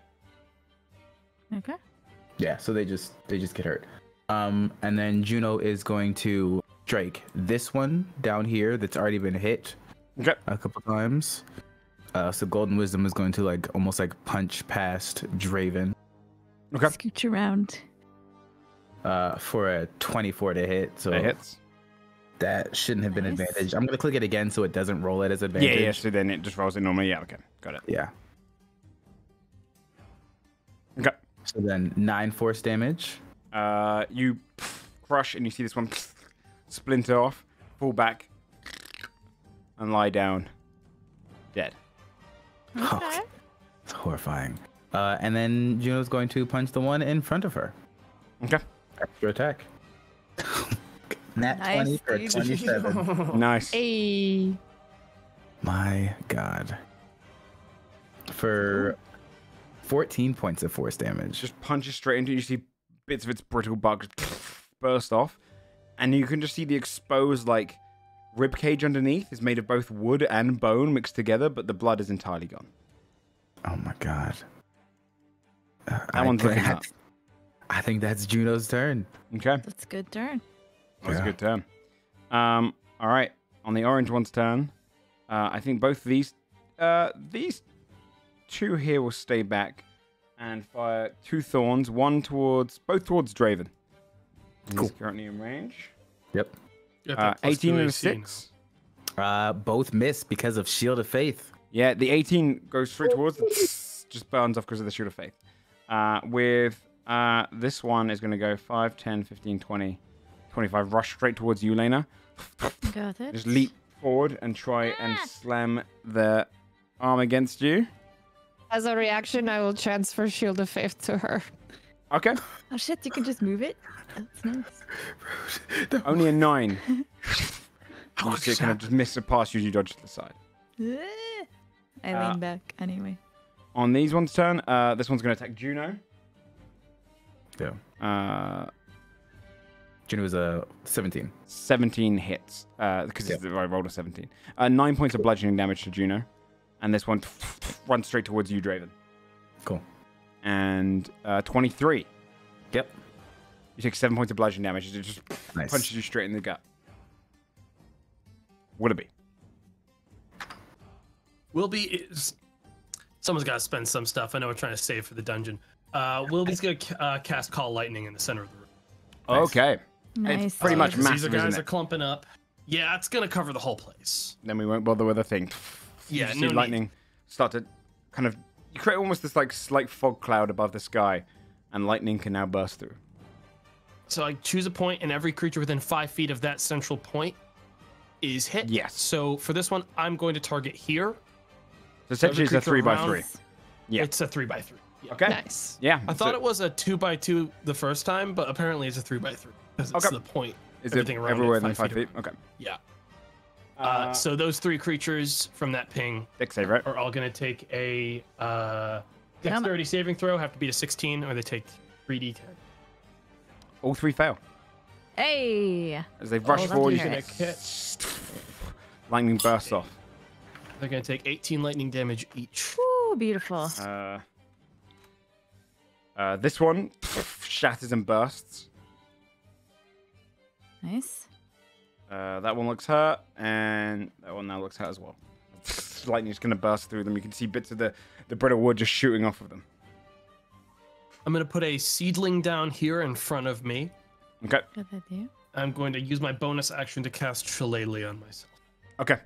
Okay. Yeah, so they just get hurt. And then Juno is going to strike this one down here that's already been hit Okay. a couple times. So Golden Wisdom is going to almost punch past Draven. Okay. Scooch around. For a 24 to hit. So That hits. that shouldn't have been Nice. advantage. I'm gonna click it again so it doesn't roll it as advantage. Yeah, so then it just rolls it normally. Yeah, okay. Got it. Yeah. Okay. So then 9 force damage. You crush and you see this one splinter off, fall back, and lie down. Dead. Okay. It's horrifying. And then Juno's going to punch the one in front of her. Okay. Extra attack. Nat Nice, 20 for dude. 27. Nice. Hey. My God. For 14 points of force damage. Just punches straight into it. You see bits of its brittle bark burst off, and you can just see the exposed rib cage underneath is made of both wood and bone mixed together, but the blood is entirely gone. Oh my God. That one's looking up. I think that's Juno's turn. Okay. That's a good turn. That's a good turn. All right. On the orange one's turn, I think both these two here will stay back and fire 2 thorns, both towards Draven. Cool. He's currently in range. Yep. 18 and a 6. Both miss because of Shield of Faith. Yeah, the 18 goes straight towards them, just burns off because of the Shield of Faith. With this one is going to go 5, 10, 15, 20, 25. Rush straight towards you, Lena. Got it. Just leap forward and try and slam the arm against you. As a reaction, I will transfer Shield of Faith to her. Okay. Oh shit, you can just move it? That's nice. Only a 9. You see it kind of just miss it past you as you dodge to the side. I lean back anyway. On these one's turn, this one's going to attack Juno. Yeah. Juno is a 17. 17 hits, because I rolled a 17. 9 points of bludgeoning damage to Juno. And this one runs straight towards you, Draven. Cool. And 23. Yep. You take 7 points of bludgeoning damage. It just punches you straight in the gut. Willoughby. Willoughby is... Someone's got to spend some stuff. I know we're trying to save for the dungeon. Willoughby's going to cast Call Lightning in the center of the room. Nice. Okay. Nice. It's pretty much massive, These guys isn't are it? clumping up. Yeah, it's going to cover the whole place. Then we won't bother with a thing. Yeah, you see lightning start to kind of... You create almost this like slight fog cloud above the sky, and lightning can now burst through. So I choose a point, and every creature within 5 feet of that central point is hit. Yes. So for this one, I'm going to target here. So essentially it's a 3x3. Yeah. It's a 3x3. Yeah. Okay. Nice. Yeah. I thought it was a 2x2 the first time, but apparently it's a 3x3 because it's the point. Is it everywhere within 5 feet? Okay. Yeah. So those 3 creatures from that ping Dex save, right? are all going to take a dexterity saving throw, have to beat a 16, or they take 3d10. All 3 fail. Hey! As they rush forward, you using see a kit. lightning bursts off. They're going to take 18 lightning damage each. Ooh, beautiful. This one shatters and bursts. Nice. That one looks hurt, and that one now looks hurt as well. Lightning's going to burst through them. You can see bits of the brittle wood just shooting off of them. I'm going to put a seedling down here in front of me. Okay. Good idea. I'm going to use my bonus action to cast Shillelagh on myself. Okay.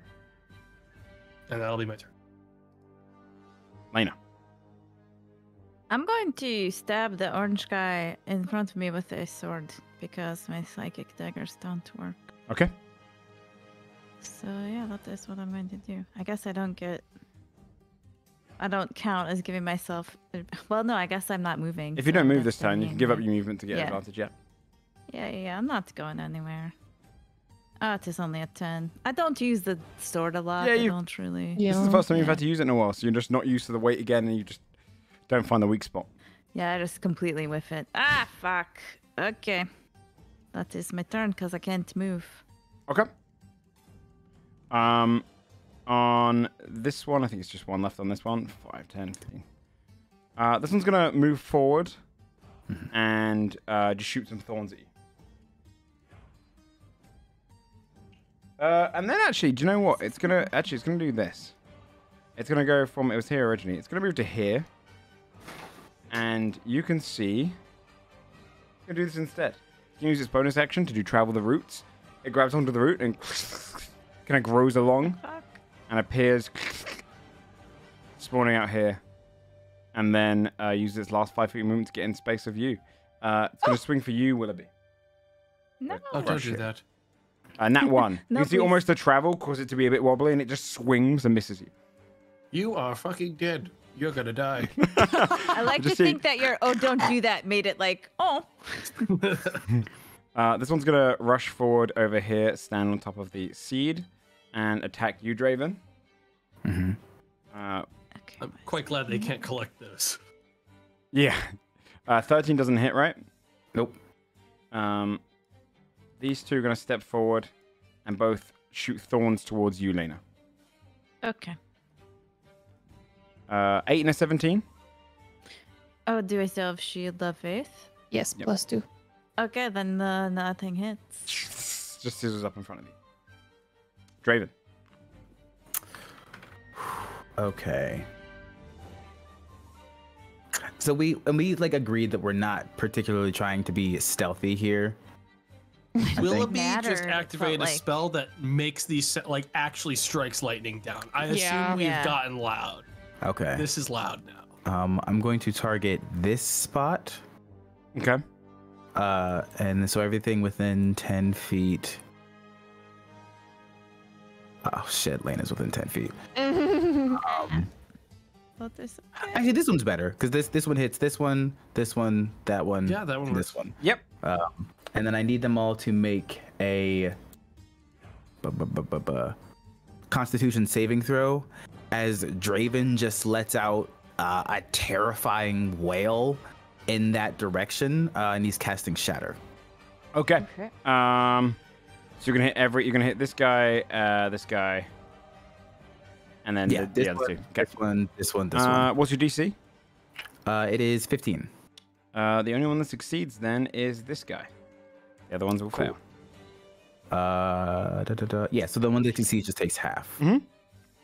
And that'll be my turn. Lena. I'm going to stab the orange guy in front of me with a sword because my psychic daggers don't work. Okay. So yeah, that is what I'm going to do. I guess I don't count as giving myself... Well, no, I guess I'm not moving. If you don't move this that's turn, you can give up your movement to get advantage, yeah. Yeah, I'm not going anywhere. It is only a 10. I don't use the sword a lot. Yeah, I don't really. Yeah. This is the first time you've had to use it in a while, so you're just not used to the weight again, and you just don't find the weak spot. Yeah, I just completely whiff it. Ah, fuck. Okay. That is my turn because I can't move. Okay. On this one, I think it's just one left on this one. 5, 10, 15. This one's going to move forward and just shoot some thorns at you. And then actually, do you know what? It's gonna do this. It's gonna go from, it was here originally. It's gonna move to here. And you can see, it's gonna do this instead. You can use its bonus action to do travel the roots. It grabs onto the root and kind of grows along and appears spawning out here. And then uses its last 5 feet movement to get in space of you. It's gonna swing for you, Willoughby. No. Oh, don't do that. Nat 1. No, you see please. almost the travel cause it to be a bit wobbly, and it just swings and misses you. You are fucking dead. You're gonna die. I like to think that your don't do that made it like, oh. This one's gonna rush forward over here, stand on top of the seed, and attack you, Draven. Mm-hmm. Okay. I'm quite glad they can't collect this. Yeah. 13 doesn't hit, right? Nope. These two are gonna step forward and both shoot thorns towards you, Lena. Okay. 8 and a 17. Oh, do I still have Shield of Faith? Yes, Yep. +2. Okay, then nothing hits. Just scissors up in front of you. Draven. Okay. So we like agreed that we're not particularly trying to be stealthy here. Willoughby Mattered, just it activated felt a like. spell that makes these like actually strikes lightning down. I assume Yeah. we've Yeah. gotten loud. Okay. This is loud now. I'm going to target this spot. Okay. And so everything within 10 feet. Oh shit, Lena's within 10 feet. But this. Actually, this one's better because this one hits this one, that one, Yeah, that one and works. this one. Yep. And then I need them all to make a Constitution saving throw as Draven just lets out a terrifying wail in that direction, and he's casting Shatter. Okay. Okay. So you're gonna hit this guy, and then the this other one, two. Okay. this one. What's your DC? It is 15. The only one that succeeds then is this guy. The other ones will fail. Yeah, so the one that succeeds just takes half. Mhm.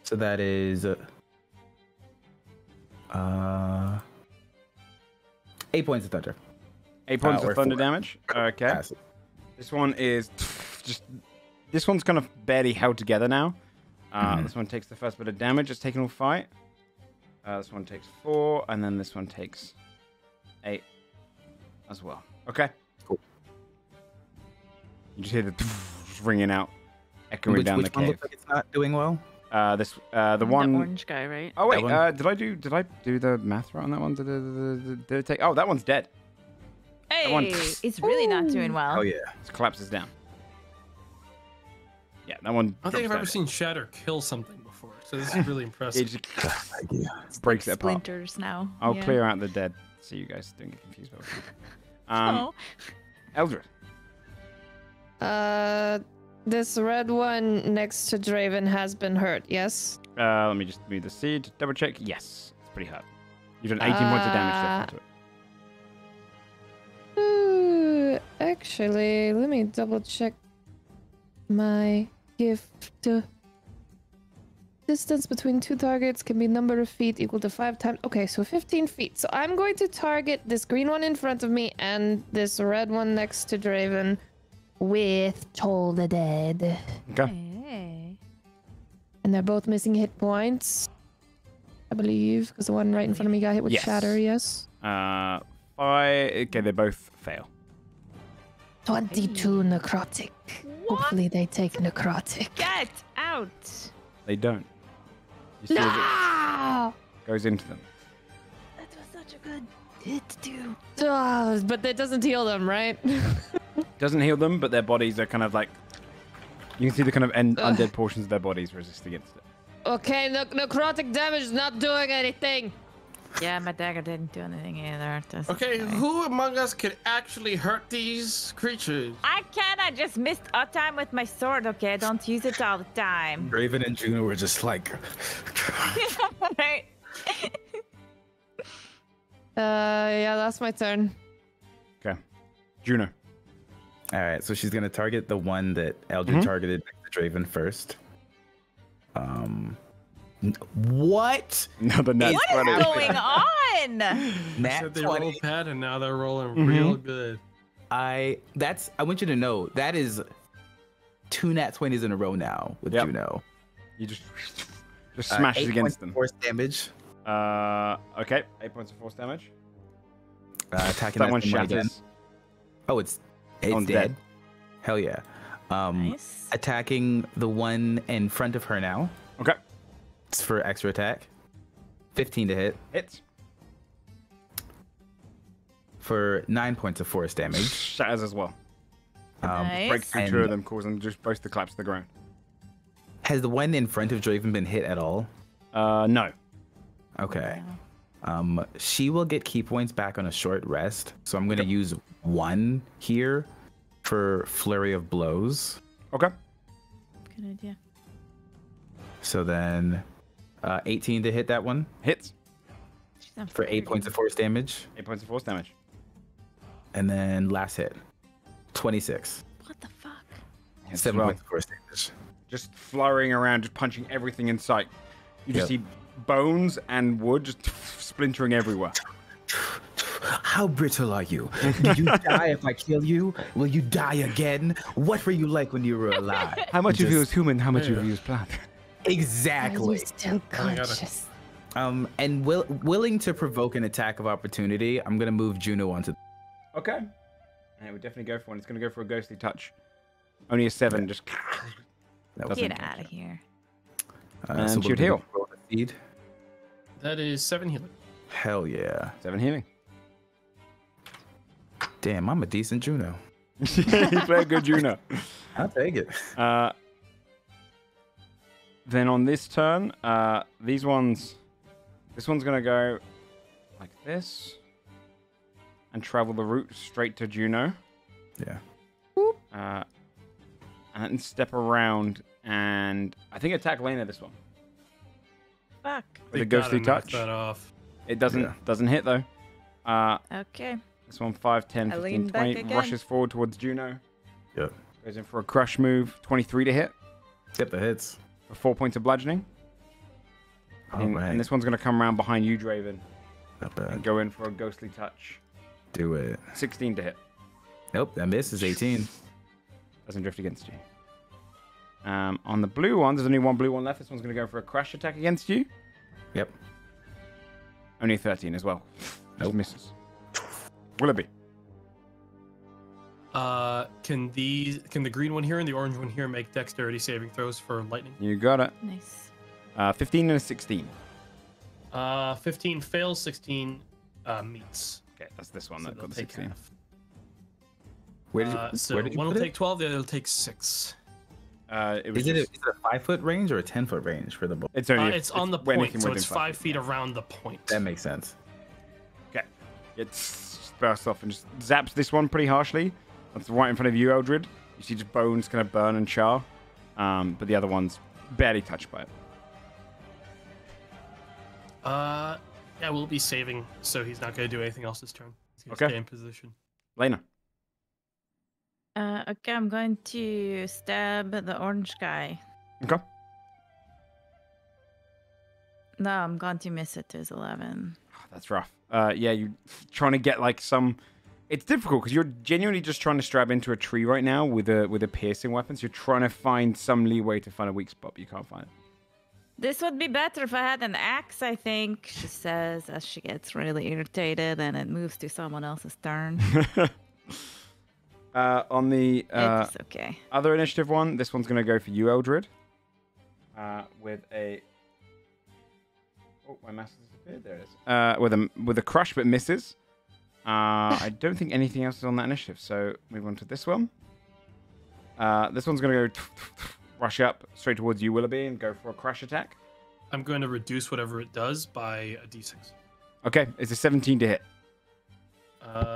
So that is 8 points of thunder. 8 points or of thunder 4. damage. Okay. Passive. This one is just. This one's kind of barely held together now. Mhm. This one takes the first bit of damage. It's taken all fight. This one takes 4, and then this one takes 8 as well. Okay. Cool. You just hear the ringing out, echoing down the Which one cave. looks like it's not doing well? The one. The orange guy, right? Oh wait, That did I do the math right on that one? Did it take? Oh, that one's dead. Hey, one- it's really not doing well. Oh yeah. It collapses down. Yeah, that one. I don't think I've drops ever dead. seen Shatter kill something before, so this is really It impressive. just breaks it apart. Splinters now. I'll Yeah. clear out the dead so you guys don't get confused about it. Oh. Eldred. This red one next to Draven has been hurt, yes? Let me just move the seed to double check. Yes, it's pretty hard. You've done 18 points of damage to it. Actually, let me double check my gift. Distance between two targets can be number of feet equal to 5 times. Okay, so 15 feet. So I'm going to target this green one in front of me and this red one next to Draven with Toll the Dead. Okay. Hey. And they're both missing hit points, I believe, because the one right in front of me got hit with Yes. Shatter, yes? 5. Okay, they both fail. 22 necrotic. Hopefully they take necrotic. Get out! They don't. You see as No! it goes into them. That was such a good hit too. But that doesn't heal them, right? Doesn't heal them, but their bodies are kind of like. You can see the kind of undead portions of their bodies resist against it. Okay, necrotic damage is not doing anything. Yeah, my dagger didn't do anything either. Okay, who among us could actually hurt these creatures? I can. I just missed a time with my sword. Okay, I don't use it all the time. Raven and Juno were just like, Right? Yeah, that's my turn. Okay. Juno. all right. So she's gonna target the one that Eldred targeted next to Draven first. What? Another net What 20. is going on? Nat Said they 20. rolled bad and now they're rolling real good. I want you to know that is 2 nat 20s in a row now with Yep. Juno. You just smashes 8 against points them. of force damage. Okay. 8 points of force damage. Attacking That one same again. shatters. Oh, it's one's dead. dead. Hell yeah. Nice. Attacking the one in front of her now. Okay. It's for extra attack. 15 to hit Hits. for 9 points of force damage. Shatters as well. Nice. Breaks through And- 2 of them, causing just both to collapse to the ground. Has the one in front of Draven been hit at all? No. Okay. She will get key points back on a short rest. So I'm going to use 1 here for Flurry of Blows. Okay. Good idea. So then 18 to hit that one Hits. She's on for 8 fire. points of force damage. 8 points of force damage. And then last hit, 26. What the fuck? 7 points of force damage. Just flurrying around, just punching everything in sight. You just see bones and wood just splintering everywhere. How brittle are you? Do you die if I kill you? Will you die again? What were you like when you were alive? How much of you is human? How much of you is plant? Exactly. Are you still conscious? And willing to provoke an attack of opportunity, I'm gonna move Juno onto. Okay. And it would definitely go for one. It's going to go for a ghostly touch. Only a 7. Just Get out of here. And she would heal. That is 7 healing. Hell yeah. 7 healing. Damn, I'm a decent Juno. You play a good Juno. I'll take it. Then on this turn, this one's going to go like this and travel the route straight to Juno. Yeah. And then step around and I think attack Lena this one. Fuck. With a ghostly touch. That off. It doesn't hit though. Okay. This one 5, 10, I 15, lean 20 back again. rushes forward towards Juno. Yep. Goes in for a crush move. 23 to hit. Yep, that hits. For 4 points of bludgeoning. And this one's going to come around behind you, Draven. Not bad. And go in for a ghostly touch. Do it. 16 to hit. Nope, that misses 18. Doesn't drift against you. On the blue one, there's only one blue one left. This one's going to go for a crush attack against you. Yep. Only 13 as well. Nope. Misses. Willoughby. Can the green one here and the orange one here make dexterity saving throws for lightning? You got it. Nice. 15 and a 16. 15 fails, 16 meets. Okay, that's this one So that they'll got the take 16. half. Where did you, So where did you one will put take 12, the other will take 6. It was Is it a 5-foot range or a 10-foot range for the bow? It's only It's on the when point, anything so within it's 5 feet yeah. around the point. That makes sense. Okay. It bursts off and just zaps this one pretty harshly. That's right in front of you, Eldred. You see just bones kind of burn and char. But the other one's barely touched by it. Yeah, we'll be saving, so he's not going to do anything else this turn. He's going to Okay. stay in position. Lena. Okay, I'm going to stab the orange guy. Okay. No, I'm going to miss it to his 11. That's rough. Yeah, you trying to get like some. It's difficult because you're genuinely just trying to strap into a tree right now with a piercing weapon. So you're trying to find some leeway to find a weak spot, but you can't find it. This would be better if I had an axe, I think, she says as she gets really irritated and it moves to someone else's turn. On the It's okay. other initiative one, this one's going to go for you, Eldred. With a. Oh, my mouse has disappeared. There it is. With a crush, but misses. I don't think anything else is on that initiative, so move on to this one. This one's going to go rush up straight towards you, Willoughby, and go for a crush attack. I'm going to reduce whatever it does by a d6. Okay, it's a 17 to hit.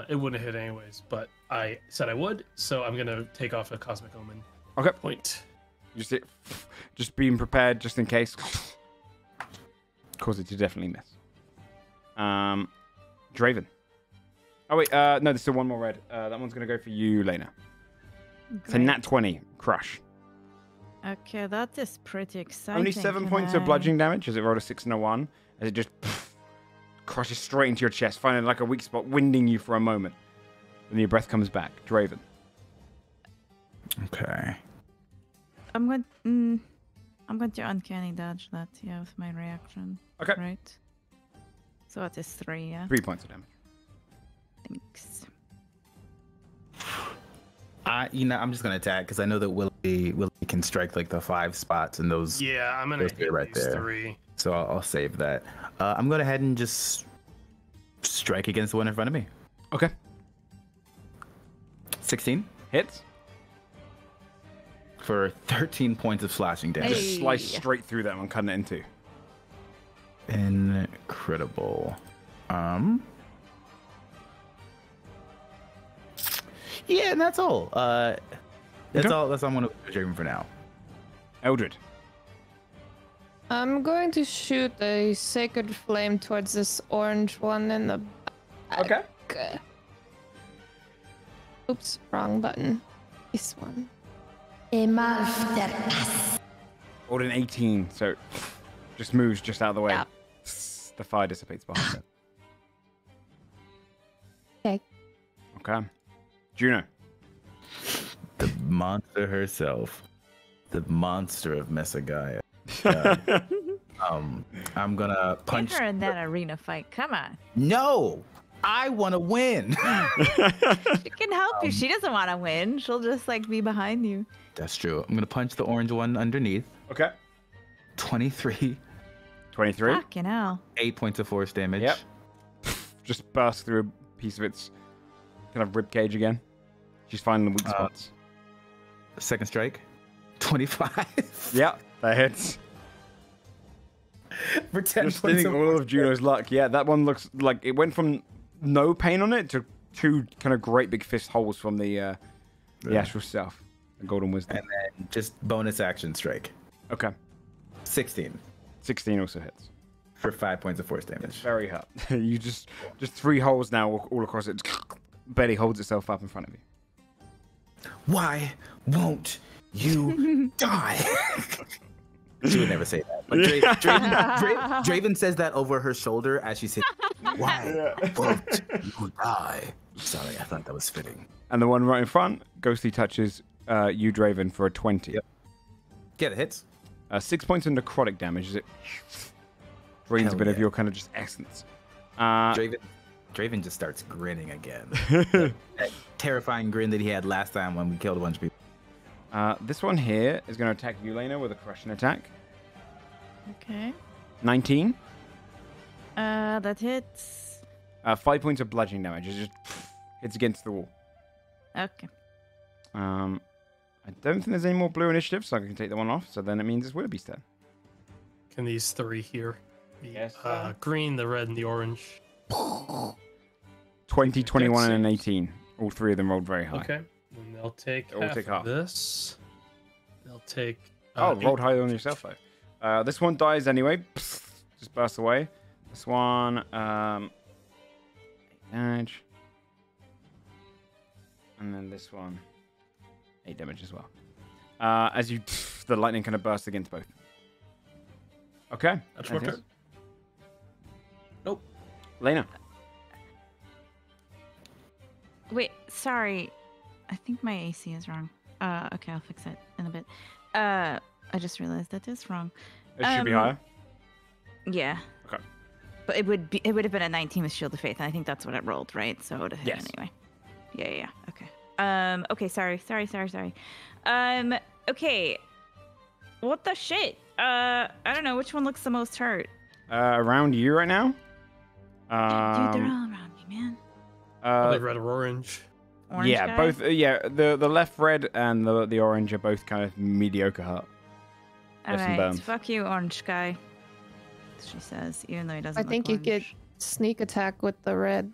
It wouldn't hit anyways, but I said I would, so I'm going to take off a Cosmic Omen Okay. point. Just being prepared just in case. Cause it to definitely miss. Draven. Oh wait, no, there's still one more red. That one's gonna go for you, Lena. It's a Great. nat 20 crush. Okay, that is pretty exciting. Only 7 points of bludgeoning damage as it rolled a 6 and a 1. As it just crushes straight into your chest, finding like a weak spot, winding you for a moment. Then your breath comes back. Draven. Okay. I'm going to uncanny dodge that, yeah, with my reaction. Okay. Right. So it is 3, yeah. 3 points of damage. Thanks. I'm just gonna attack because I know that Willie can strike like the 5 spots and those. Yeah, I'm going Those to three hit right these there. 3. So I'll save that. I'm going to head and just strike against the one in front of me. Okay. 16 Hits. for 13 points of slashing damage. Hey. Just slice straight through that one, cutting it in two. Incredible. Yeah, and that's all. That's Okay. all. That's all I'm gonna do Draven for now. Eldred. I'm going to shoot a sacred flame towards this orange one in the back. Okay. Oops, wrong button. This one. Rolled an 18, so just moves just out of the way. Yep. The fire dissipates behind it. Okay. Okay. Juno. The monster herself. The monster of Mesagaya. I'm gonna punch. Get her in that arena fight. Come on. No! I wanna win! She can help you. She doesn't want to win. She'll just like be behind you. That's true. I'm gonna punch the orange one underneath. Okay. 23. 23. Fucking hell. 8 points of force damage. Yep. Just burst through a piece of its kind of rib cage again. She's finding the weak spots. Second strike. 25. Yep, that hits. For 10 Just points thinking of all of Juno's luck. Yeah, that one looks like it went from no pain on it to 2 kind of great big fist holes from the astral self. The golden wisdom. And then just bonus action strike. Okay. 16. 16 also hits. For 5 points of force damage. Very hurt. You just 3 holes now all across it. Barely holds itself up in front of you. Why won't you die? She would never say that. But Draven says that over her shoulder as she said, "Why won't you die?" Sorry, I thought that was fitting. And the one right in front, Ghostly touches you, Draven, for a 20. Yep. Get it, hits. 6 points of necrotic damage as it drains a bit of your kind of just essence. Draven just starts grinning again. That terrifying grin that he had last time when we killed a bunch of people. This one here is going to attack you, Lena, with a crushing attack. Okay. 19. That hits. 5 points of bludgeoning damage. It just hits against the wall. Okay. I don't think there's any more blue initiative, so I can take the one off. So then it means it's Willoughby's turn. Can these 3 here? Yes. Green, the red, and the orange. 20, 21, and an 18. All 3 of them rolled very high. Okay. And they'll take They'll half take of half. this. They'll take. Rolled higher than yourself, though. This one dies anyway. Just bursts away. This one, damage. And then this one, 8 damage as well. As you, the lightning kind of bursts against both. Okay. That's my turn. Nope. Lena. Wait, sorry. I think my AC is wrong. Okay, I'll fix it in a bit. I just realized that is wrong. It should be higher. Yeah. Okay. But it would have been a 19 with Shield of Faith, and I think that's what it rolled, right? So it would have hit Yes. anyway. Yeah. Okay. Okay. Sorry. Okay. What the shit? I don't know. Which one looks the most hurt? Around you right now. Dude, they're all around me, man. Probably red or orange. Orange yeah, guy? both. The left red and the orange are both kind of mediocre hurt. All some right. burns. Fuck you, orange guy. She says, even though he doesn't. I think you look get orange. sneak attack with the red.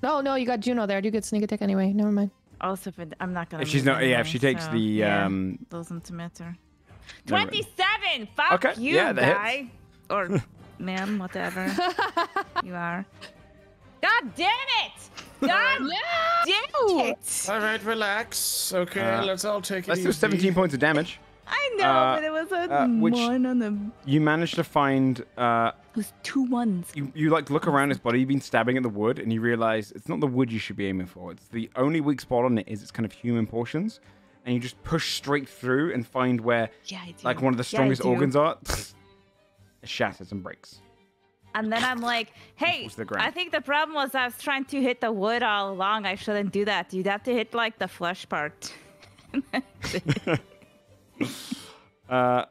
No, you got Juno there. You get sneak attack anyway. Never mind. Also, I'm not gonna. If she's move not, anyway, if she takes so, the yeah, doesn't matter. No, 27. Fuck Okay, you, yeah, that guy, or ma'am, whatever you are. God damn it! God damn it! All right, relax. Okay, let's all take it let's easy. do 17 points of damage. I know, but it was a which- one on the. You managed to find. It was 2 ones. You like look around his body. You've been stabbing at the wood, and you realize it's not the wood you should be aiming for. It's the only weak spot on it is its kind of human portions, and you just push straight through and find where Yeah, I do. like one of the Yeah, I strongest do. organs are. It shatters and breaks. And then I'm like, hey, Falls to the ground. I think the problem was I was trying to hit the wood all along. I shouldn't do that. You'd have to hit like the flesh part. Now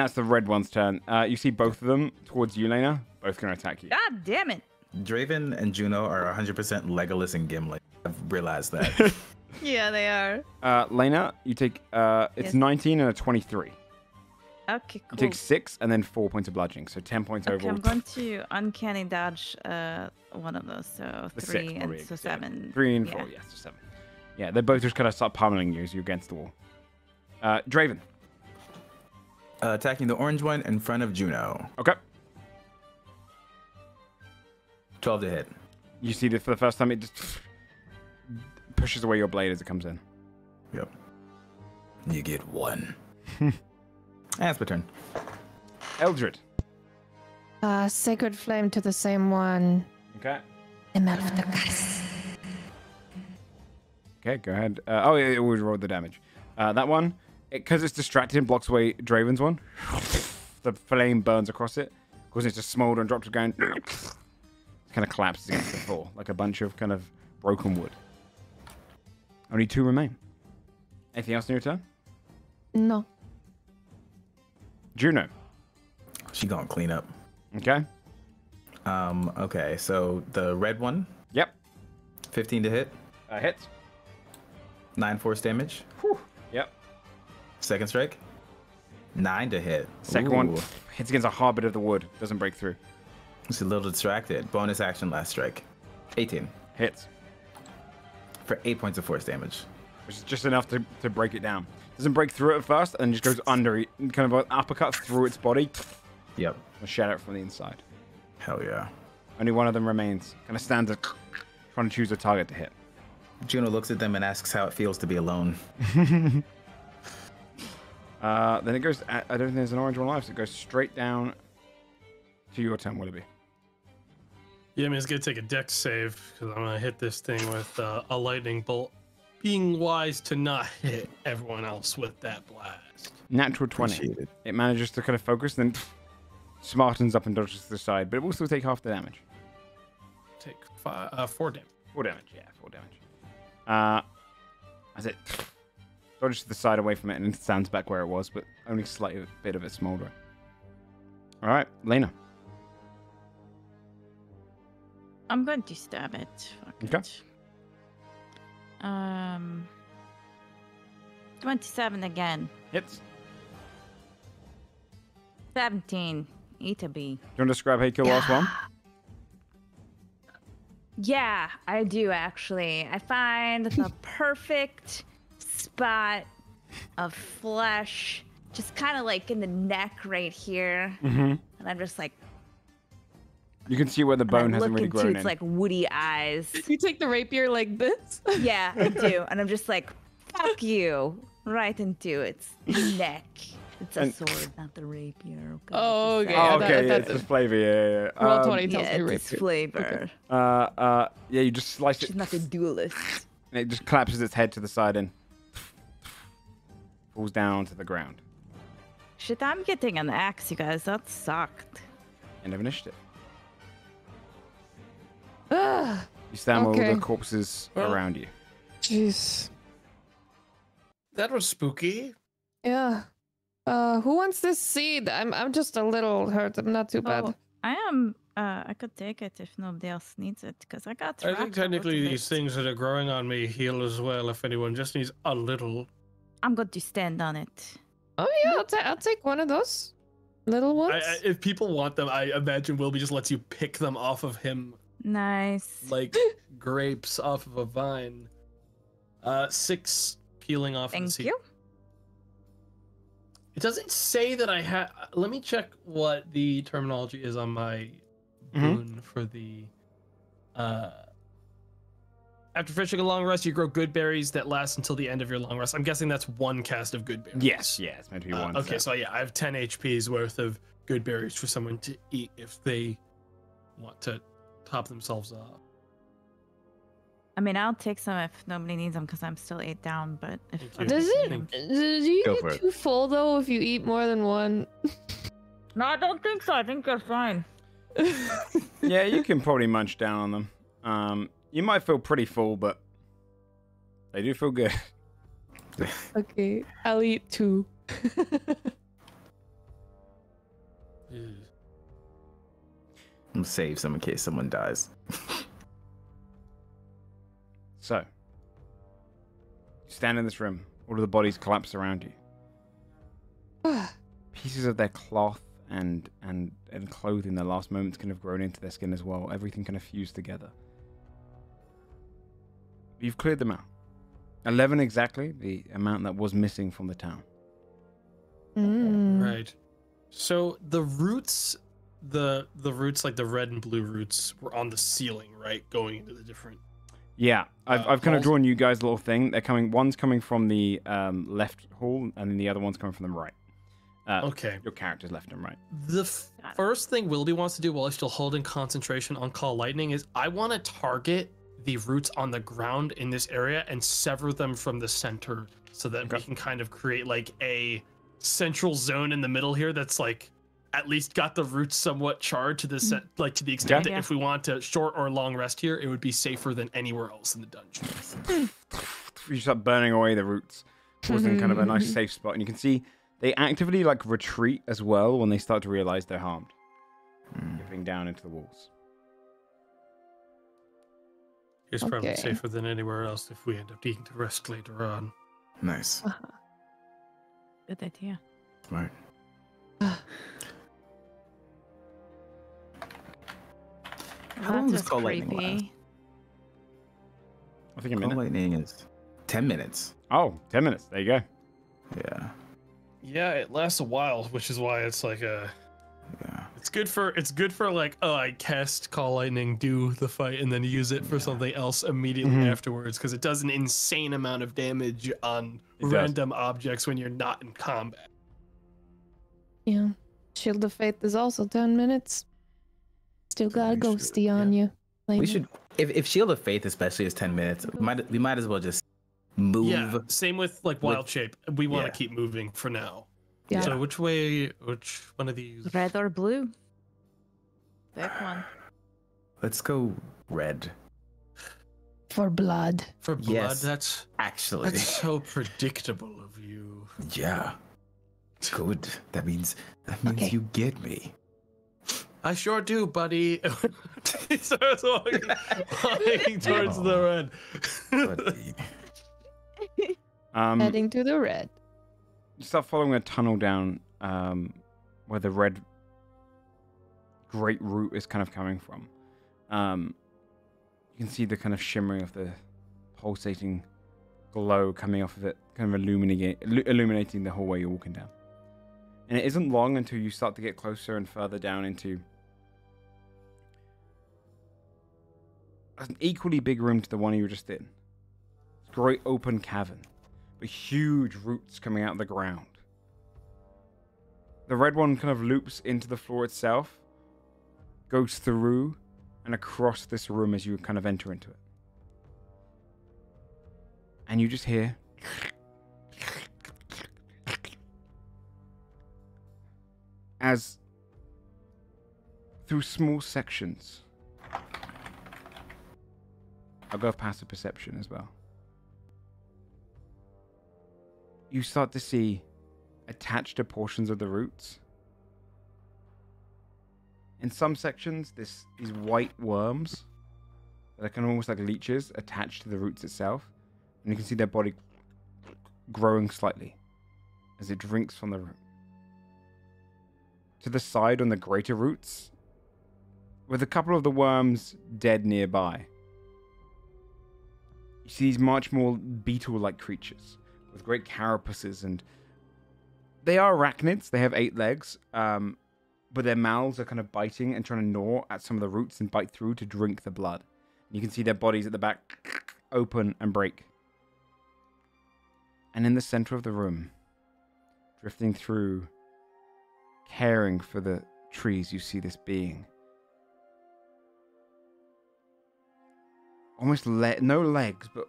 it's the red one's turn. You see both of them towards you, Lena. Both going to attack you. God damn it. Draven and Juno are 100% Legolas and Gimli. I've realized that. Yeah, they are. Lena, you take it's Yes. 19 and a 23. Okay, cool. You take 6 and then 4 points of bludgeoning, so 10 points Okay, overall. I'm going to uncanny dodge one of those, so The 3 6, and probably, so yeah. 7. 3 and 4, Yeah. yes, so 7. Yeah, they both just kind of start pummeling you as you're against the wall. Draven. Attacking the orange one in front of Juno. Okay. 12 to hit. You see that for the first time, it just pushes away your blade as it comes in. Yep. You get 1. That's my turn. Eldred. Sacred flame to the same one. Okay. Emelftakas. Okay, go ahead. Oh, yeah, it always rolled the damage. That one, because it's distracted, blocks away Draven's one. The flame burns across it, causing it to smolder and drop to the ground. It kind of collapses against the floor, like a bunch of kind of broken wood. Only 2 remain. Anything else in your turn? No. Juno. She gonna clean up. Okay. Okay, so the red one. Yep. 15 to hit. Hits. 9 force damage. Whew. Yep. Second strike. 9 to hit. Second one hits against a hard bit of the wood. Doesn't break through. It's a little distracted. Bonus action last strike. 18. Hits. For 8 points of force damage. Which is just enough to break it down. Doesn't break through it at first, and just goes under it. Kind of an uppercut through its body. Yep. And shatter it from the inside. Hell yeah. Only one of them remains. Kind of stands up, trying to choose a target to hit. Juno looks at them and asks how it feels to be alone. Then it goes... I don't think there's an orange one left, so it goes straight down to your turn, Willoughby. Yeah, I mean, it's going to take a dex save, because I'm going to hit this thing with a lightning bolt. Being wise to not hit everyone else with that blast. Natural 20. It manages to kind of focus, then smartens up and dodges to the side, but it will still take half the damage. Take 4 damage. 4 damage, yeah, 4 damage. As it dodges to the side away from it and then stands back where it was, but only slightly a bit of it smoldering. All right, Lena. I'm going to stab it. Fuck Okay. it. 27 again. Hits. 17. E to B. Do you want to describe how you kill the last one? Yeah, I do actually. I find the perfect spot of flesh, just kind of like in the neck right here. Mm-hmm. And I'm just like, You can see where the bone hasn't really grown in. It's like woody eyes. You take the rapier like this? Yeah, I do. And I'm just like, fuck you. Right into its neck. It's a sword, not the rapier. Okay. Oh, okay. Oh, okay, yeah, it's the flavor, yeah. Roll 20 tells me Yeah, rapier. it's flavor. Yeah, you just slice it. She's not a duelist. And it just collapses its head to the side and falls down to the ground. Shit, I'm getting an axe, you guys. That sucked. End of initiative. Ugh. You stand with all Okay. the corpses around you. Jeez. That was spooky. Yeah. Who wants this seed? I'm just a little hurt. I'm not too bad. Oh, I am. I could take it if nobody else needs it, because I got. I think technically these things that are growing on me heal as well if anyone just needs a little. I'm going to stand on it. Oh yeah, I'll take one of those little ones. If people want them, I imagine Wilby just lets you pick them off of him Nice. like grapes off of a vine. 6 peeling off of the Thank seed. you. It doesn't say that I have. Let me check what the terminology is on my boon for the. After finishing a long rest, you grow good berries that last until the end of your long rest. I'm guessing that's one cast of good berries. Yes, yeah, it's meant to be one. Okay, so yeah, I have 10 HP's worth of good berries for someone to eat if they want to top themselves off. I mean, I'll take some if nobody needs them, because I'm still 8 down. But if Thank you. Does Thank do you Go for get it. too full though if you eat more than one? no, I don't think so. I think you're fine. Yeah, you can probably munch down on them. You might feel pretty full, but they do feel good. Okay, I'll eat 2. I'm gonna save some in case someone dies. So, you stand in this room. All of the bodies collapse around you. Pieces of their cloth and clothing, their last moments, kind of grown into their skin as well. Everything kind of fused together. You've cleared them out. 11 exactly, the amount that was missing from the town. Mm. Right. So the roots the roots, like the red and blue roots, were on the ceiling, right? Going into the different. Yeah, I've kind of drawn you guys a little thing. They're coming. One's coming from the left hall, and then the other one's coming from the right. Okay. Your character's left and right. The first thing Willoughby wants to do while he's still holding concentration on Call Lightning is I want to target the roots on the ground in this area and sever them from the center so that we can kind of create like a central zone in the middle here that's like at least got the roots somewhat charred to the like to the extent that if we want to short or long rest here, it would be safer than anywhere else in the dungeon. You start burning away the roots, causing kind of a nice safe spot, and you can see they actively like retreat as well when they start to realize they're harmed, dipping down into the walls. It's probably safer than anywhere else if we end up needing to rest later on. Nice. Good idea. Smart. How long does Call Lightning last? I think a Call minute. Lightning is 10 minutes. Oh, 10 minutes. There you go. Yeah. Yeah, it lasts a while, which is why it's like a. Yeah. It's good for like, oh, I cast Call Lightning, do the fight, and then use it for something else immediately afterwards, because it does an insane amount of damage on random objects when you're not in combat. Yeah. Shield of Faith is also 10 minutes. Still got a ghosty on you. We should, if Shield of Faith especially is 10 minutes, we might as well just move. Yeah, same with like Wild Shape. We want to keep moving for now. Yeah. So which one of these? Red or blue? Pick one. Let's go red. For blood. For blood, Yes, that's so predictable of you. Yeah. Good. That means you get me. I sure do, buddy. He starts walking towards the red. Heading to the red. You start following a tunnel down where the red great root is kind of coming from. You can see the kind of shimmering of the pulsating glow coming off of it, kind of illuminating the hallway you're walking down. And it isn't long until you start to get closer and further down into an equally big room to the one you were just in. It's a great open cavern, but huge roots coming out of the ground. The red one kind of loops into the floor itself, goes through and across this room as you kind of enter into it. And you just hear as through small sections. I'll go with passive perception as well. You start to see attached to portions of the roots. In some sections, these white worms that are kind of almost like leeches attached to the roots itself. And you can see their body growing slightly as it drinks from the root. To the side on the greater roots, with a couple of the worms dead nearby, you see these much more beetle-like creatures with great carapaces, and they are arachnids. They have 8 legs, but their mouths are kind of biting and trying to gnaw at some of the roots and bite through to drink the blood. You can see their bodies at the back open and break. And in the center of the room, drifting through, caring for the trees, you see this being. Almost no legs, but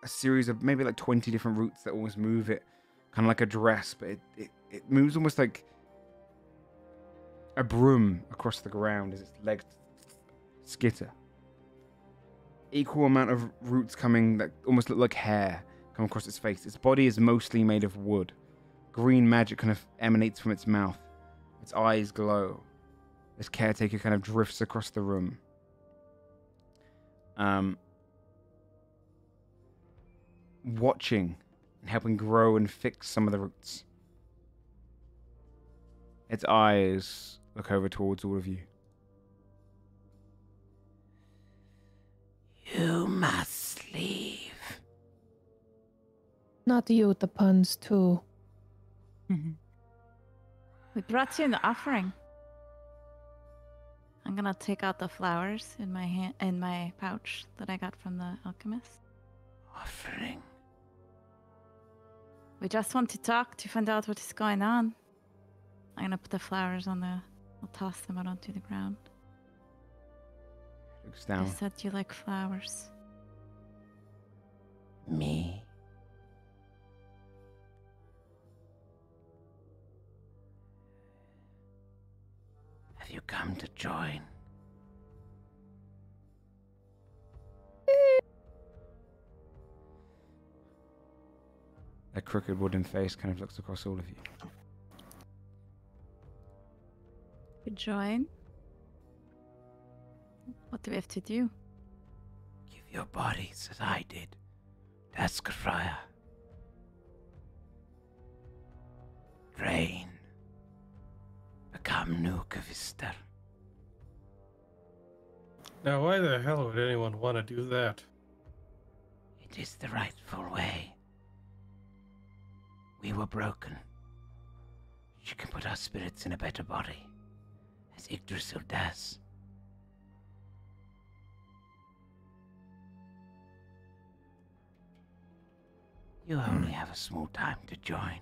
a series of maybe like 20 different roots that almost move it, kind of like a dress, but it moves almost like a broom across the ground as its legs skitter. Equal amount of roots coming that almost look like hair come across its face. Its body is mostly made of wood. Green magic kind of emanates from its mouth. Its eyes glow. This caretaker kind of drifts across the room. Watching and helping grow and fix some of the roots. Its eyes look over towards all of you. You must leave. Not you with the puns, too. We brought you an offering. I'm gonna take out the flowers in my pouch that I got from the alchemist. Offering. We just want to talk to find out what is going on. I'm gonna put the flowers on the. I'll toss them out onto the ground. Looks down. You said you like flowers. Me. Have you come to join? A crooked wooden face kind of looks across all of you. You join? What do we have to do? Give your bodies as I did. To Askafroa. Drain. Become Nuka-Vister. Now, why the hell would anyone want to do that? It is the rightful way. We were broken. You can put our spirits in a better body, as Yggdrasil does. You only have a small time to join.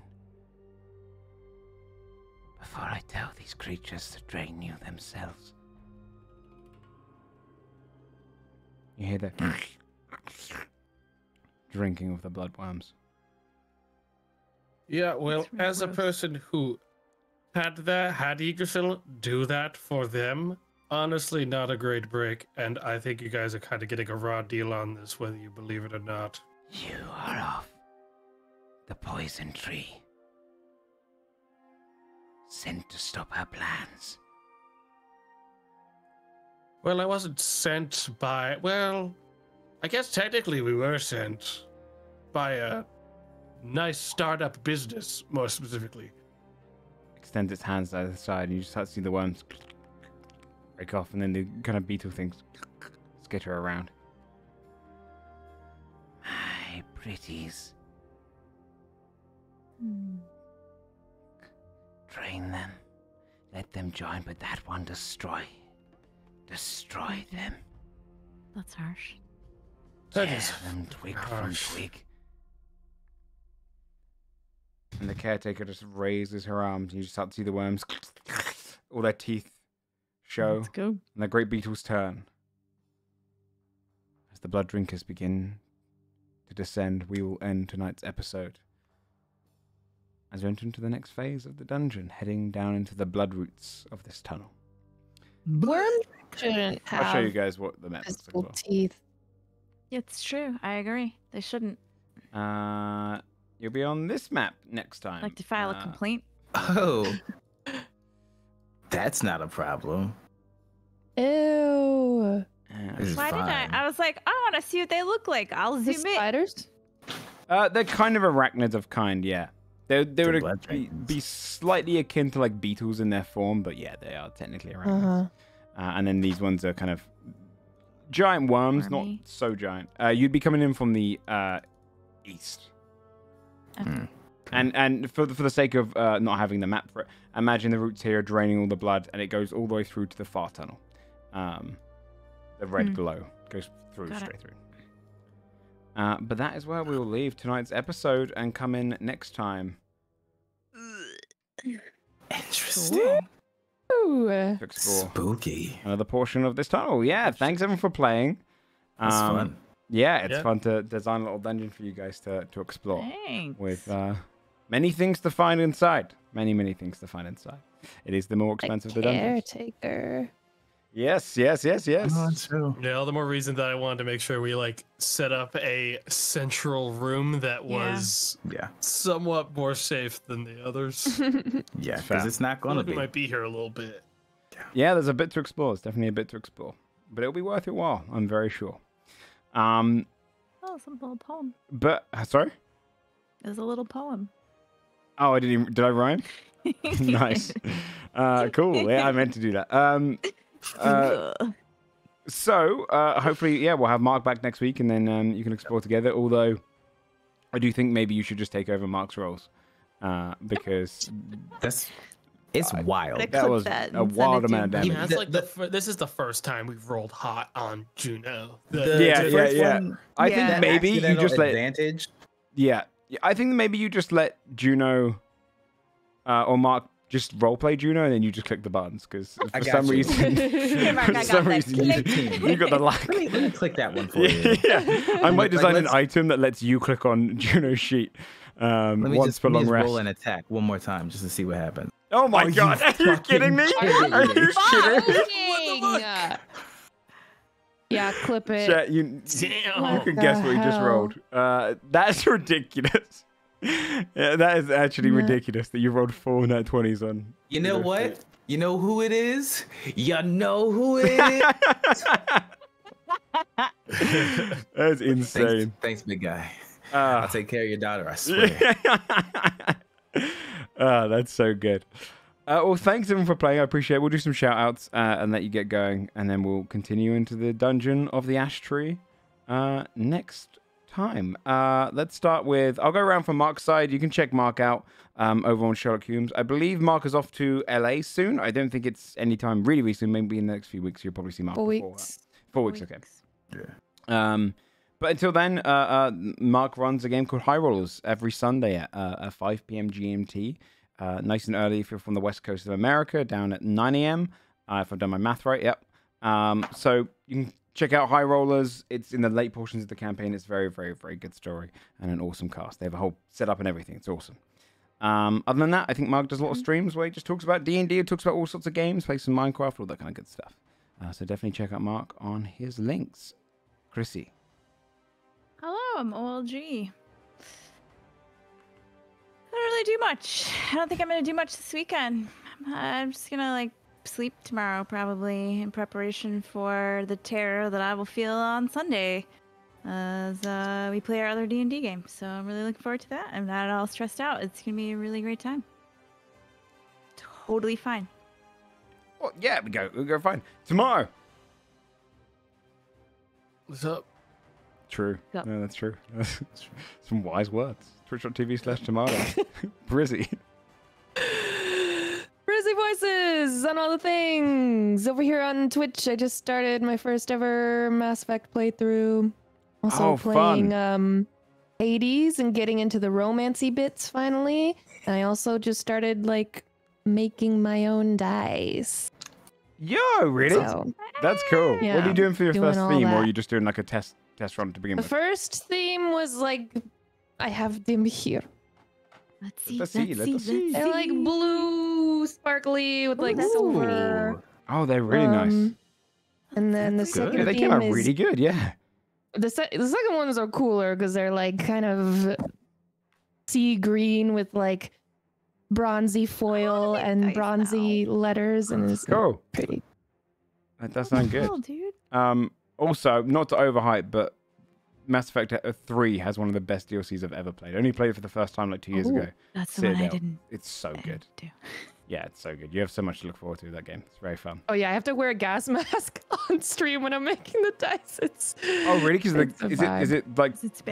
Before I tell these creatures to drain you themselves. You hear the drinking of the bloodworms. Yeah, well, That's really as a gross. person who had Yggdrasil do that for them, honestly, not a great break, and I think you guys are kind of getting a raw deal on this, whether you believe it or not. You are off the poison tree. Sent to stop our plans. Well, I wasn't sent by... Well, I guess technically we were sent by a nice startup business, more specifically. Extends its hands to the side, and you just start to see the worms break off, and then the kind of beetle things skitter around. My pretties. Train them. Let them join, but that one destroy. Destroy them. That's harsh. That Tear is them twig harsh. from twig. And the caretaker just raises her arms, and you just start to see the worms, all their teeth show, Let's go. and the great beetles turn. As the blood drinkers begin to descend, we will end tonight's episode. As we enter into the next phase of the dungeon, heading down into the blood roots of this tunnel. Worms shouldn't have I'll show you guys what the map looks like as physical well. teeth. It's true. I agree. They shouldn't. You'll be on this map next time. Like to file a complaint. Oh. That's not a problem. Ew. This is Why did fine. I was like, I want to see what they look like. I'll The zoom in. spiders? They're kind of arachnids of kind, yeah. They The would blood be dragons. slightly akin to like beetles in their form, but yeah, they are technically arachnids. And then these ones are kind of giant worms, Wormy. not so giant. You'd be coming in from the east. Hmm. And for the sake of not having the map for it, imagine the roots here are draining all the blood, and it goes all the way through to the far tunnel. The red glow goes through, Got it. straight through. But that is where we will leave tonight's episode and come in next time Interesting. Ooh. to explore Spooky. another portion of this tunnel. Yeah, thanks everyone for playing. That's fun. Yeah, it's Yeah. fun to design a little dungeon for you guys to explore Thanks. with many things to find inside. Many things to find inside. It is the more expensive the dungeon. Caretaker. Yes. Oh, true. Yeah, all the more reason that I wanted to make sure we like set up a central room that Yeah. was Yeah. somewhat more safe than the others. Yeah, fair. because it's not I going to we be. might be here a little bit. Yeah, there's a bit to explore. It's definitely a bit to explore. But it'll be worth your while, I'm very sure. Um, Oh, it's a little poem. but sorry? It's a little poem. Oh, did I rhyme? Nice. Cool. Yeah, I meant to do that. So hopefully, yeah, we'll have Mark back next week, and then you can explore together. Although, I do think maybe you should just take over Mark's roles, because That's It's wild. That was a wild amount of damage. Yeah, it's like this is the first time we've rolled hot on Juno. Yeah. I think maybe you just let advantage. Yeah, I think maybe you just let Juno or Mark just roleplay Juno, and then you just click the buttons because for some reason, you got the luck. Let me click that one for you. Yeah, I might design an item that lets you click on Juno's sheet once per long rest. Roll an attack one more time just to see what happens. Oh my god! Are you kidding me? Are you kidding? Yeah, clip it. Chat, you can guess what you just rolled. That's ridiculous. Yeah, that is actually ridiculous that you rolled 4 nat 20s on. You know what? You know who it is? You know who it is? That's insane. Thanks, big guy. I'll take care of your daughter, I swear. That's so good. Well, thanks everyone for playing. I appreciate it. We'll do some shout outs and let you get going, and then we'll continue into the Dungeon of the Ash Tree next time. Let's start with, I'll go around from Mark's side. You can check Mark out over on Sherlock Holmes. I believe Mark is off to LA soon. I don't think it's anytime really soon. Maybe in the next few weeks you'll probably see Mark. 4 weeks. 4 weeks, okay. Yeah. But until then, Mark runs a game called High Rollers every Sunday at 5 p.m. GMT. Nice and early if you're from the West Coast of America, down at 9 a.m. If I've done my math right, yep. So you can check out High Rollers. It's in the late portions of the campaign. It's very, very, very good story and an awesome cast. They have a whole setup and everything. It's awesome. Other than that, I think Mark does a lot of streams where he just talks about D&D, talks about all sorts of games, plays some Minecraft, all that kind of good stuff. So definitely check out Mark on his links. Chrissy. Hello, I'm OLG. I don't really do much. I don't think I'm going to do much this weekend. I'm just going to sleep tomorrow probably in preparation for the terror that I will feel on Sunday as we play our other D&D game. So I'm really looking forward to that. I'm not at all stressed out. It's going to be a really great time. Totally fine. Well, yeah, we'll go fine. Tomorrow. What's up? True. Yep. No, that's true. Some wise words. Twitch.tv/tomato. Brizzy. Brizzy voices on all the things. Over here on Twitch, I just started my first ever Mass Effect playthrough. Also playing Hades and getting into the romancy bits finally. And I also just started making my own dice. Yo, really? So, that's cool. Yeah, what are you doing for your first theme, or are you just doing a test run to begin with? The first theme was I have them here. Let's see. They're blue, sparkly with silver. Oh, they're really nice. And then the second theme they came out really good. Yeah. The second ones are cooler because they're kind of sea green with bronzy foil and bronzy letters, and it's cool. Pretty. That does sound good. Cool, dude. Also, not to overhype, but Mass Effect 3 has one of the best DLCs I've ever played. I only played it for the first time 2 years ago. That's the one I didn't. It's so good. Yeah, it's so good. You have so much to look forward to with that game. It's very fun. Oh yeah, I have to wear a gas mask on stream when I'm making the dice. Oh really? Because is it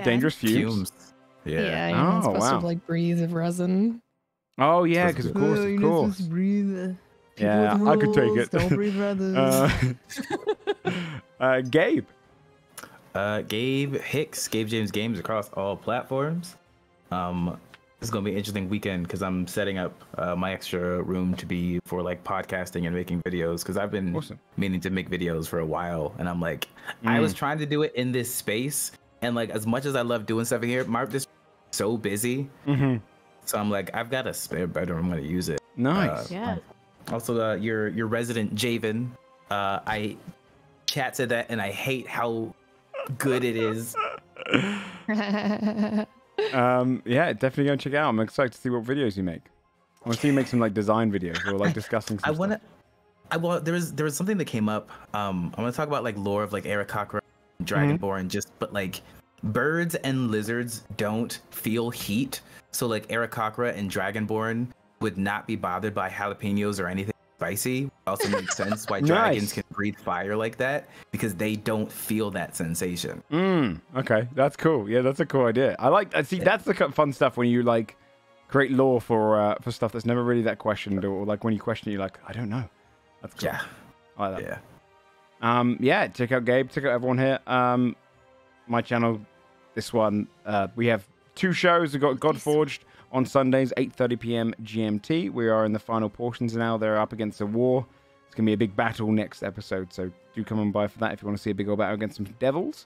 dangerous fumes? Yeah. You're not supposed to breathe of resin. Oh yeah, because of course. Breathe. Yeah, I could take it. Don't breathe Gabe. Gabe Hicks, Gabe James Games across all platforms. This is gonna be an interesting weekend because I'm setting up my extra room to be for podcasting and making videos because I've been meaning to make videos for a while, and I'm I was trying to do it in this space, and as much as I love doing stuff in here, this is so busy. Mm-hmm. So I'm I've got a spare bedroom. I'm gonna use it. Nice. Yeah. Also, your resident Javen, I chat to that, and I hate how good it is. Yeah, definitely go and check it out. I'm excited to see what videos you make. I want to see you make some design videos or discussing some stuff. There was something that came up. I want to talk about lore of Aarakocra, Dragonborn, but birds and lizards don't feel heat. So Aarakocra and Dragonborn would not be bothered by jalapenos or anything spicy. Also makes sense why dragons can breathe fire like that, because they don't feel that sensation. Okay, that's cool. Yeah, that's a cool idea. I see that's the fun stuff when you create lore for stuff that's never really that questioned, or like when you question it, you're like, I don't know. That's cool. Yeah. I like that. Yeah. Yeah, check out Gabe, check out everyone here. My channel, this one, we have 2 shows. We've got Godforged on Sundays, 8:30 p.m. GMT. We are in the final portions now. They're up against a war. It's going to be a big battle next episode, so do come on by for that if you want to see a big old battle against some devils.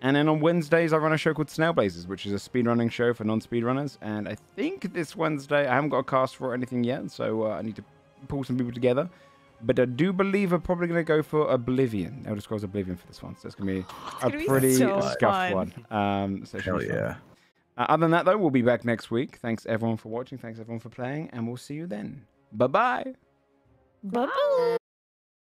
And then on Wednesdays, I run a show called Snailblazers, which is a speedrunning show for non-speedrunners. And I think this Wednesday, I haven't got a cast for anything yet, so I need to pull some people together. But I do believe I'm probably going to go for Oblivion. Elder Scrolls Oblivion for this one, so it's going to be a pretty scuffed one. So Hell yeah. Other than that, though, we'll be back next week. Thanks, everyone, for watching. Thanks, everyone, for playing. And we'll see you then. Bye-bye. Bye-bye.